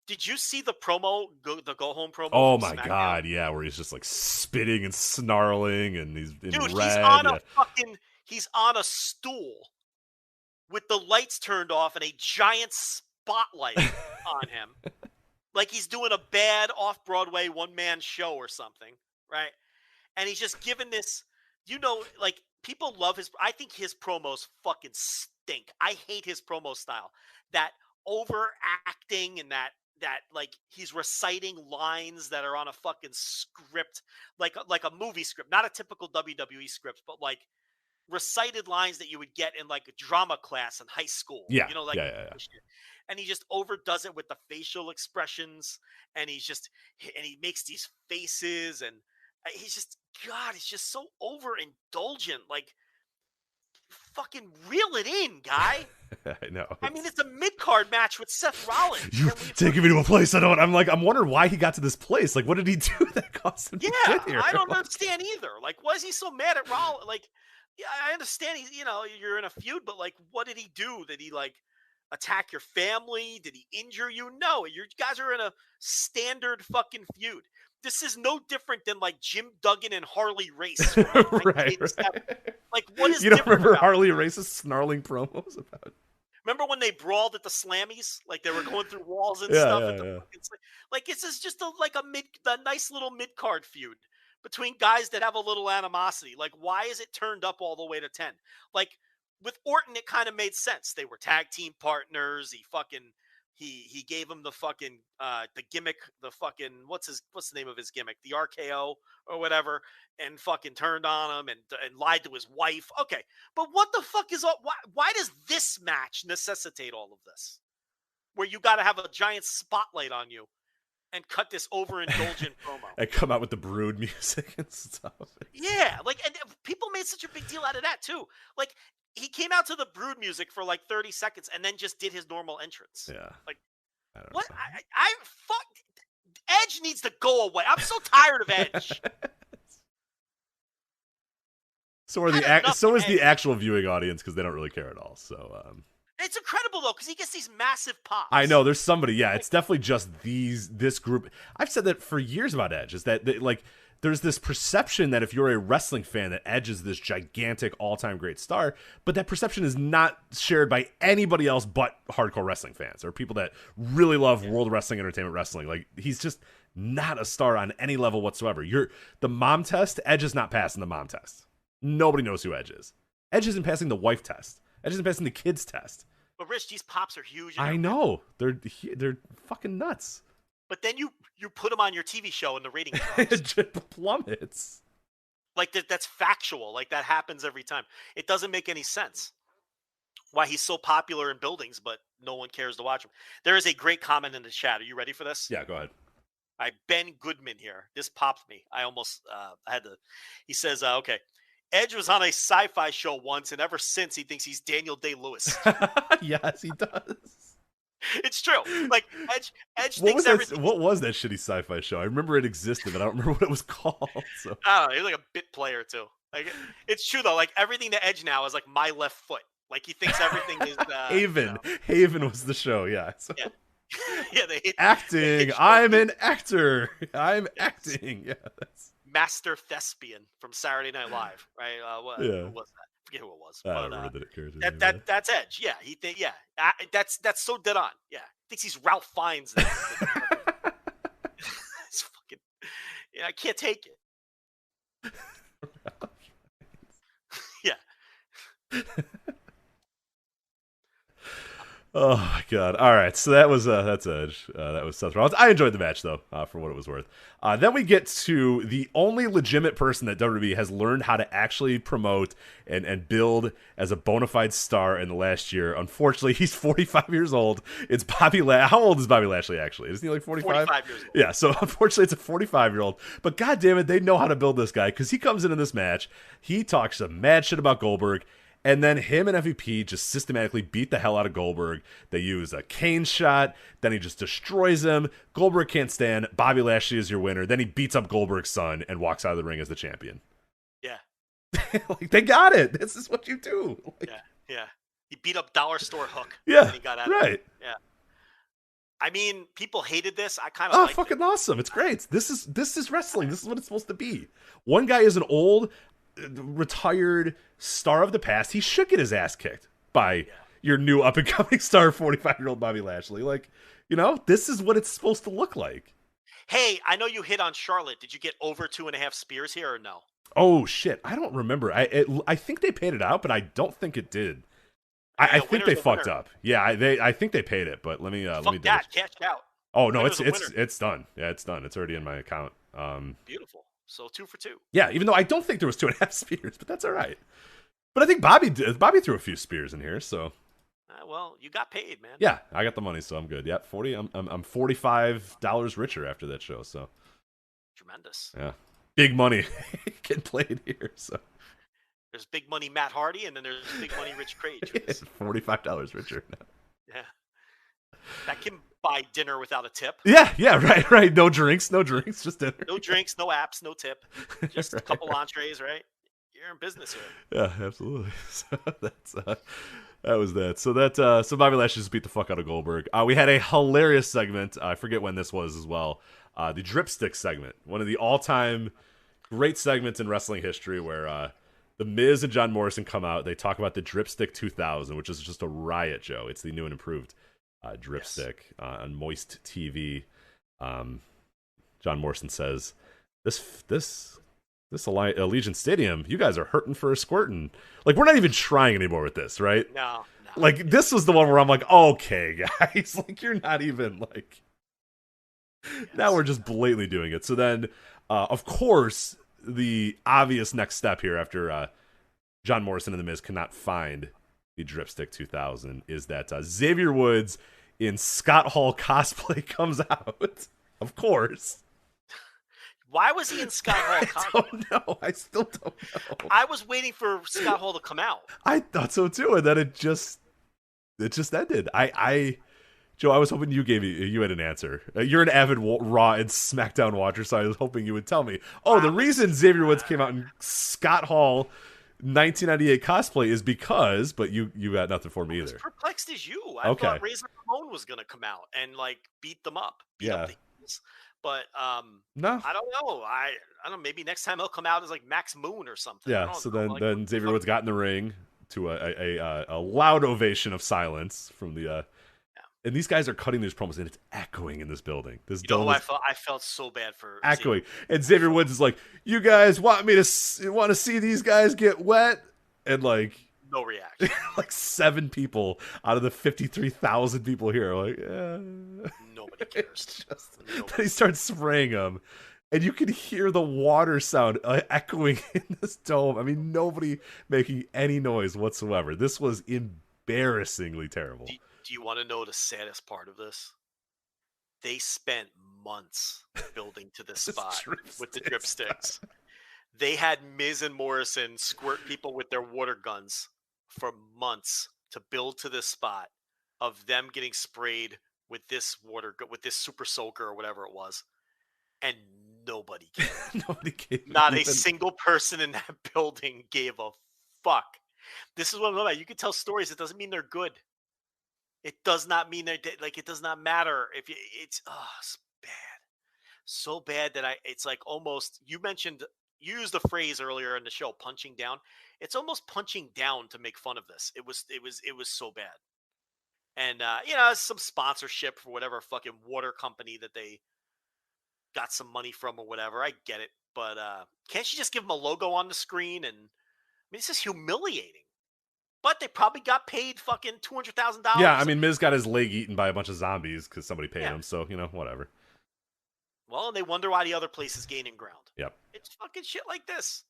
did you see the promo, the go home promo? Oh my God, yeah, where he's just like spitting and snarling, and he's in red. He's on a stool with the lights turned off and a giant spotlight on him, like he's doing a bad off-Broadway one-man show or something, right? And he's just giving this, like people love his. I think his promos fucking stink. I hate his promo style. That overacting and that like he's reciting lines that are on a fucking script, like a movie script, not a typical WWE script, but like recited lines that you would get in like a drama class in high school. Yeah. And he just overdoes it with the facial expressions, and he makes these faces, and he's just so overindulgent. Like, fucking reel it in, guy. I know. I mean, it's a mid-card match with Seth Rollins. You taking me to a place I don't. I'm wondering why he got to this place. Like, what did he do that caused him to get here? I don't understand either. Like, why is he so mad at Rollins? Like, yeah, I understand you're in a feud, but like, what did he do? Did he like attack your family? Did he injure you? No, you guys are in a standard fucking feud. This is no different than like Jim Duggan and Harley Race. Right. Like, what is you don't remember Harley Race's snarling promos about? Remember when they brawled at the Slammies? Like they were going through walls and stuff. Like this is just a nice little mid card feud between guys that have a little animosity. Like, why is it turned up all the way to 10? Like with Orton, it kind of made sense. They were tag team partners. He gave him the fucking the gimmick, the fucking what's the name of his gimmick, the RKO or whatever, and fucking turned on him and lied to his wife. Okay, but what the fuck is all? Why does this match necessitate all of this? Where you got to have a giant spotlight on you and cut this overindulgent promo and come out with the Brood music and stuff. Yeah, like, and people made such a big deal out of that too. Like, he came out to the Brood music for like 30 seconds and then just did his normal entrance. Yeah. Like, what? I fuck. Edge needs to go away. I'm so tired of Edge. So is the actual viewing audience, because they don't really care at all. So it's incredible though, because he gets these massive pops. I know there's somebody. Yeah, it's definitely just this group. I've said that for years about Edge. Is that like there's this perception that if you're a wrestling fan, that Edge is this gigantic all-time great star, but that perception is not shared by anybody else but hardcore wrestling fans or people that really love World Wrestling Entertainment Wrestling. Like, he's just not a star on any level whatsoever. The mom test, Edge is not passing the mom test. Nobody knows who Edge is. Edge isn't passing the wife test. Edge isn't passing the kids test. But Rich, these pops are huge. I know. They're fucking nuts. But then you put them on your TV show and the rating plummets. Like that's factual. Like that happens every time. It doesn't make any sense why he's so popular in buildings, but no one cares to watch him. There is a great comment in the chat. Are you ready for this? Yeah, go ahead. All right, Ben Goodman here. This popped me. I almost had to. He says, "Okay, Edge was on a sci-fi show once, and ever since he thinks he's Daniel Day-Lewis." Yes, he does. It's true. Like Edge thinks everything. What was that shitty sci-fi show? I remember it existed, but I don't remember what it was called. So. I don't know. He was like a bit player too. Like it's true though. Like everything to Edge now is like my left foot. Like he thinks everything is Haven. You know. Haven was the show. Yeah. So. Yeah. Yeah. Acting. I'm an actor. I'm acting. Yeah. That's... Master Thespian from Saturday Night Live, right? Who was that? I forget who it was. I don't remember that character. That's Edge. Yeah, that's so dead on. Yeah, thinks he's Ralph Fiennes. It's fucking. Yeah, I can't take it. Yeah. Oh my god! All right, so that's Edge. That was Seth Rollins. I enjoyed the match though, for what it was worth. Then we get to the only legitimate person that WWE has learned how to actually promote and build as a bona fide star in the last year. Unfortunately, he's 45 years old. It's Bobby Lashley. How old is Bobby Lashley actually? Isn't he like 45? 45 years old. Yeah. So unfortunately, it's a 45-year-old. But god damn it, they know how to build this guy because he comes into this match. He talks some mad shit about Goldberg. And then him and MVP just systematically beat the hell out of Goldberg. They use a cane shot. Then he just destroys him. Goldberg can't stand. Bobby Lashley is your winner. Then he beats up Goldberg's son and walks out of the ring as the champion. Yeah. Like, they got it. This is what you do. Like, yeah. He beat up Dollar Store Hook. Yeah, and he got out right. Of it. Yeah. I mean, people hated this. I kind of liked fucking awesome. It's great. This is wrestling. This is what it's supposed to be. One guy is an old, retired star of the past. He should get his ass kicked by your new up-and-coming star, 45-year-old Bobby Lashley. Like, you know, this is what it's supposed to look like. Hey, I know you hit on Charlotte. Did you get over 2.5 spears here or no? Oh, shit. I don't remember. I think they paid it out, but I don't think it did. I think they fucked up. Yeah, I think they paid it, but let me cash out. Oh, no, it's done. Yeah, it's done. It's already in my account. Beautiful. So 2 for 2. Yeah, even though I don't think there was 2.5 spears, but that's all right. But I think Bobby threw a few spears in here, so. Well, you got paid, man. Yeah, I got the money, so I'm good. Yeah, 40. I'm $45 richer after that show, so. Tremendous. Yeah, big money getting played here. So. There's big money Matt Hardy, and then there's big money Rich Cage. $45 richer now. Yeah. That can buy dinner without a tip. Yeah, right. No drinks, just dinner. No drinks, no apps, no tip. Just right. A couple entrees, right? You're in business here. Yeah, absolutely. So that was that. So Bobby Lashley just beat the fuck out of Goldberg. We had a hilarious segment. I forget when this was as well. The dripstick segment, one of the all-time great segments in wrestling history, where The Miz and John Morrison come out. They talk about the Dripstick 2000, which is just a riot, Joe. It's the new and improved Dripstick on Moist TV. John Morrison says, "This Allegiant Stadium, you guys are hurting for a squirtin'. Like, we're not even trying anymore with this, right? No. Like, this was the one where I'm like, okay, guys, like, you're not even like. Yes. Now we're just blatantly doing it. So then, of course, the obvious next step here after John Morrison and The Miz cannot find the Dripstick 2000 is that Xavier Woods in Scott Hall cosplay comes out. Of course. Why was he in Scott Hall cosplay? I don't know. I still don't know. I was waiting for Scott Hall to come out. I thought so too, and then it just ended. Joe, I was hoping you had an answer. You're an avid Raw and SmackDown watcher, so I was hoping you would tell me. Oh, the reason Xavier Woods came out in Scott Hall 1998 cosplay is because, but you got nothing for me either. I was perplexed as you. I thought Razor Ramon was going to come out and like beat them up. Beat up the Eagles. But no, I don't know. I don't know. Maybe next time he'll come out as like Max Moon or something. Yeah. So then Xavier Woods got in the ring to a loud ovation of silence from the. And these guys are cutting these promos, and it's echoing in this building. I felt so bad for echoing. And Xavier Woods is like, "You guys want to see these guys get wet? And like no reaction. Like 7 people out of the 53,000 people here are like, nobody cares. Then he starts spraying them, and you can hear the water sound echoing in this dome. I mean, nobody making any noise whatsoever. This was embarrassingly terrible. Do you want to know the saddest part of this? They spent months building to this spot with the drip sticks. They had Miz and Morrison squirt people with their water guns for months to build to this spot of them getting sprayed with this with this super soaker or whatever it was, and nobody cared. Nobody cared. Not a single person in that building gave a fuck. This is what I'm about. You can tell stories. It doesn't mean they're good. It does not mean they're like. It does not matter if it's bad, so bad that it's like almost. You used the phrase earlier in the show, punching down. It's almost punching down to make fun of this. It was so bad. And some sponsorship for whatever fucking water company that they got some money from or whatever. I get it, but can't you just give them a logo on the screen? And I mean, it's just humiliating. But they probably got paid fucking $200,000. Yeah, I mean, Miz got his leg eaten by a bunch of zombies because somebody paid him. So whatever. Well, and they wonder why the other place is gaining ground. Yep. It's fucking shit like this.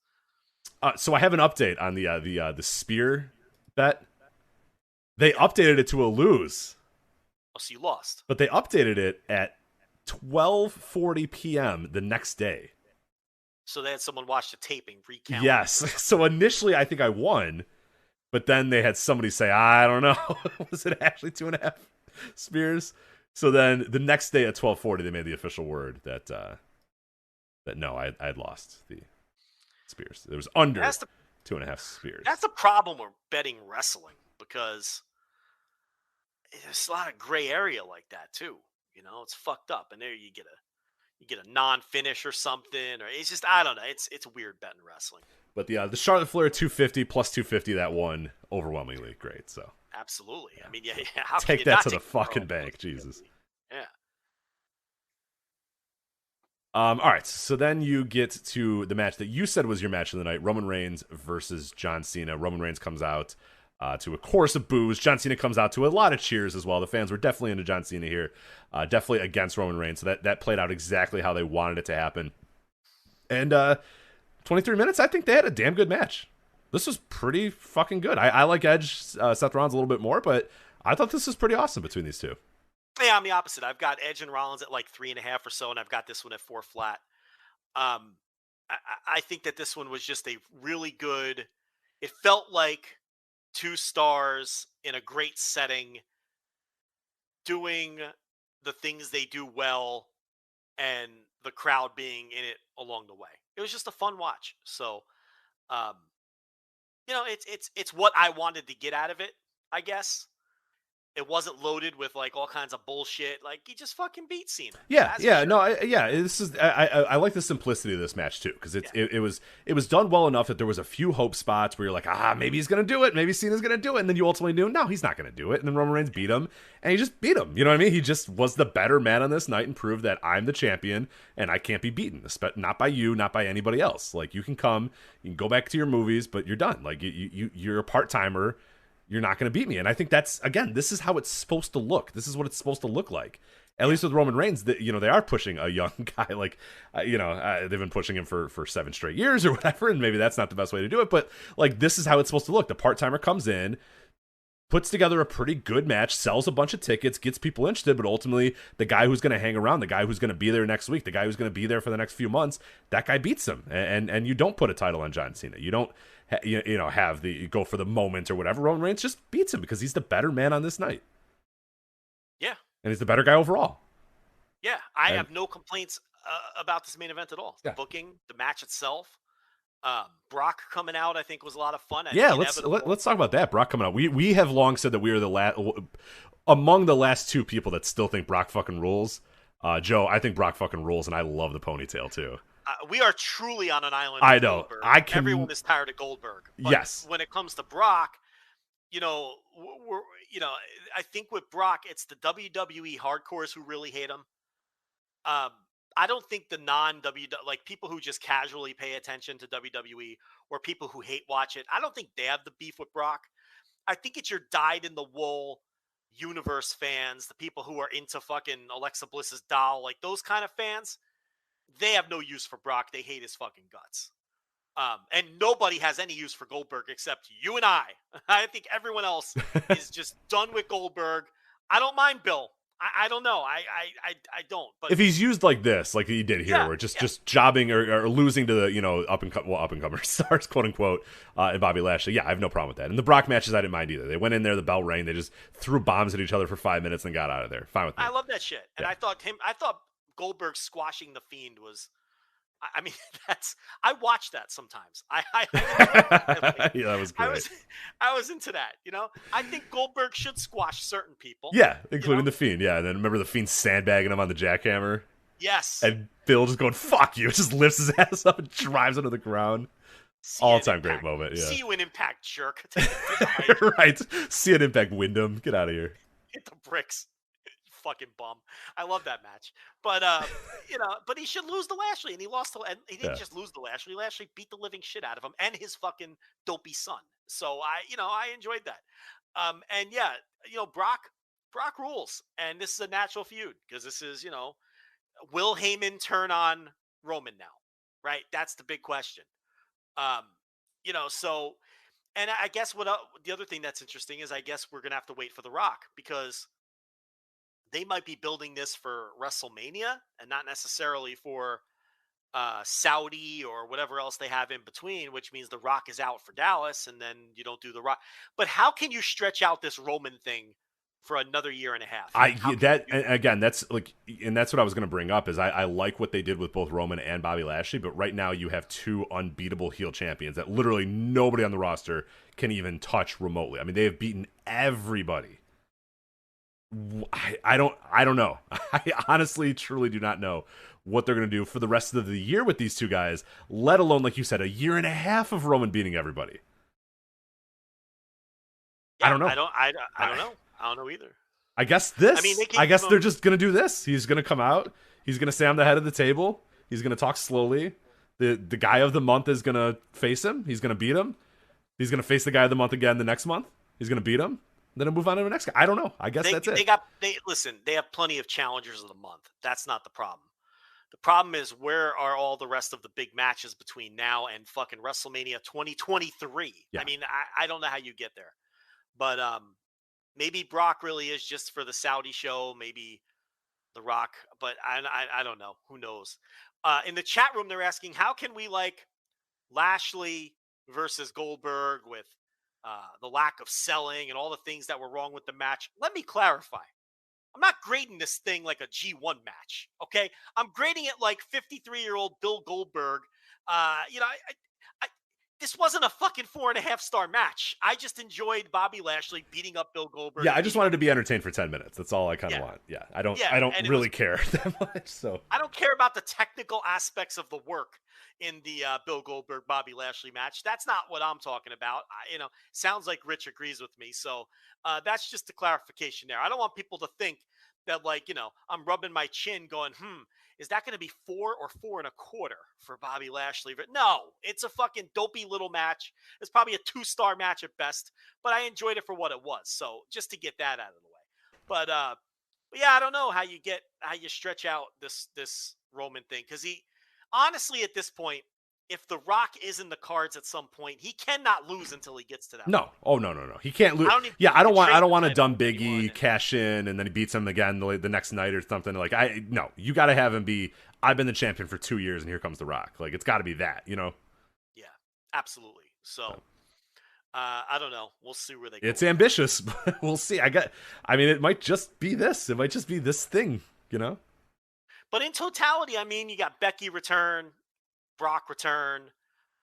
So I have an update on the spear bet. They updated it to a lose. Oh, so you lost. But they updated it at 12:40 p.m. the next day. So they had someone watch the taping, recount. Yes. So initially I think I won, but then they had somebody say, I don't know. Was it actually 2.5 spears? So then the next day at 12:40 they made the official word that no, I had lost the spears. It was under 2.5 spears. That's the problem with betting wrestling, because there's a lot of gray area like that too. It's fucked up, and there you get a non-finish or something, or it's just, I don't know. It's weird betting wrestling. But the Charlotte Flair 250 plus 250 that won overwhelmingly great. So absolutely, yeah. I mean, take that to the fucking bank, Jesus. Yeah. All right, so then you get to the match that you said was your match of the night: Roman Reigns versus John Cena. Roman Reigns comes out to a chorus of boos. John Cena comes out to a lot of cheers as well. The fans were definitely into John Cena here, definitely against Roman Reigns. So that played out exactly how they wanted it to happen. And 23 minutes, I think they had a damn good match. This was pretty fucking good. I like Edge, Seth Rollins a little bit more, but I thought this was pretty awesome between these two. Yeah, I'm the opposite. I've got Edge and Rollins at like 3.5 or so, and I've got this one at 4 flat. I think that this one was just a really good. It felt like 2 stars in a great setting, doing the things they do well, and the crowd being in it along the way. It was just a fun watch. So, it's what I wanted to get out of it, I guess. It wasn't loaded with like all kinds of bullshit. Like, he just fucking beat Cena. This is I like the simplicity of this match too, because it was done well enough that there was a few hope spots where you're like, maybe he's gonna do it, maybe Cena's gonna do it, and then you ultimately knew, no, he's not gonna do it, and then Roman Reigns beat him, and he just beat him. You know what I mean? He just was the better man on this night and proved that I'm the champion and I can't be beaten, not by you, not by anybody else. Like, you can come, you can go back to your movies, but you're done. Like, you're a part-timer. You're not going to beat me. And I think that's, again, this is how it's supposed to look. This is what it's supposed to look like. At least with Roman Reigns, they are pushing a young guy. Like, they've been pushing him for 7 straight years or whatever, and maybe that's not the best way to do it. But, like, this is how it's supposed to look. The part-timer comes in, puts together a pretty good match, sells a bunch of tickets, gets people interested, but ultimately the guy who's going to hang around, the guy who's going to be there next week, the guy who's going to be there for the next few months, that guy beats him. And you don't put a title on John Cena. You don't have you go for the moment or whatever. Roman Reigns just beats him because he's the better man on this night. Yeah. And he's the better guy overall. Yeah. I have no complaints about this main event at all. Yeah. The booking, the match itself. Brock coming out, I think, was a lot of fun. Let's talk about that. Brock coming out. We have long said that we are among the last 2 people that still think Brock fucking rules. Joe, I think Brock fucking rules, and I love the ponytail too. We are truly on an island. I know. Goldberg. Everyone is tired of Goldberg. But yes. When it comes to Brock, I think with Brock, it's the WWE hardcores who really hate him. I don't think the non-WWE, like people who just casually pay attention to WWE or people who hate watch it, I don't think they have the beef with Brock. I think it's your dyed-in-the-wool universe fans, the people who are into fucking Alexa Bliss's doll, like those kind of fans. They have no use for Brock. They hate his fucking guts. And nobody has any use for Goldberg except you and I. I think everyone else is just done with Goldberg. I don't mind Bill. I don't know. I don't. But if he's used like this, like he did here, where just jobbing or losing to the up and comer stars, quote unquote, and Bobby Lashley, yeah, I have no problem with that. And the Brock matches, I didn't mind either. They went in there, the bell rang, they just threw bombs at each other for 5 minutes and got out of there. Fine with me. I love that shit. And I thought Goldberg squashing the Fiend was. I mean, I watch that sometimes. Yeah, that was great. I was into that, you know? I think Goldberg should squash certain people. Yeah, including the Fiend. Yeah, and then remember the Fiend sandbagging him on the jackhammer? Yes. And Bill just going, fuck you. Just lifts his ass up and drives into the ground. All-time great moment, yeah. See you in Impact, jerk. Right. See an Impact Wyndham. Get out of here. Hit the bricks. Fucking bum. I love that match. But but he should lose to Lashley, and he lost to, and he didn't just lose to Lashley. Lashley beat the living shit out of him and his fucking dopey son. So I enjoyed that. And yeah, Brock rules, and this is a natural feud because this is, will Heyman turn on Roman now? Right? That's the big question. So, and I guess the other thing that's interesting is I guess we're gonna have to wait for The Rock because they might be building this for WrestleMania and not necessarily for Saudi or whatever else they have in between, which means The Rock is out for Dallas and then you don't do The Rock. But how can you stretch out this Roman thing for another year and a half? That's like, and that's what I was going to bring up is I like what they did with both Roman and Bobby Lashley, but right now you have two unbeatable heel champions that literally nobody on the roster can even touch remotely. I mean, they have beaten everybody. I don't know. I honestly, truly do not know what they're going to do for the rest of the year with these two guys, let alone, like you said, a year and a half of Roman beating everybody. Yeah, I don't know. I don't know. I don't know either. I guess they're just going to do this. He's going to come out. He's going to stay on the head of the table. He's going to talk slowly. The guy of the month is going to face him. He's going to beat him. He's going to face the guy of the month again the next month. He's going to beat him. Then I'll move on to the next guy. I don't know. I guess that's it. They have plenty of challengers of the month. That's not the problem. The problem is where are all the rest of the big matches between now and fucking WrestleMania 2023? Yeah. I mean, I don't know how you get there. But maybe Brock really is just for the Saudi show. Maybe The Rock. But I don't know. Who knows? In the chat room, they're asking, how can we like Lashley versus Goldberg with the lack of selling and all the things that were wrong with the match? Let me clarify. I'm not grading this thing like a G1 match, okay? I'm grading it like 53-year-old Bill Goldberg. This wasn't a fucking 4.5-star match. I just enjoyed Bobby Lashley beating up Bill Goldberg. Yeah, I just wanted to be entertained for 10 minutes. That's all I kind of want. Yeah, I don't really care that much. So I don't care about the technical aspects of the work in the Bill Goldberg Bobby Lashley match. That's not what I'm talking about. Sounds like Rich agrees with me. So that's just a clarification there. I don't want people to think that I'm rubbing my chin going, is that going to be 4 or 4.25 for Bobby Lashley? But no, it's a fucking dopey little match. It's probably a 2-star match at best, but I enjoyed it for what it was. So just to get that out of the way. But yeah, I don't know how you stretch out this Roman thing. Cause he honestly, at this point, if The Rock is in the cards at some point, he cannot lose until he gets to that. No. Oh, no. He can't lose. I don't want a dumb Biggie cash in and then he beats him again the next night or something. No, you got to have him be, I've been the champion for 2 years and here comes The Rock. Like, it's got to be that, Yeah, absolutely. So, I don't know. We'll see where they go. It's ambitious, but we'll see. It might just be this. It might just be this thing, But in totality, you got Becky return, Brock return.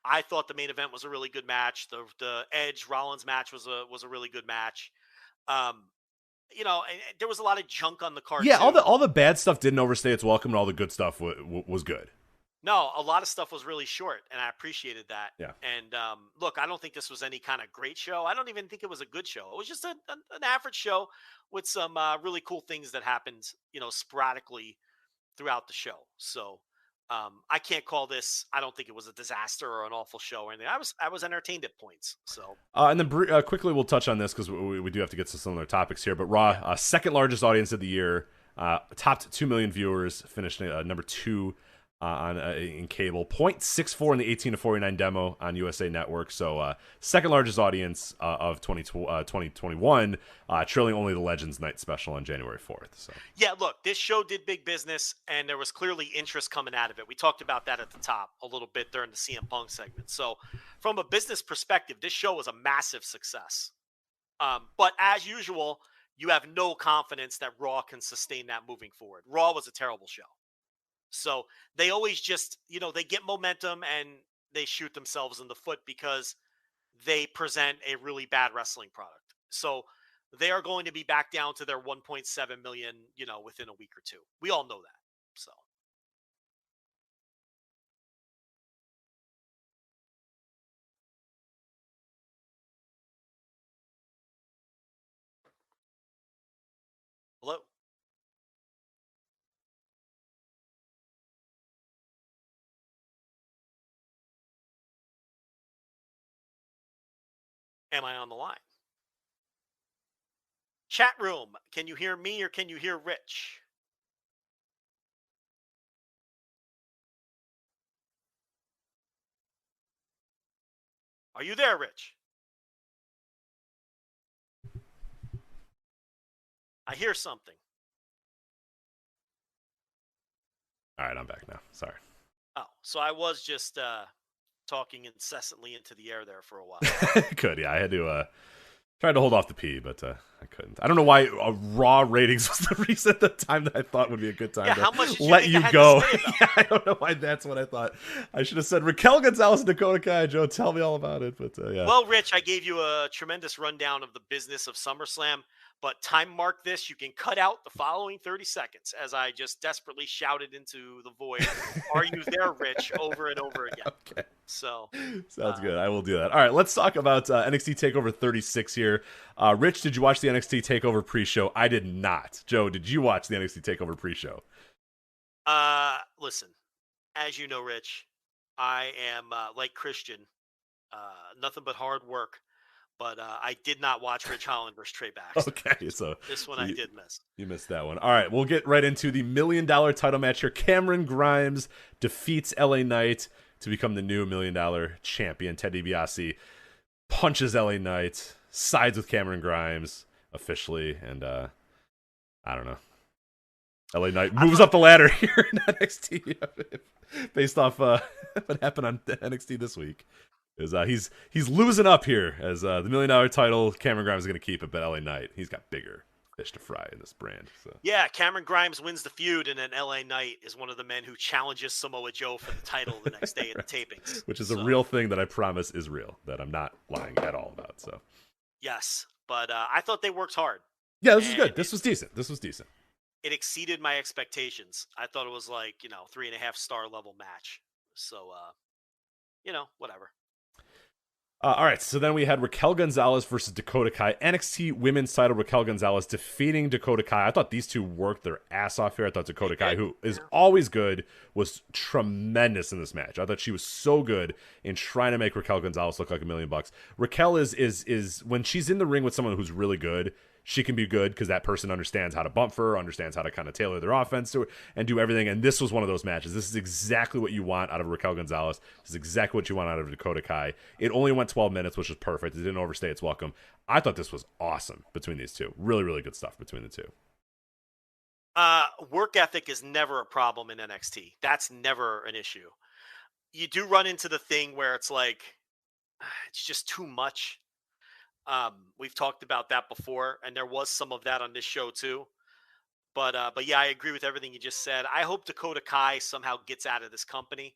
I thought the main event was a really good match. The Edge Rollins match was a really good match. And there was a lot of junk on the card. Yeah, too. all the bad stuff didn't overstay its welcome, and all the good stuff was good. No, a lot of stuff was really short, and I appreciated that. Yeah. And look, I don't think this was any kind of great show. I don't even think it was a good show. It was just an average show with some really cool things that happened, sporadically throughout the show. So I can't call this. I don't think it was a disaster or an awful show or anything. I was entertained at points. So and then quickly we'll touch on this because we do have to get to some other topics here. But Raw, second largest audience of the year, topped 2 million viewers, finished number 2 in cable, 0.64 in the 18 to 49 demo on USA Network. So second largest audience of 2021, trailing only the Legends Night special on January 4th. So yeah, look, this show did big business, and there was clearly interest coming out of it. We talked about that at the top a little bit during the CM Punk segment. So from a business perspective, this show was a massive success. But as usual, you have no confidence that Raw can sustain that moving forward. Raw was a terrible show. So they always just, they get momentum and they shoot themselves in the foot because they present a really bad wrestling product. So they are going to be back down to their 1.7 million, within a week or two. We all know that. So. Hello. Am I on the line? Chat room, can you hear me or can you hear Rich? Are you there, Rich? I hear something. all right, I'm back now. Sorry. Oh, so I was just talking incessantly into the air there for a while. Could, yeah. I had to try to hold off the pee, but I couldn't. I don't know why Raw ratings was the reason at the time that I thought would be a good time to let you go. Yeah, I don't know why that's what I thought. I should have said Raquel Gonzalez and Dakota Kai. Joe, tell me all about it. But yeah. Well, Rich, I gave you a tremendous rundown of the business of SummerSlam, but time mark this. You can cut out the following 30 seconds as I just desperately shouted into the void. Are you there, Rich? Over and over again. Okay. So sounds good. I will do that. All right, let's talk about NXT TakeOver 36 here. Rich, did you watch the NXT TakeOver pre-show? I did not. Joe, did you watch the NXT TakeOver pre-show? Listen, as you know, Rich, I am like Christian, nothing but hard work. But I did not watch Rich Holland versus Trey Baxter. Okay, so this one I did miss. You missed that one. All right, we'll get right into the $1 million title match here. Cameron Grimes defeats LA Knight to become the new $1 million champion. Ted DiBiase punches LA Knight, sides with Cameron Grimes officially, and I don't know. LA Knight moves up the ladder here in NXT based off what happened on NXT this week. He's losing up here as the $1 million title. Cameron Grimes is going to keep it, but LA Knight, he's got bigger fish to fry in this brand. So. Yeah, Cameron Grimes wins the feud, and then LA Knight is one of the men who challenges Samoa Joe for the title the next day at the tapings. Which is a real thing that I promise is real, that I'm not lying at all about. So. Yes, but I thought they worked hard. Yeah, this was good. This was decent. It exceeded my expectations. I thought it was like, 3.5 star level match. So, whatever. All right, so then we had Raquel Gonzalez versus Dakota Kai. NXT Women's title, Raquel Gonzalez defeating Dakota Kai. I thought these two worked their ass off here. I thought Dakota Kai, who is always good, was tremendous in this match. I thought she was so good in trying to make Raquel Gonzalez look like $1 million. Raquel is when she's in the ring with someone who's really good, she can be good because that person understands how to bump for her, understands how to kind of tailor their offense to her, and do everything. And this was one of those matches. This is exactly what you want out of Raquel Gonzalez. This is exactly what you want out of Dakota Kai. It only went 12 minutes, which was perfect. It didn't overstay its welcome. I thought this was awesome between these two. Really, really good stuff between the two. Work ethic is never a problem in NXT. That's never an issue. You do run into the thing where it's like, it's just too much. We've talked about that before, and there was some of that on this show too. But yeah, I agree with everything you just said. I hope Dakota Kai somehow gets out of this company.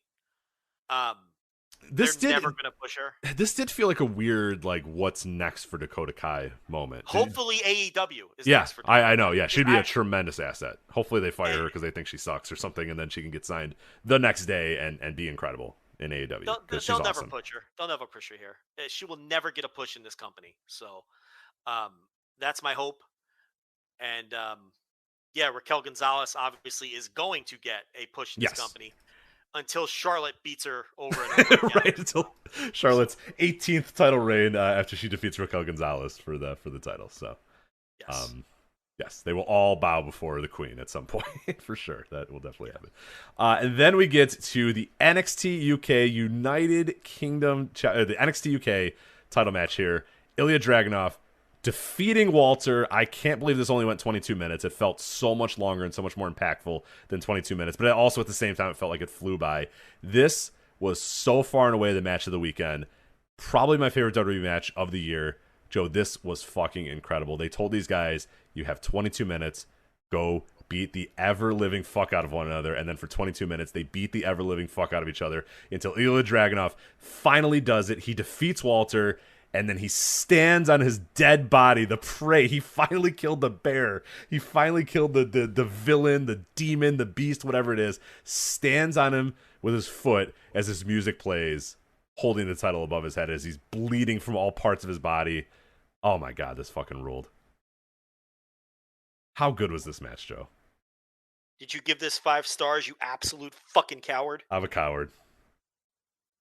They're never going to push her. This did feel like a weird, what's next for Dakota Kai moment. Hopefully AEW is next for Dakota. I know. Yeah, she'd be a tremendous asset. Hopefully they fire her because they think she sucks or something, and then she can get signed the next day and be incredible in AEW. They'll never push her. They'll never push her here. She will never get a push in this company. So that's my hope. And yeah, Raquel Gonzalez obviously is going to get a push in this company until Charlotte beats her over and over again. Right, until Charlotte's 18th title reign after she defeats Raquel Gonzalez for the title. So, yes, they will all bow before the Queen at some point for sure. That will definitely happen. And then we get to the NXT UK United Kingdom, the NXT UK title match here. Ilya Dragunov defeating Walter. I can't believe this only went 22 minutes. It felt so much longer and so much more impactful than 22 minutes. But also at the same time, it felt like it flew by. This was so far and away the match of the weekend. Probably my favorite WWE match of the year. Joe, this was fucking incredible. They told these guys, you have 22 minutes. Go beat the ever-living fuck out of one another. And then for 22 minutes, they beat the ever-living fuck out of each other until Ilya Dragunov finally does it. He defeats Walter. And then he stands on his dead body, the prey. He finally killed the bear. He finally killed the villain, the demon, the beast, whatever it is. Stands on him with his foot as his music plays, holding the title above his head as he's bleeding from all parts of his body. Oh my God, this fucking ruled. How good was this match, Joe? Did you give this 5 stars, you absolute fucking coward? I'm a coward.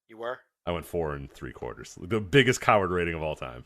You were? I went 4 3/4. The biggest coward rating of all time.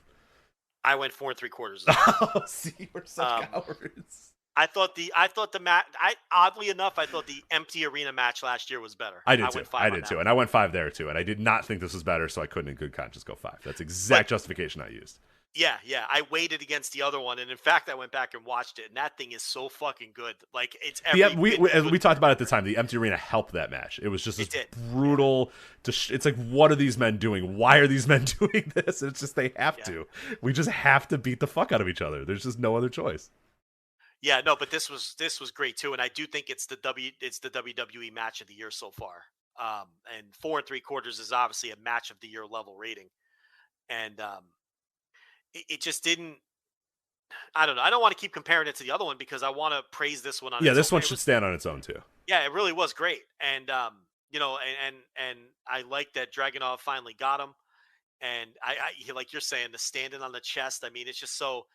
I went 4 3/4. Oh, see, we're such cowards. I thought the match. Oddly enough, I thought the empty arena match last year was better. I did too, and I went 5 there too. And I did not think this was better, so I couldn't in good conscience go 5. That's exact justification I used. Yeah. I weighed against the other one, and in fact, I went back and watched it, and that thing is so fucking good. Like it's we talked about it at the time. The empty arena helped that match. It was just this brutal. It's like, what are these men doing? Why are these men doing this? It's just they have to. We just have to beat the fuck out of each other. There's just no other choice. Yeah, no, but this was great too, and I do think it's the WWE match of the year so far. And 4 3/4 is obviously a match of the year level rating, and it just didn't. I don't know. I don't want to keep comparing it to the other one because I want to praise this one on. Yeah, this one should stand on its own too. Yeah, it really was great, and and I like that Dragunov finally got him, and I like you're saying, the standing on the chest. I mean, it's just so,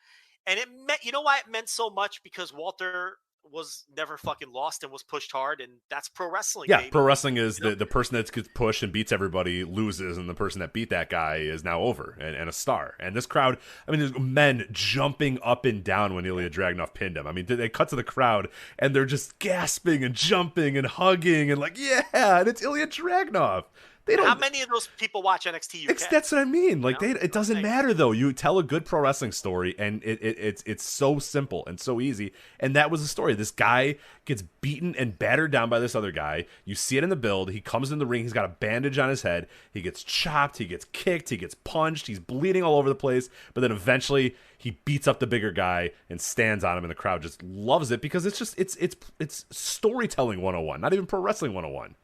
and it meant, you know why it meant so much? Because Walter was never fucking lost and was pushed hard, and that's pro wrestling. Yeah, baby. Pro wrestling is the person that gets pushed and beats everybody loses, and the person that beat that guy is now over and a star. And this crowd, I mean, there's men jumping up and down when Ilya Dragunov pinned him. I mean, they cut to the crowd and they're just gasping and jumping and hugging and like, yeah, and it's Ilya Dragunov. How many of those people watch NXT UK? That's what I mean. Like, it doesn't matter though. You tell a good pro wrestling story, and it's so simple and so easy. And that was the story. This guy gets beaten and battered down by this other guy. You see it in the build. He comes in the ring. He's got a bandage on his head. He gets chopped. He gets kicked. He gets punched. He's bleeding all over the place. But then eventually he beats up the bigger guy and stands on him, and the crowd just loves it because it's just it's storytelling 101, not even pro wrestling 101.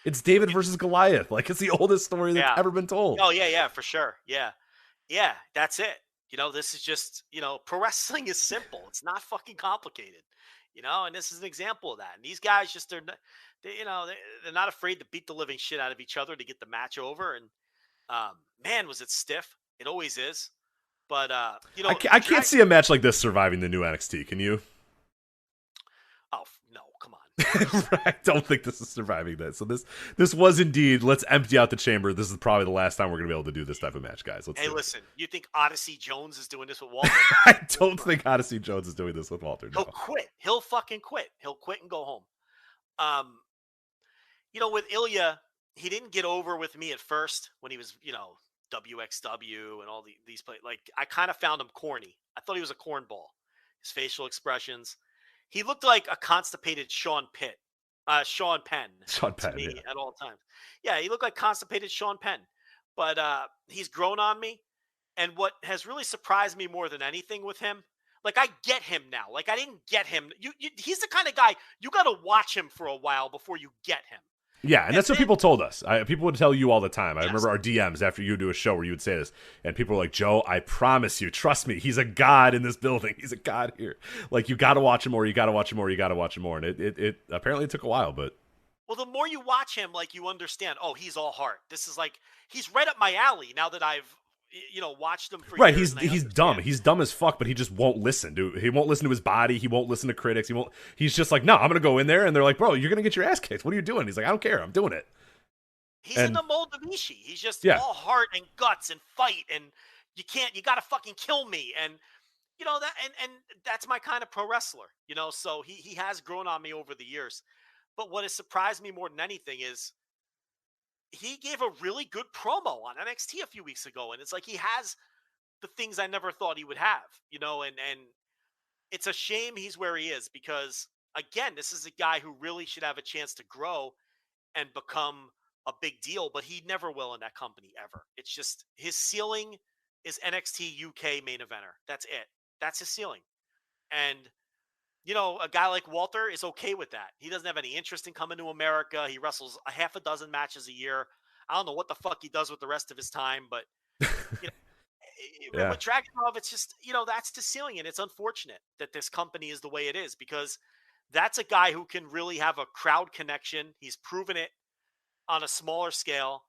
It's David versus Goliath. Like, it's the oldest story that's ever been told. Oh, yeah, for sure. Yeah, that's it. This is just, pro wrestling is simple. It's not fucking complicated, and this is an example of that. And these guys just, they're not afraid to beat the living shit out of each other to get the match over. And, man, was it stiff. It always is. But, I can't see a match like this surviving the new NXT. Can you? Oh, no, come on. I don't think this is surviving that. So this was indeed, let's empty out the chamber. This is probably the last time we're going to be able to do this type of match, guys. Listen, you think Odyssey Jones is doing this with Walter? I don't think Odyssey Jones is doing this with Walter. No. He'll quit. He'll fucking quit. He'll quit and go home. With Ilya, he didn't get over with me at first when he was, WXW and all these plays. Like, I kind of found him corny. I thought he was a cornball. His facial expressions. He looked like a constipated Sean Penn to me at all times. Yeah, he looked like constipated Sean Penn. But he's grown on me. And what has really surprised me more than anything with him, like, I get him now. Like, I didn't get him. He's the kind of guy, you got to watch him for a while before you get him. Yeah, and that's what people told us. People would tell you all the time. I remember our DMs after you do a show where you would say this, and people were like, Joe, I promise you, trust me, he's a god in this building. He's a god here. Like, you got to watch him more, you got to watch him more, you got to watch him more. And it apparently took a while, but... Well, the more you watch him, like, you understand, oh, he's all heart. This is like, he's right up my alley now that I've, watched him for right. years. He's dumb. He's dumb as fuck, but he just won't listen. Dude, he won't listen to his body. He won't listen to critics. He's just like, no, I'm gonna go in there, and they're like, bro, you're gonna get your ass kicked. What are you doing? He's like, I don't care. I'm doing it. He's in the mold of Ishii. He's just all heart and guts and fight, and you gotta fucking kill me. And that, and that's my kind of pro wrestler. So he has grown on me over the years. But what has surprised me more than anything is he gave a really good promo on NXT a few weeks ago, and it's like he has the things I never thought he would have, and it's a shame he's where he is, because again, this is a guy who really should have a chance to grow and become a big deal, but he never will in that company ever. It's just his ceiling is NXT UK main eventer. That's it. That's his ceiling. And a guy like Walter is okay with that. He doesn't have any interest in coming to America. He wrestles a half a dozen matches a year. I don't know what the fuck he does with the rest of his time, but with Dragunov, it's just, that's the ceiling. And it's unfortunate that this company is the way it is, because that's a guy who can really have a crowd connection. He's proven it on a smaller scale,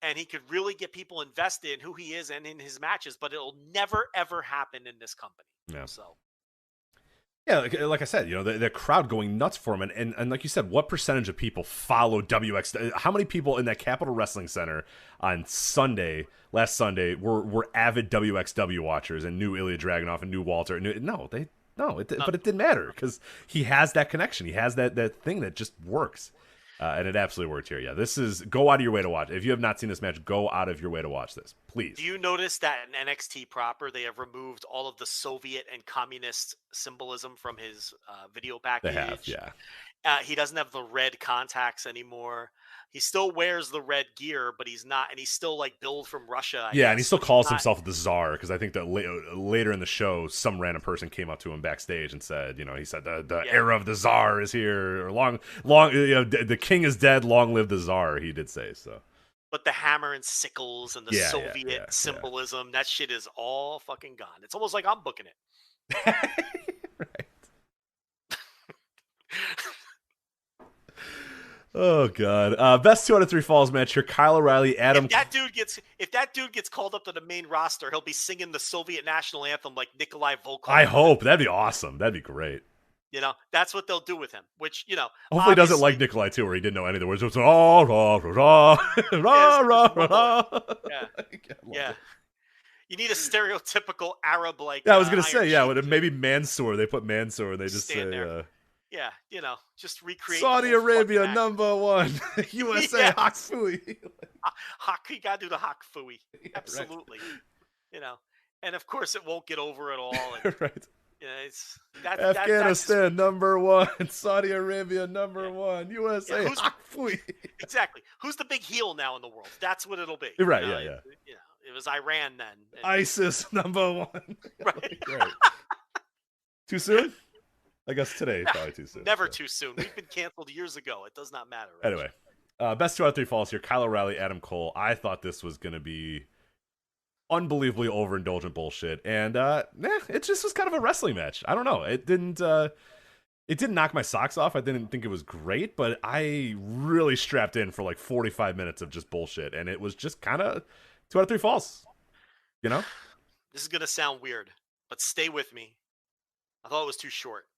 and he could really get people invested in who he is and in his matches, but it'll never, ever happen in this company. Yeah. So. Yeah, like I said, the crowd going nuts for him, and like you said, what percentage of people follow WX? How many people in that Capitol Wrestling Center on last Sunday, were avid WXW watchers and knew Ilya Dragunov and knew Walter? But it didn't matter, because he has that connection, he has that thing that just works, and it absolutely worked here. Yeah, this is, go out of your way to watch. If you have not seen this match, go out of your way to watch this, please. Do you notice that in NXT proper, they have removed all of the Soviet and communist symbolism from his video package? They have, yeah. He doesn't have the red contacts anymore. He still wears the red gear, but he's not, and he's still like billed from Russia. I guess, and he still calls himself the Tsar, because I think that later in the show, some random person came up to him backstage and said, he said the era of the Tsar is here, or long, the king is dead, long live the Tsar. He did say so. But the hammer and sickles and the Soviet symbolism, that shit is all fucking gone. It's almost like I'm booking it. Right. Oh god! Best 2 out of 3 falls match here: Kyle O'Reilly, Adam. If that dude gets called up to the main roster, he'll be singing the Soviet national anthem like Nikolai Volkov. I hope that'd be awesome. That'd be great. That's what they'll do with him. Which hopefully he doesn't like Nikolai too, where he didn't know any of the words. It's rah rah rah rah rah rah. Yeah. You need a stereotypical Arab like. Yeah, I was gonna say maybe Mansoor. They put Mansoor. They just say. There. Yeah, just recreate Saudi Arabia #1, USA Hak Fui. You gotta do the Hak Fui. Absolutely. Right. And of course it won't get over at all. And, right. It's Afghanistan #1, Saudi Arabia #1, USA Hak Fui. Exactly. Who's the big heel now in the world? That's what it'll be. Right. It was Iran then. ISIS #1. Right. Right. Too soon? I guess today is probably too soon. Never too soon. We've been canceled years ago. It does not matter. Right? Anyway, best 2 out of 3 falls here: Kyle O'Reilly, Adam Cole. I thought this was going to be unbelievably overindulgent bullshit, and it just was kind of a wrestling match. I don't know. It didn't knock my socks off. I didn't think it was great, but I really strapped in for like 45 minutes of just bullshit, and it was just kind of 2 out of 3 falls. This is going to sound weird, but stay with me. I thought it was too short.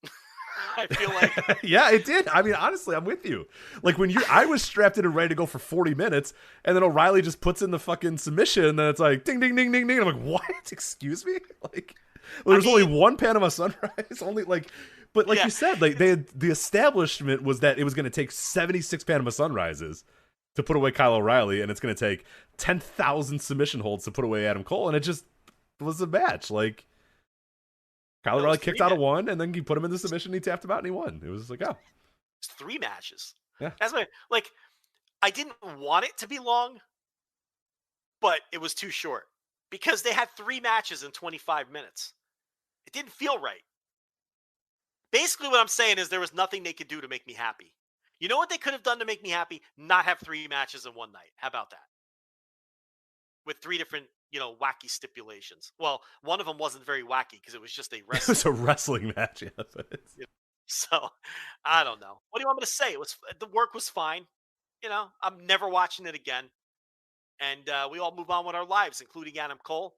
I feel like yeah, it did. I mean, honestly, I'm with you. Like I was strapped in and ready to go for 40 minutes, and then O'Reilly just puts in the fucking submission, and then it's like ding, ding, ding, ding, ding. I'm like, what? Excuse me? Like, there's only one Panama Sunrise, but like you said, like the establishment was that it was going to take 76 Panama Sunrises to put away Kyle O'Reilly, and it's going to take 10,000 submission holds to put away Adam Cole, and it just was a match. Like, Kyle O'Reilly kicked out of one, and then he put him in the submission, he tapped him out, and he won. It was like, It's 3 matches. Yeah. That's why, I didn't want it to be long, but it was too short. Because they had 3 matches in 25 minutes. It didn't feel right. Basically, what I'm saying is there was nothing they could do to make me happy. You know what they could have done to make me happy? Not have 3 matches in one night. How about that? With 3 different wacky stipulations. Well, one of them wasn't very wacky because it was just a wrestling. It was a wrestling match. Yeah, so, I don't know. What do you want me to say? The work was fine. I'm never watching it again. and we all move on with our lives, including Adam Cole,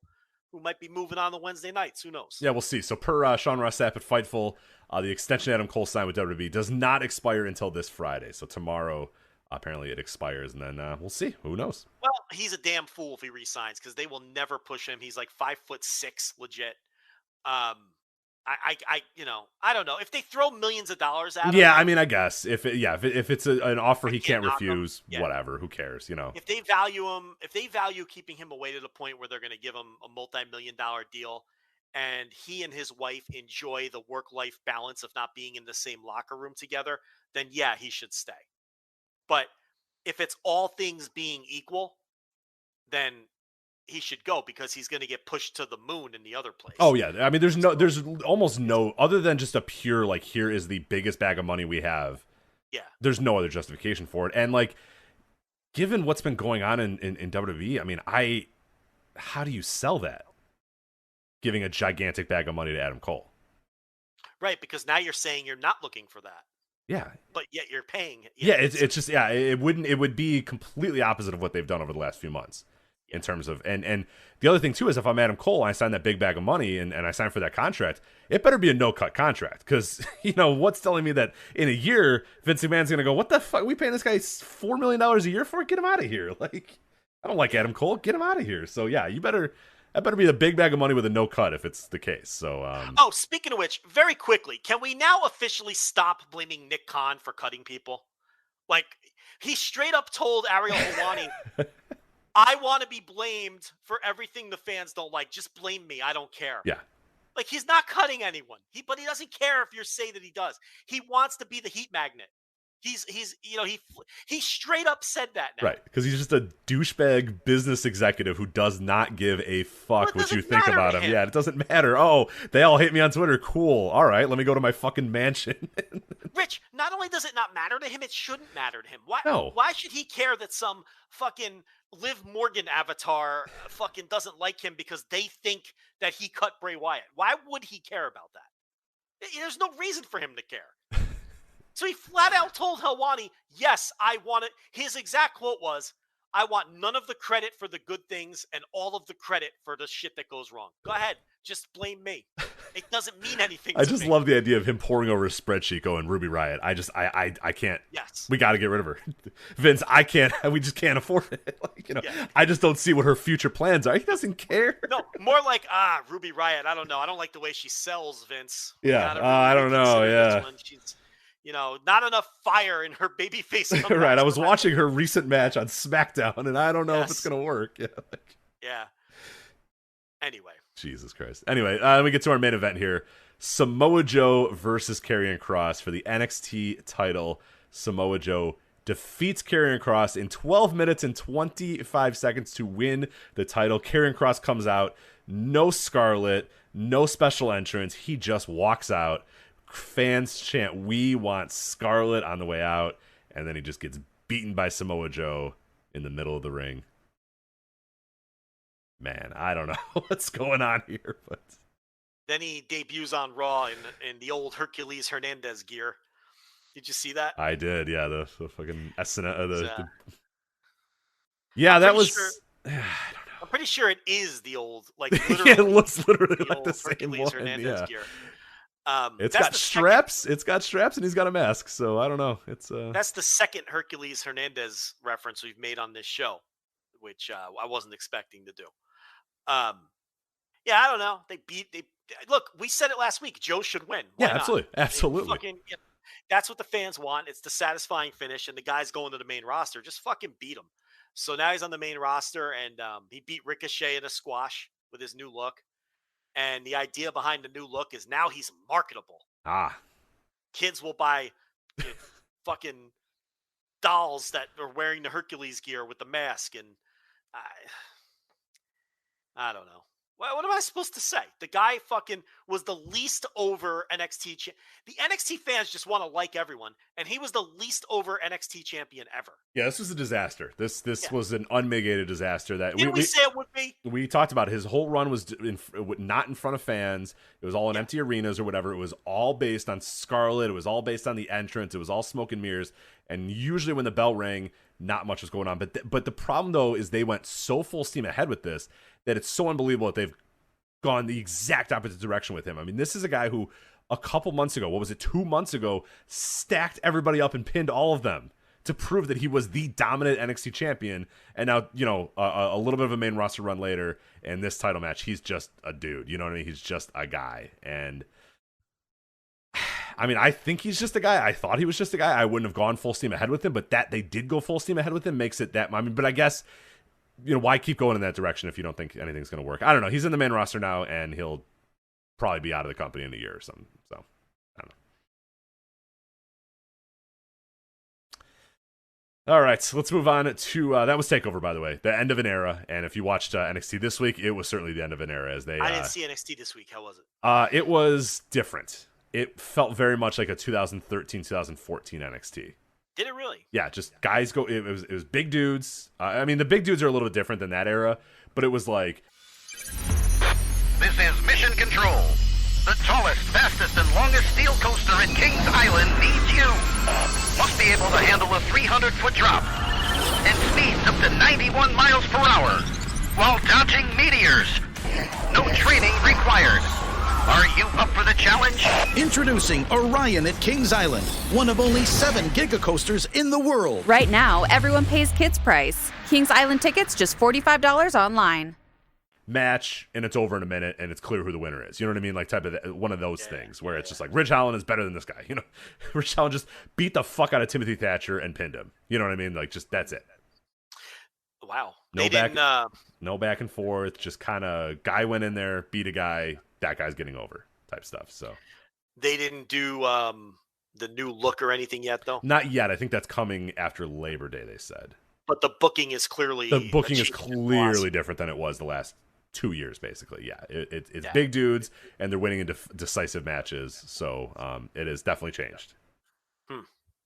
who might be moving on the Wednesday nights. Who knows? Yeah, we'll see. So per Sean Ross Sapp at Fightful, the extension Adam Cole signed with WWE does not expire until this Friday. So tomorrow, apparently it expires, and then we'll see. Who knows? Well, he's a damn fool if he resigns, because they will never push him. He's like 5'6", legit. I don't know if they throw millions of dollars at him. Yeah, I mean, I guess if it's an offer he can't refuse, whatever. Who cares? If they value him, if they value keeping him away to the point where they're going to give him a multi-million-dollar deal, and he and his wife enjoy the work-life balance of not being in the same locker room together, then yeah, he should stay. But if it's all things being equal, then he should go, because he's going to get pushed to the moon in the other place. Oh yeah, I mean, there's almost no, other than just a pure like, here is the biggest bag of money we have. Yeah, there's no other justification for it, and like, given what's been going on in WWE, I mean, how do you sell that? Giving a gigantic bag of money to Adam Cole, right? Because now you're saying you're not looking for that. Yeah, but yet you're paying. Yeah, it's just it would be completely opposite of what they've done over the last few months. In terms of, and the other thing too is, if I'm Adam Cole, I sign that big bag of money and I sign for that contract, it better be a no-cut contract, because what's telling me that in a year Vince McMahon's gonna go, what the fuck, we paying this guy $4 million a year for it? Get him out of here. Like, I don't like Adam Cole, get him out of here. So yeah, that better be a big bag of money with a no cut if it's the case. So speaking of which, very quickly, can we now officially stop blaming Nick Khan for cutting people? Like, he straight up told Ariel Helwani, I want to be blamed for everything the fans don't like. Just blame me. I don't care. Yeah. Like, he's not cutting anyone. But he doesn't care if you say that he does. He wants to be the heat magnet. He straight up said that now. Right, because he's just a douchebag business executive who does not give a fuck what you think about him. Yeah, it doesn't matter. Oh, they all hate me on Twitter. Cool. All right, let me go to my fucking mansion. Rich, not only does it not matter to him, it shouldn't matter to him. Why? No. Why should he care that some fucking Liv Morgan avatar fucking doesn't like him because they think that he cut Bray Wyatt? Why would he care about that? There's no reason for him to care. So he flat out told Helwani, yes, I want it. His exact quote was, I want none of the credit for the good things and all of the credit for the shit that goes wrong. Go ahead. Just blame me. It doesn't mean anything to I just me. love the idea of him pouring over his spreadsheet going, Ruby Riott. I can't. Yes. We got to get rid of her. Vince, I can't. We just can't afford it. I just don't see what her future plans are. He doesn't care. No, more like, Ruby Riott. I don't know. I don't like the way she sells, Vince. Yeah. I don't know. Yeah. She's, not enough fire in her baby face. Right. I was watching her recent match on SmackDown, and I don't know if it's going to work. Yeah. Yeah. Anyway. Jesus Christ. Anyway, let me get to our main event here. Samoa Joe versus Karrion Kross for the NXT title. Samoa Joe defeats Karrion Kross in 12 minutes and 25 seconds to win the title. Karrion Kross comes out, no Scarlet, no special entrance. He just walks out. Fans chant, "We want Scarlet" on the way out, and then he just gets beaten by Samoa Joe in the middle of the ring. Man, I don't know what's going on here, but then he debuts on Raw in the old Hercules Hernandez gear. Did you see that? I did, yeah. The fucking SNL. Yeah, that was. Sure, I don't know. I'm pretty sure it is the old, like, literally. Yeah, it looks literally like the same Hercules one. Hernandez gear. It's got straps. It's got straps, and he's got a mask. So I don't know. It's that's the second Hercules Hernandez reference we've made on this show, which I wasn't expecting to do. Yeah, I don't know. Look. We said it last week. Joe should win. Why not? Absolutely. That's what the fans want. It's the satisfying finish, and the guy's going to the main roster. Just fucking beat him. So now he's on the main roster, and he beat Ricochet in a squash with his new look. And the idea behind the new look is now he's marketable. Kids will buy fucking dolls that are wearing the Hercules gear with the mask. And I don't know. What am I supposed to say? The guy fucking was the least over NXT. The NXT fans just want to like everyone, and he was the least over NXT champion ever. Yeah, this was a disaster. This was an unmitigated disaster. Didn't we say it would be? We talked about it. His whole run was not in front of fans. It was all in empty arenas or whatever. It was all based on Scarlet. It was all based on the entrance. It was all smoke and mirrors. And usually when the bell rang, not much was going on. But the problem, though, is they went so full steam ahead with this that it's so unbelievable that they've gone the exact opposite direction with him. I mean, this is a guy who a couple months ago, 2 months ago, stacked everybody up and pinned all of them to prove that he was the dominant NXT champion. And now, a little bit of a main roster run later, in this title match, he's just a dude. You know what I mean? He's just a guy. And I mean, I think he's just a guy. I thought he was just a guy. I wouldn't have gone full steam ahead with him, but that they did go full steam ahead with him makes it that. I mean, but I guess, why keep going in that direction if you don't think anything's going to work? I don't know. He's in the main roster now, and he'll probably be out of the company in a year or something. So, I don't know. All right, so let's move on to that was TakeOver, by the way, the end of an era. And if you watched NXT this week, it was certainly the end of an era. I didn't see NXT this week. How was it? It was different. It felt very much like a 2013, 2014 NXT. Did it really? Yeah, just guys go. It was big dudes. I mean, the big dudes are a little bit different than that era, but it was like. This is Mission Control. The tallest, fastest, and longest steel coaster in Kings Island needs you. Must be able to handle a 300-foot drop and speeds up to 91 miles per hour while dodging meteors. No training required. Are you up for the challenge? Introducing Orion at Kings Island, one of only 7 Giga coasters in the world. Right now, everyone pays kids price. Kings Island tickets just $45 online. Match, and it's over in a minute, and it's clear who the winner is. You know what I mean? Like, type of one of those things where it's just like, Ridge Holland is better than this guy. Ridge Holland just beat the fuck out of Timothy Thatcher and pinned him. You know what I mean? Like, just that's it. Wow. No back and forth. Just kind of guy went in there, beat a guy. That guy's getting over type stuff. So they didn't do the new look or anything yet, though. Not yet. I think that's coming after Labor Day. They said, but the booking is clearly different than it was the last 2 years, basically. Yeah, it's big dudes, and they're winning in decisive matches. So it has definitely changed.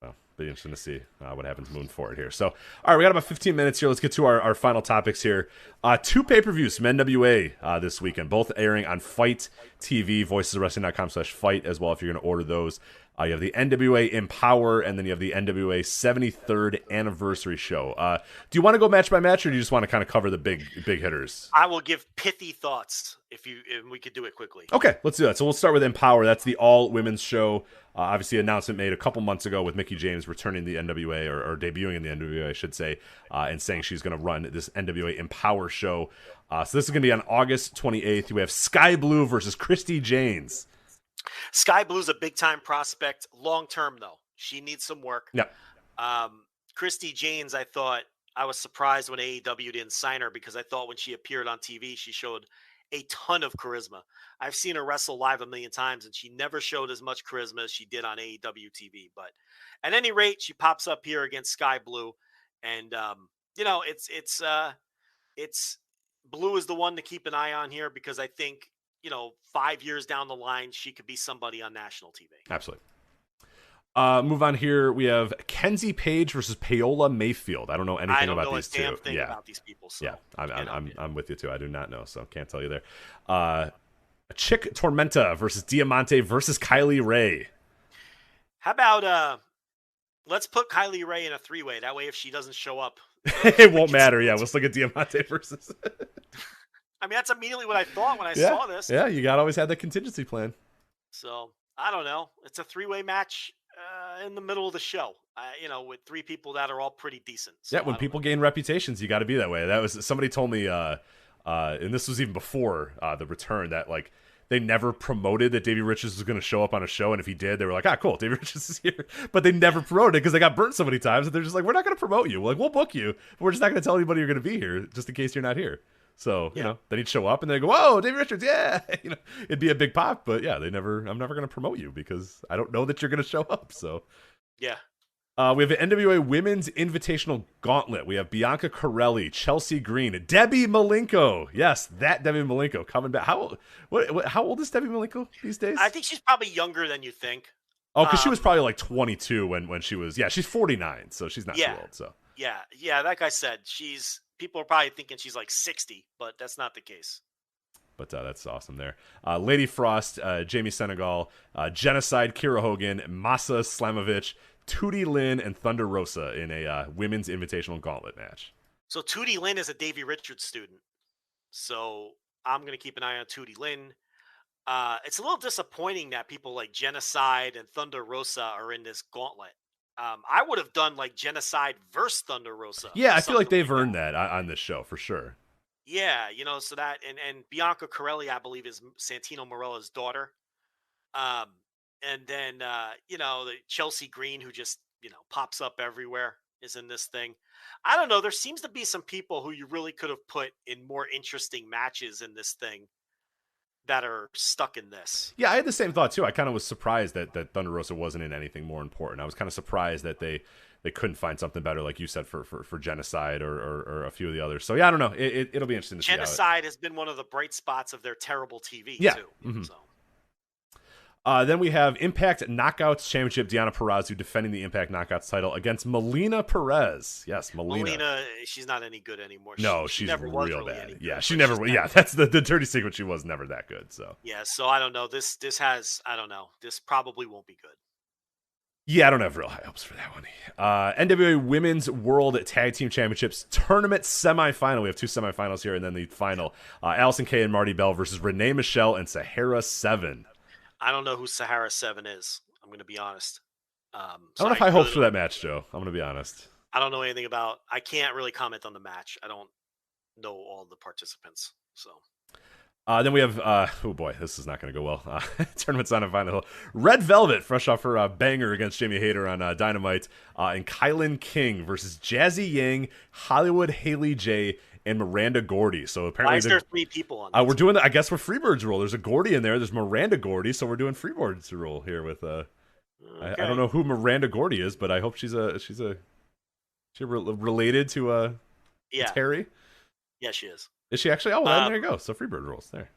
Well, be interesting to see what happens moving forward here. So, all right, we got about 15 minutes here. Let's get to our final topics here. 2 pay-per-views from NWA this weekend, both airing on Fight TV, voicesofwrestling.com/fight as well if you're going to order those. You have the NWA Empower, and then you have the NWA 73rd Anniversary Show. Do you want to go match by match, or do you just want to kind of cover the big hitters? I will give pithy thoughts if we could do it quickly. Okay, let's do that. So we'll start with Empower. That's the all-women's show. Obviously, an announcement made a couple months ago with Mickie James returning the NWA, or debuting in the NWA, I should say, and saying she's going to run this NWA Empower show. So this is going to be on August 28th. We have Sky Blue versus Christy Janes. Sky Blue's a big-time prospect. Long-term, though. She needs some work. Yeah. Christy Janes, I was surprised when AEW didn't sign her because I thought when she appeared on TV, she showed a ton of charisma. I've seen her wrestle live a million times, and she never showed as much charisma as she did on AEW TV. But at any rate, she pops up here against Sky Blue. And, it's Blue is the one to keep an eye on here because I think, 5 years down the line, she could be somebody on national TV. Absolutely. Move on here. We have Kenzie Page versus Paola Mayfield. I don't know anything about these two. I don't know a damn thing about these people. So, yeah, I'm with you too. I do not know, so can't tell you there. Chick Tormenta versus Diamante versus Kylie Ray. How about let's put Kylie Ray in a 3-way. That way, if she doesn't show up, it won't matter. Yeah, let's look at Diamante versus. I mean, that's immediately what I thought when I saw this. Yeah, you got to always have that contingency plan. So, I don't know. It's a 3-way match in the middle of the show, with 3 people that are all pretty decent. So yeah, when people gain reputations, you got to be that way. That was somebody told me, and this was even before the return, that like they never promoted that Davey Richards was going to show up on a show, and if he did, they were like, cool, Davey Richards is here. But they never promoted it because they got burnt so many times that they're just like, we're not going to promote you. We'll book you, but we're just not going to tell anybody you're going to be here just in case you're not here. So, then he'd show up and they go, whoa, Davey Richards, yeah. It'd be a big pop, but yeah, I'm never going to promote you because I don't know that you're going to show up. So, yeah. We have an NWA Women's Invitational Gauntlet. We have Bianca Corelli, Chelsea Green, Debbie Malenko. Yes, that Debbie Malenko coming back. How old is Debbie Malenko these days? I think she's probably younger than you think. Oh, because she was probably like 22 when she was, she's 49, so she's not too old. So yeah, like I said, people are probably thinking she's like 60, but that's not the case. But that's awesome there. Lady Frost, Jamie Senegal, Genocide, Kira Hogan, Masa Slamovich, Tootie Lynn and Thunder Rosa in a women's invitational gauntlet match. So Tootie Lynn is a Davey Richards student. So I'm going to keep an eye on Tootie Lynn. It's a little disappointing that people like Genocide and Thunder Rosa are in this gauntlet. I would have done like Genocide versus Thunder Rosa. Yeah, I feel like they've earned that on this show for sure. Yeah, so that and Bianca Corelli, I believe, is Santino Marella's daughter. And then the Chelsea Green, who just pops up everywhere, is in this thing. I don't know. There seems to be some people who you really could have put in more interesting matches in this thing that are stuck in this. Yeah, I had the same thought too. I kind of was surprised that Thunder Rosa wasn't in anything more important. I was kind of surprised that they couldn't find something better, like you said, for Genocide or a few of the others. So yeah, I don't know. It'll be interesting to see. Genocide has been one of the bright spots of their terrible TV too. Mm-hmm. So. Then we have Impact Knockouts Championship, Deonna Purrazzo defending the Impact Knockouts title against Melina Perez. Yes, Melina, she's not any good anymore. No, she's never real really bad. Yeah, she never. Yeah, that's the dirty secret. She was never that good. So yeah, so I don't know. This I don't know. This probably won't be good. Yeah, I don't have real high hopes for that one. NWA Women's World Tag Team Championships Tournament Semifinal. We have two semifinals here, and then the final. Allison Kay and Marty Bell versus Renee Michelle and Sahara 7. I don't know who Sahara 7 is. I'm going to be honest. I don't know if I hope for that match, Joe. I'm going to be honest. I don't know anything about. I can't really comment on the match. I don't know all the participants. So. Then we have, oh boy, this is not going to go well. Tournament semifinal. Red Velvet, fresh off her banger against Jamie Hayter on Dynamite, and Kylan King versus Jazzy Yang, Hollywood Haley J, and Miranda Gordy. So apparently, why is there 3 people on this? We're doing I guess we're Freebirds rule. There's a Gordy in there. There's Miranda Gordy, so we're doing Freebirds rule here with. Okay. I don't know who Miranda Gordy is, but I hope she's related to Terry. Yeah, she is. Is she actually? Oh, well, there you go. So Freebird rules there.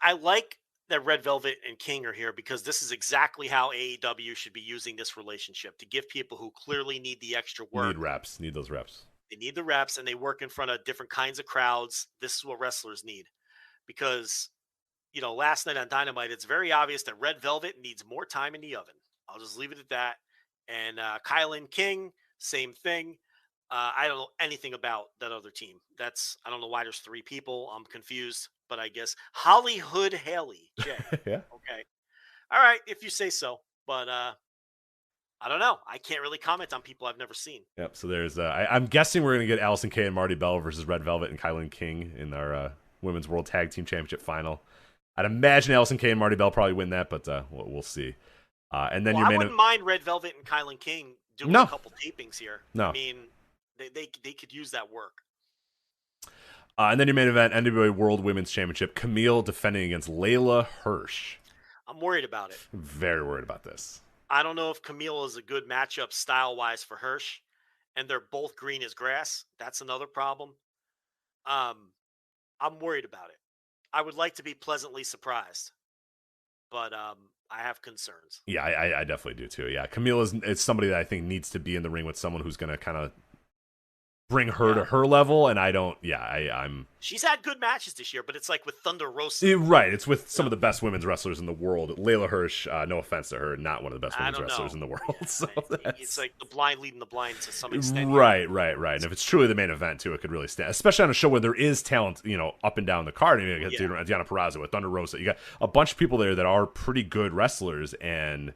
I like that Red Velvet and King are here because this is exactly how AEW should be using this relationship to give people who clearly need the extra work. Need those reps. They need the reps, and they work in front of different kinds of crowds. This is what wrestlers need. Because, last night on Dynamite, it's very obvious that Red Velvet needs more time in the oven. I'll just leave it at that. And Kylan King, same thing. I don't know anything about that other team. I don't know why there's 3 people. I'm confused, but I guess Hollywood Haley J. Yeah. Okay. All right, if you say so. But I don't know. I can't really comment on people I've never seen. Yep. So there's. I'm guessing we're going to get Allison Kay and Marty Bell versus Red Velvet and Kylan King in our Women's World Tag Team Championship final. I'd imagine Allison Kay and Marty Bell probably win that, but we'll see. And then I wouldn't mind Red Velvet and Kylan King doing a couple tapings here. No. I mean, they could use that work. And then your main event, NWA World Women's Championship, Camille defending against Layla Hirsch. I'm worried about it. Very worried about this. I don't know if Camille is a good matchup style-wise for Hirsch, and they're both green as grass. That's another problem. I'm worried about it. I would like to be pleasantly surprised, but I have concerns. Yeah, I definitely do too. Yeah, Camille is somebody that I think needs to be in the ring with someone who's going to kind of bring her to her level, and I don't. Yeah, I'm. She's had good matches this year, but it's like with Thunder Rosa. Right, it's with some of the best women's wrestlers in the world. Layla Hirsch, no offense to her, not one of the best women's wrestlers in the world. Yeah, so it's like the blind leading the blind to some extent. Right. And if it's truly the main event too, it could really stand, especially on a show where there is talent, up and down the card. You got Deonna Purrazzo with Thunder Rosa. You got a bunch of people there that are pretty good wrestlers, and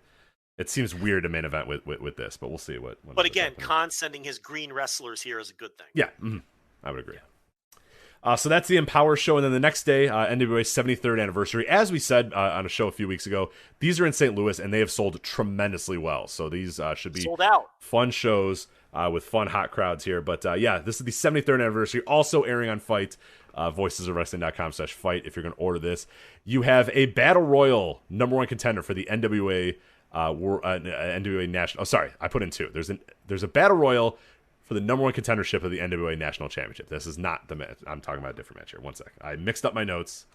it seems weird to main event with this, but we'll see what. But again, Khan sending his green wrestlers here is a good thing. Yeah, I would agree. So that's the Empower show, and then the next day, NWA 73rd anniversary. As we said on a show a few weeks ago, these are in St. Louis, and they have sold tremendously well. So these should be sold out. Fun shows with fun, hot crowds here. But this is the 73rd anniversary, also airing on Fight, voicesofwrestling.com/fight if you're going to order this. You have a Battle Royal #1 contender for the NWA NWA National. Oh, sorry, I put in 2. There's a Battle Royal for the #1 contendership of the NWA National Championship. This is not the match. I'm talking about a different match here. One sec. I mixed up my notes.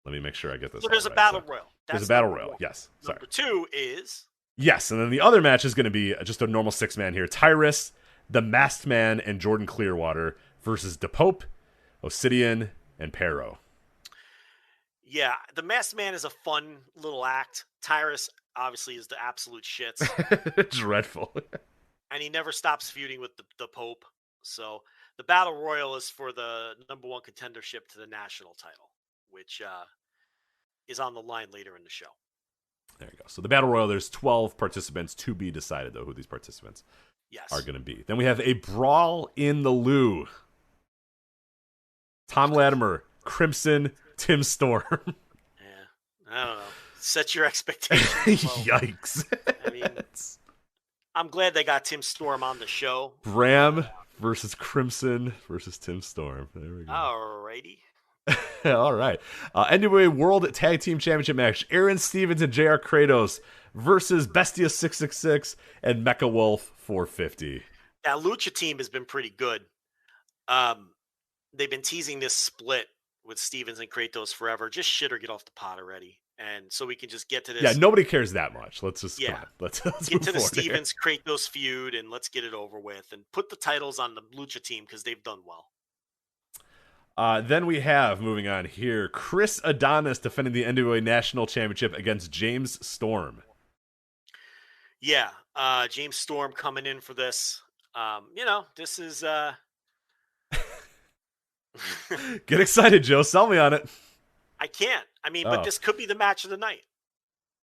Let me make sure I get this. So there's right. a Battle Royal. There's a Battle Royal. Yes. Sorry. Number 2 is. Yes, and then the other match is going to be just a normal 6-man here. Tyrus, the Masked Man, and Jordan Clearwater versus DePope, Obsidian, and Pero. Yeah, the Masked Man is a fun little act. Tyrus, obviously is the absolute shits. Dreadful. And he never stops feuding with the Pope. So the Battle Royal is for the number 1 contendership to the national title, which is on the line later in the show. There you go. So the Battle Royal, there's 12 participants to be decided, though, who these participants are going to be. Then we have a Brawl in the Lou. Tom Latimer, Crimson, Tim Storm. Yeah, I don't know. Set your expectations low. Yikes. I mean, I'm glad they got Tim Storm on the show. Bram versus Crimson versus Tim Storm. There we go. Alrighty. All right. NWA World Tag Team Championship match. Aaron Stevens and JR Kratos versus Bestia 666 and Mecha Wolf 450. That Lucha team has been pretty good. They've been teasing this split with Stevens and Kratos forever. Just shit or get off the pot already. And so we can just get to this. Yeah, nobody cares that much. Let's just let's get to the Stevens Kratos feud and let's get it over with and put the titles on the Lucha team because they've done well. Then we have, moving on here, Chris Adonis defending the NWA National Championship against James Storm. Yeah, James Storm coming in for this. This is... Get excited, Joe. Sell me on it. I can't. I mean, but this could be the match of the night.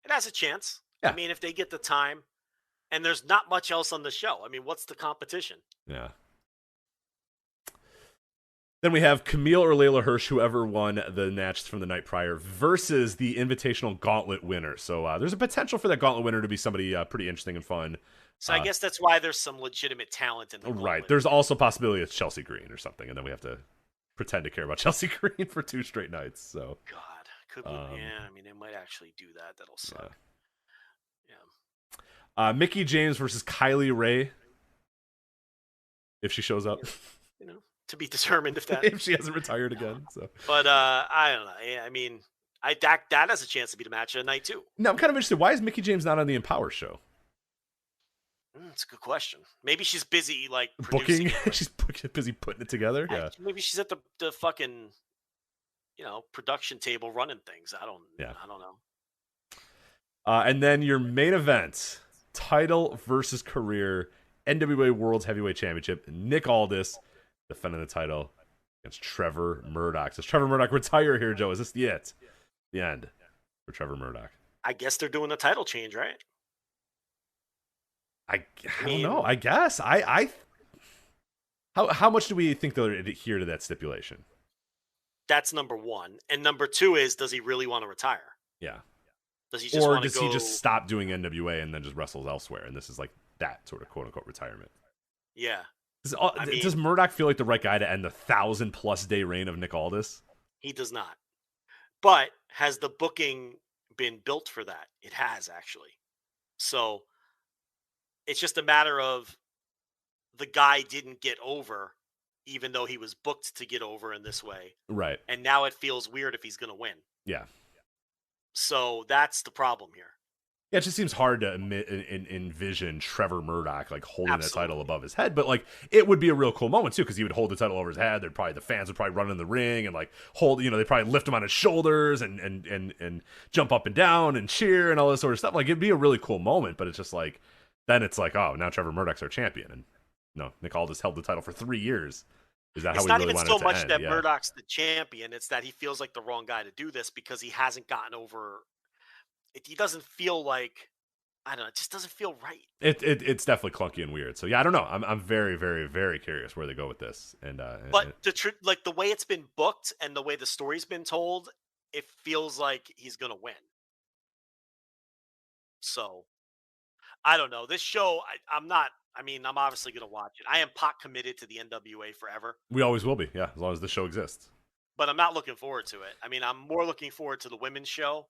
It has a chance. Yeah. I mean, if they get the time, and there's not much else on the show. I mean, what's the competition? Yeah. Then we have Camille or Layla Hirsch, whoever won the match from the night prior, versus the Invitational Gauntlet winner. So there's a potential for that Gauntlet winner to be somebody pretty interesting and fun. So I guess that's why there's some legitimate talent in the Gauntlet. Right. There's also a possibility it's Chelsea Green or something, and then we have to pretend to care about Chelsea Green for 2 straight nights. So God, could be. Yeah, I mean, they might actually do that. That'll suck. Yeah. Mickie James versus Kylie Ray, if she shows up. To be determined if she hasn't retired again. So, but I don't know. Yeah, I mean, that has a chance to be the match of the night too. No, I'm kind of interested. Why is Mickie James not on the Empower show? That's a good question. Maybe she's busy booking. She's busy putting it together. Yeah. Maybe she's at the fucking production table running things. I don't know. And then your main event, title versus career, NWA World Heavyweight Championship. Nick Aldis defending the title against Trevor Murdoch. Does Trevor Murdoch retire here, Joe? Is this the end for Trevor Murdoch? I guess they're doing the title change, right? I don't know. I guess. How much do we think they'll adhere to that stipulation? That's number 1. And number 2 is, does he really want to retire? Yeah. Does he just or does he just stop doing NWA and then just wrestles elsewhere? And this is like that sort of quote unquote retirement. Yeah. Does Murdoch feel like the right guy to end the 1,000+ day reign of Nick Aldis? He does not. But has the booking been built for that? It has, actually. So it's just a matter of the guy didn't get over, even though he was booked to get over in this way. Right. And now it feels weird if he's going to win. Yeah. So that's the problem here. Yeah, it just seems hard to envision Trevor Murdoch holding that title above his head, but it would be a real cool moment too because he would hold the title over his head. The fans would probably run in the ring and hold, they'd probably lift him on his shoulders and jump up and down and cheer and all this sort of stuff. It'd be a really cool moment, but it's just then it's oh, now Trevor Murdoch's our champion, and no, Nick Aldis held the title for 3 years. Is that how we really want it to end? It's not even so much that Murdoch's the champion; it's that he feels like the wrong guy to do this because he hasn't gotten over. He doesn't feel like, I don't know, it just doesn't feel right. It's definitely clunky and weird. So yeah, I don't know. I'm very, very, very curious where they go with this. But the way it's been booked and the way the story's been told, it feels like he's gonna win. So I don't know. This show, I'm obviously gonna watch it. I am pot committed to the NWA forever. We always will be, yeah, as long as the show exists. But I'm not looking forward to it. I mean, I'm more looking forward to the women's show.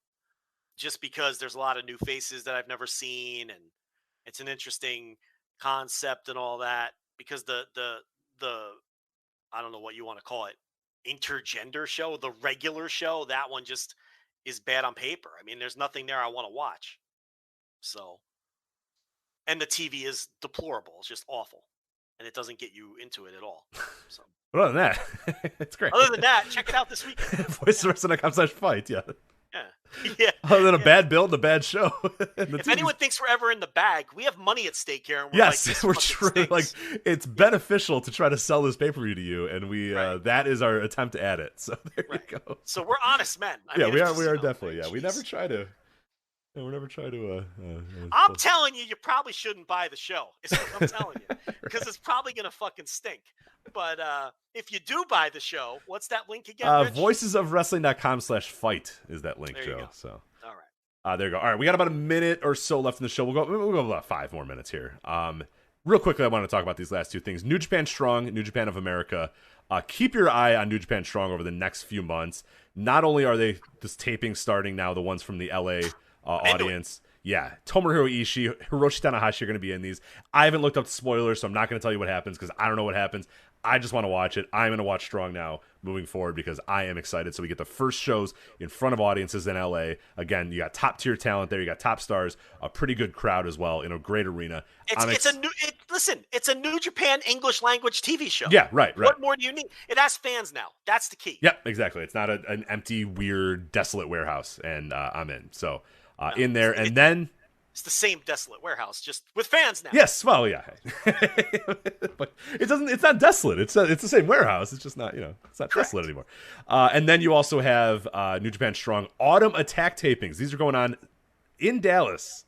Just because there's a lot of new faces that I've never seen, and it's an interesting concept and all that. Because the I don't know what you want to call it, intergender show, the regular show, that one just is bad on paper. I mean, there's nothing there I want to watch. So, and the TV is deplorable. It's just awful, and it doesn't get you into it at all. So, but other than that, it's great. Other than that, check it out this weekend. VoicesOfWrestling.com/fight. Yeah. Yeah. Other than a bad build and a bad show. If anyone thinks we're ever in the bag, we have money at stake here. And yes, we're true. Like, it's beneficial to try to sell this pay-per-view to you, and we that is our attempt at it. So there you go. So we're honest men. I mean, we are know, definitely. Yeah, we never try to. I'm telling you, you probably shouldn't buy the show. Is what I'm telling you, because it's probably gonna fucking stink. But if you do buy the show, what's that link again? Voicesofwrestling.com/fight is that link, Joe. So all right, there you go. All right, we got about a minute or so left in the show. We'll go about 5 more minutes here. Real quickly, I want to talk about these last two things. New Japan Strong, New Japan of America. Keep your eye on New Japan Strong over the next few months. Not only are they this taping starting now, the ones from the LA audience. Yeah, Tomohiro Ishii, Hiroshi Tanahashi are going to be in these. I haven't looked up the spoilers, so I'm not going to tell you what happens because I don't know what happens. I just want to watch it. I'm going to watch Strong now moving forward because I am excited. So we get the first shows in front of audiences in LA. Again, you got top tier talent there. You got top stars, a pretty good crowd as well in a great arena. It's a New Japan English language TV show. Yeah, right. What more do you need? It has fans now. That's the key. Yep, exactly. It's not an empty, weird, desolate warehouse, and I'm in. So in there, and then. It's the same desolate warehouse, just with fans now. Yes, well, yeah, but it's not desolate. It's the same warehouse. It's just not, it's not desolate anymore. And then you also have New Japan Strong Autumn Attack tapings. These are going on in Dallas,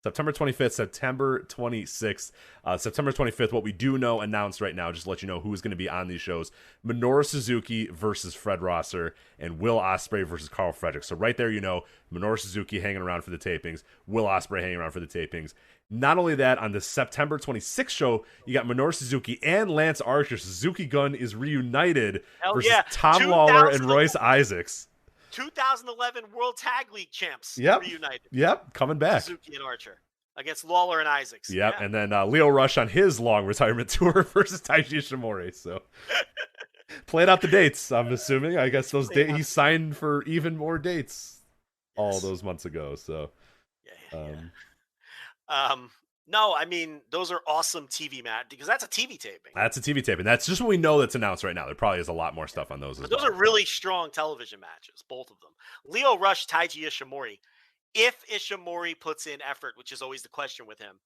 September 25th, September 26th. September 25th, what we do know announced right now, just to let you know who's going to be on these shows. Minoru Suzuki versus Fred Rosser and Will Ospreay versus Carl Frederick. So right there, Minoru Suzuki hanging around for the tapings, Will Ospreay hanging around for the tapings. Not only that, on the September 26th show, you got Minoru Suzuki and Lance Archer. Suzuki Gun is reunited versus Tom Lawler and Royce Isaacs. 2011 World Tag League champs reunited. Yep, coming back. Suzuki and Archer against Lawler and Isaacs. Yep, and then Leo Rush on his long retirement tour versus Taiji Ishimori. So playing out the dates, I'm assuming. I guess those dates he signed for even more dates all those months ago. So, no, I mean, those are awesome TV, Matt, because that's a TV taping. That's a TV taping. That's just what we know that's announced right now. There probably is a lot more stuff on those as well. Those are really strong television matches, both of them. Leo Rush, Taiji Ishimori. If Ishimori puts in effort, which is always the question with him,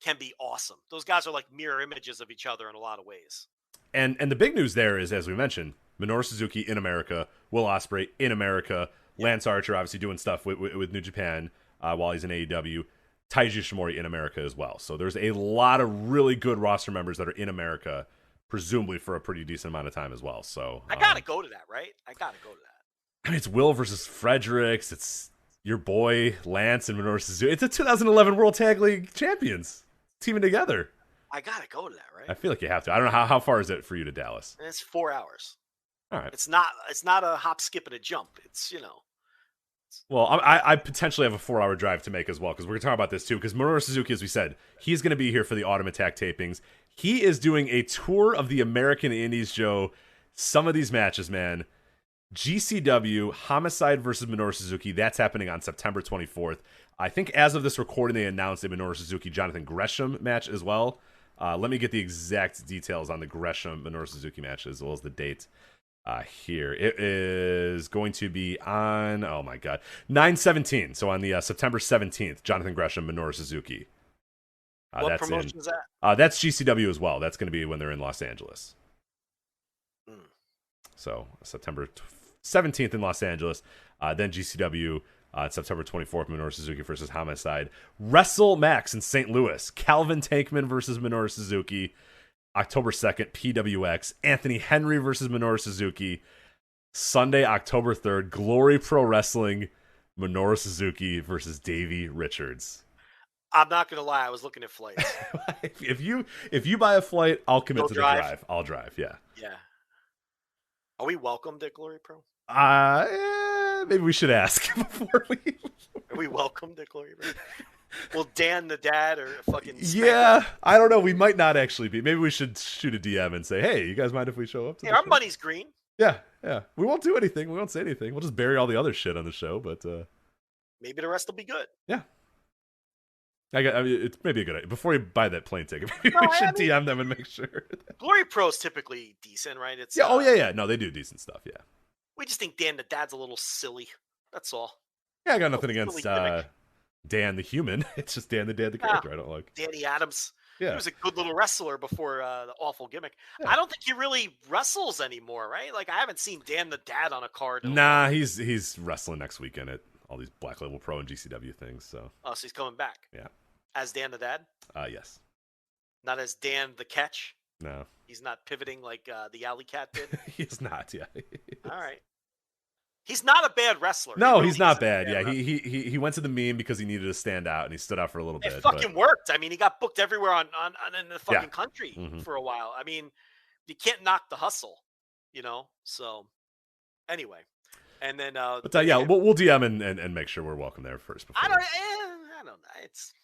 can be awesome. Those guys are like mirror images of each other in a lot of ways. And the big news there is, as we mentioned, Minoru Suzuki in America, Will Ospreay in America, Lance Archer obviously doing stuff with New Japan while he's in AEW. Taiji Ishimori in America as well. So there's a lot of really good roster members that are in America, presumably for a pretty decent amount of time as well. So I gotta go to that, right? I gotta go to that. I mean, it's Will versus Fredericks. It's your boy Lance and Minoru Suzuki. It's a 2011 World Tag League champions teaming together. I gotta go to that, right? I feel like you have to. I don't know how far is it for you to Dallas. And it's 4 hours. All right. It's not a hop, skip, and a jump. It's Well, I potentially have a 4-hour drive to make as well, because we're going to talk about this too, because Minoru Suzuki, as we said, he's going to be here for the Autumn Attack tapings. He is doing a tour of the American Indies, Joe. Some of these matches, man. GCW, Homicide versus Minoru Suzuki, that's happening on September 24th. I think as of this recording, they announced a Minoru Suzuki, Jonathan Gresham match as well. Let me get the exact details on the Gresham Minoru Suzuki match, as well as the date. Here it is going to be on 9/17, so on the September 17th, Jonathan Gresham, Minoru Suzuki. What promotion is that? That's GCW as well. That's going to be when they're in Los Angeles. So September 17th in Los Angeles, then GCW September 24th, Minoru Suzuki versus Homicide. Wrestle Max in St. Louis, Calvin Tankman versus Minoru Suzuki. October 2nd, PWX, Anthony Henry versus Minoru Suzuki. Sunday, October 3rd, Glory Pro Wrestling, Minoru Suzuki versus Davey Richards. I'm not going to lie, I was looking at flights. If you buy a flight, I'll commit to the drive. I'll drive, yeah. Yeah. Are we welcomed at Glory Pro? Maybe we should ask before we... Are we welcomed at Glory Pro? Will Dan the dad or fucking... Yeah, I don't know. We might not actually be. Maybe we should shoot a DM and say, hey, you guys mind if we show up to the our show? money's green. Yeah. We won't do anything. We won't say anything. We'll just bury all the other shit on the show, but... Maybe the rest will be good. Yeah. I mean, it's maybe a good idea. Before you buy that plane ticket, maybe we should DM them and make sure. Glory Pro's typically decent, right? It's yeah. Yeah. No, they do decent stuff, yeah. We just think Dan the dad's a little silly. That's all. Yeah, I got nothing against Dan the human. It's just Dan the character I don't like. Danny Adams. Yeah. He was a good little wrestler before the awful gimmick. Yeah. I don't think he really wrestles anymore, right? Like, I haven't seen Dan the Dad on a card. Nah, he's wrestling next weekend at all these Black Label Pro and GCW things. So he's coming back. Yeah. As Dan the Dad? Yes. Not as Dan the Catch? No. He's not pivoting like the Alley Cat did? He's not, yeah. All right. He's not a bad wrestler. No, he's not bad. Yeah, he went to the meme because he needed to stand out, and he stood out for a little bit. It fucking worked. I mean, he got booked everywhere on in the fucking country for a while. I mean, you can't knock the hustle, you know? So, anyway. And then... we'll DM and make sure we're welcome there first. I don't know. It's...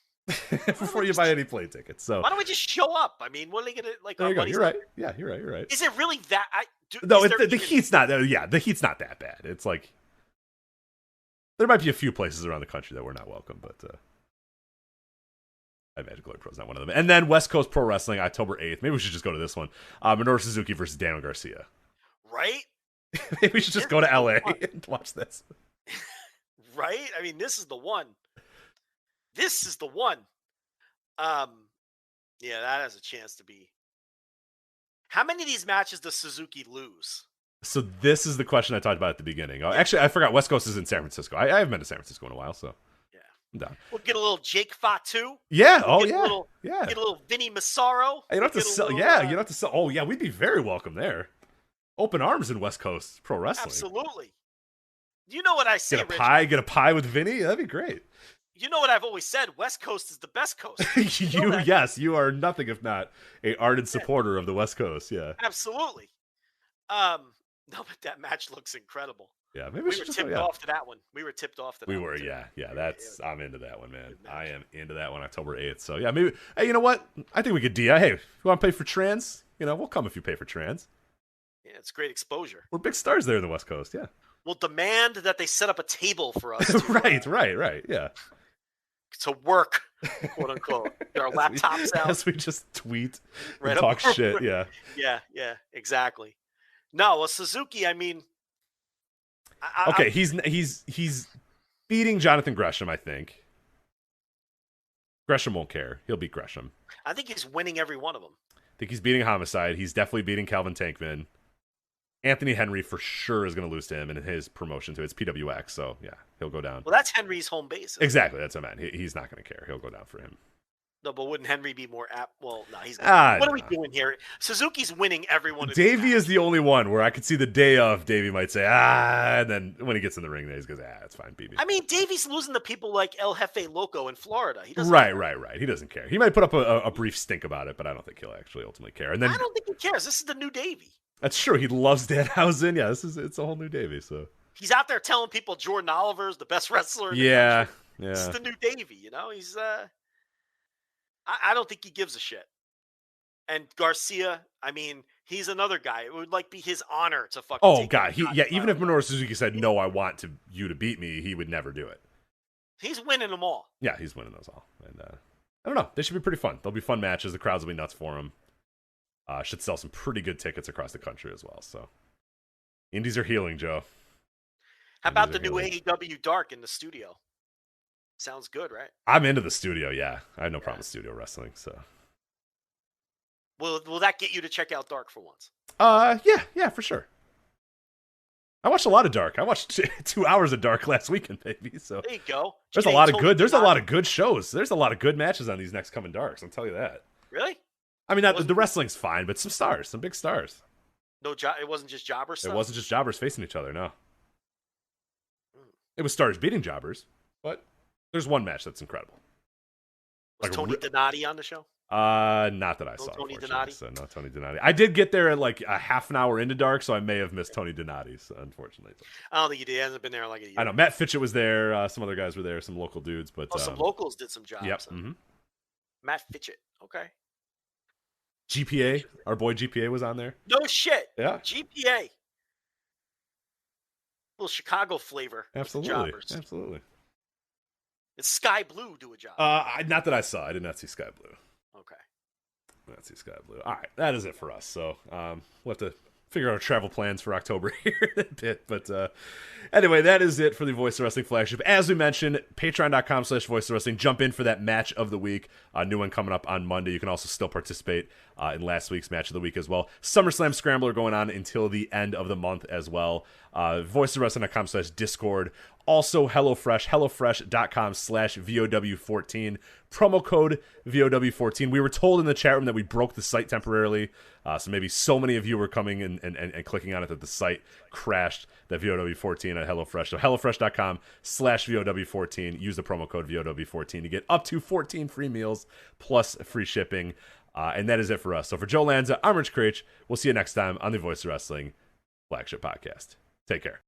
before you buy any plane tickets. So why don't we just show up? I mean, what are they gonna like? There you go. You're right. Yeah, you're right. Is it really that? No, the heat's not. Yeah, the heat's not that bad. It's like there might be a few places around the country that we're not welcome, but I imagine Glory Pro is not one of them. And then West Coast Pro Wrestling, October 8th. Maybe we should just go to this one. Minoru Suzuki versus Daniel Garcia. Right. Maybe we should just go to LA and watch this. Right. I mean, this is the one. This is the one. Yeah, that has a chance to be. How many of these matches does Suzuki lose? So this is the question I talked about at the beginning. Actually, I forgot West Coast is in San Francisco. I haven't been to San Francisco in a while, so yeah, I'm down. We'll get a little Jake Fatu. Yeah. Get a little Vinny Massaro. You don't have to sell. You don't have to sell. Oh yeah, we'd be very welcome there. Open arms in West Coast Pro Wrestling. Absolutely. You know what I say, Get a pie with Vinny. That'd be great. You know what I've always said? West Coast is the best coast. Yes, you are nothing if not a ardent supporter of the West Coast. Yeah, absolutely. No, but that match looks incredible. Yeah, maybe we were tipped off to that one. We were tipped off to that. We were, yeah. That's I'm into that one, man. I am into that one. October 8th. So yeah, maybe. Hey, you know what? I think we could Hey, you want to pay for trans? You know, we'll come if you pay for trans. Yeah, it's great exposure. We're big stars there in the West Coast. Yeah. We'll demand that they set up a table for us. Right. Yeah. To work, quote unquote. Get our laptops out. As we just tweet and talk shit. Yeah. Yeah, exactly. No, well, Suzuki, I mean. Okay, he's beating Jonathan Gresham, I think. Gresham won't care. He'll beat Gresham. I think he's winning every one of them. I think he's beating Homicide. He's definitely beating Calvin Tankman. Anthony Henry for sure is going to lose to him in his promotion to it's PWX. So yeah, he'll go down. Well, that's Henry's home base. Exactly, that's what I meant. He's not going to care. He'll go down for him. No, but wouldn't Henry be more apt? Well, no, he's not. What are we doing here? Suzuki's winning everyone. Davey is the only one where I could see the day of Davey might say, and then when he gets in the ring, he goes, it's fine, beat me. I mean, Davey's losing to people like El Jefe Loco in Florida. He doesn't right. He doesn't care. He might put up a brief stink about it, but I don't think he'll actually ultimately care. And then I don't think he cares. This is the new Davey. That's true. He loves Danhausen. Yeah, it's a whole new Davey. So he's out there telling people Jordan Oliver is the best wrestler in the country. Yeah. This is the new Davey, you know? He's I don't think he gives a shit. And Garcia, I mean, he's another guy. It would be his honor to fucking. Oh God, even if Minoru Suzuki said no, I want you to beat me, he would never do it. He's winning them all. Yeah, he's winning those all. And I don't know, they should be pretty fun. They'll be fun matches. The crowds will be nuts for them. Should sell some pretty good tickets across the country as well. So, indies are healing, Joe. How about the new AEW Dark in the studio? Sounds good, right? I'm into the studio. Yeah, I have no problem with studio wrestling. So, will that get you to check out Dark for once? Yeah, for sure. I watched a lot of Dark. I watched 2 hours of Dark last weekend, baby. So there you go. There's a lot of good. There's a lot of good shows. There's a lot of good matches on these next coming Darks. I'll tell you that. Really? I mean, the wrestling's fine, but some big stars. No, it wasn't just jobbers stuff? It wasn't just jobbers facing each other, no. It was stars beating jobbers, but there's one match that's incredible. Was Tony Donati on the show? Not that I saw. Tony Donati? So no Tony Donati. I did get there at a half an hour into Dark, so I may have missed Tony Donati, unfortunately. I don't think he did. He hasn't been there a year. I know. Matt Fitchett was there. Some other guys were there. Some local dudes. But some locals did some jobs. Yep. Mm-hmm. Matt Fitchett. Okay. GPA, our boy GPA was on there. No shit. Yeah. GPA. Little Chicago flavor. Absolutely. It's Sky Blue do a job. Not that I saw. I did not see Sky Blue. Okay. Not see Sky Blue. All right, that is it for us. So we'll have to figure out our travel plans for October here in a bit. But anyway, that is it for the Voice of Wrestling flagship. As we mentioned, patreon.com/Voice of Wrestling. Jump in for that match of the week. New one coming up on Monday. You can also still participate in last week's match of the week as well. SummerSlam Scrambler going on until the end of the month as well. VoiceOfWrestling.com/Discord. Also, HelloFresh, HelloFresh.com/VOW14. Promo code VOW14. We were told in the chat room that we broke the site temporarily. So maybe so many of you were coming and clicking on it that the site crashed, that VOW14 at HelloFresh. So HelloFresh.com/VOW14. Use the promo code VOW14 to get up to 14 free meals plus free shipping. And that is it for us. So for Joe Lanza, I'm Rich Creech. We'll see you next time on the Voice of Wrestling flagship podcast. Take care.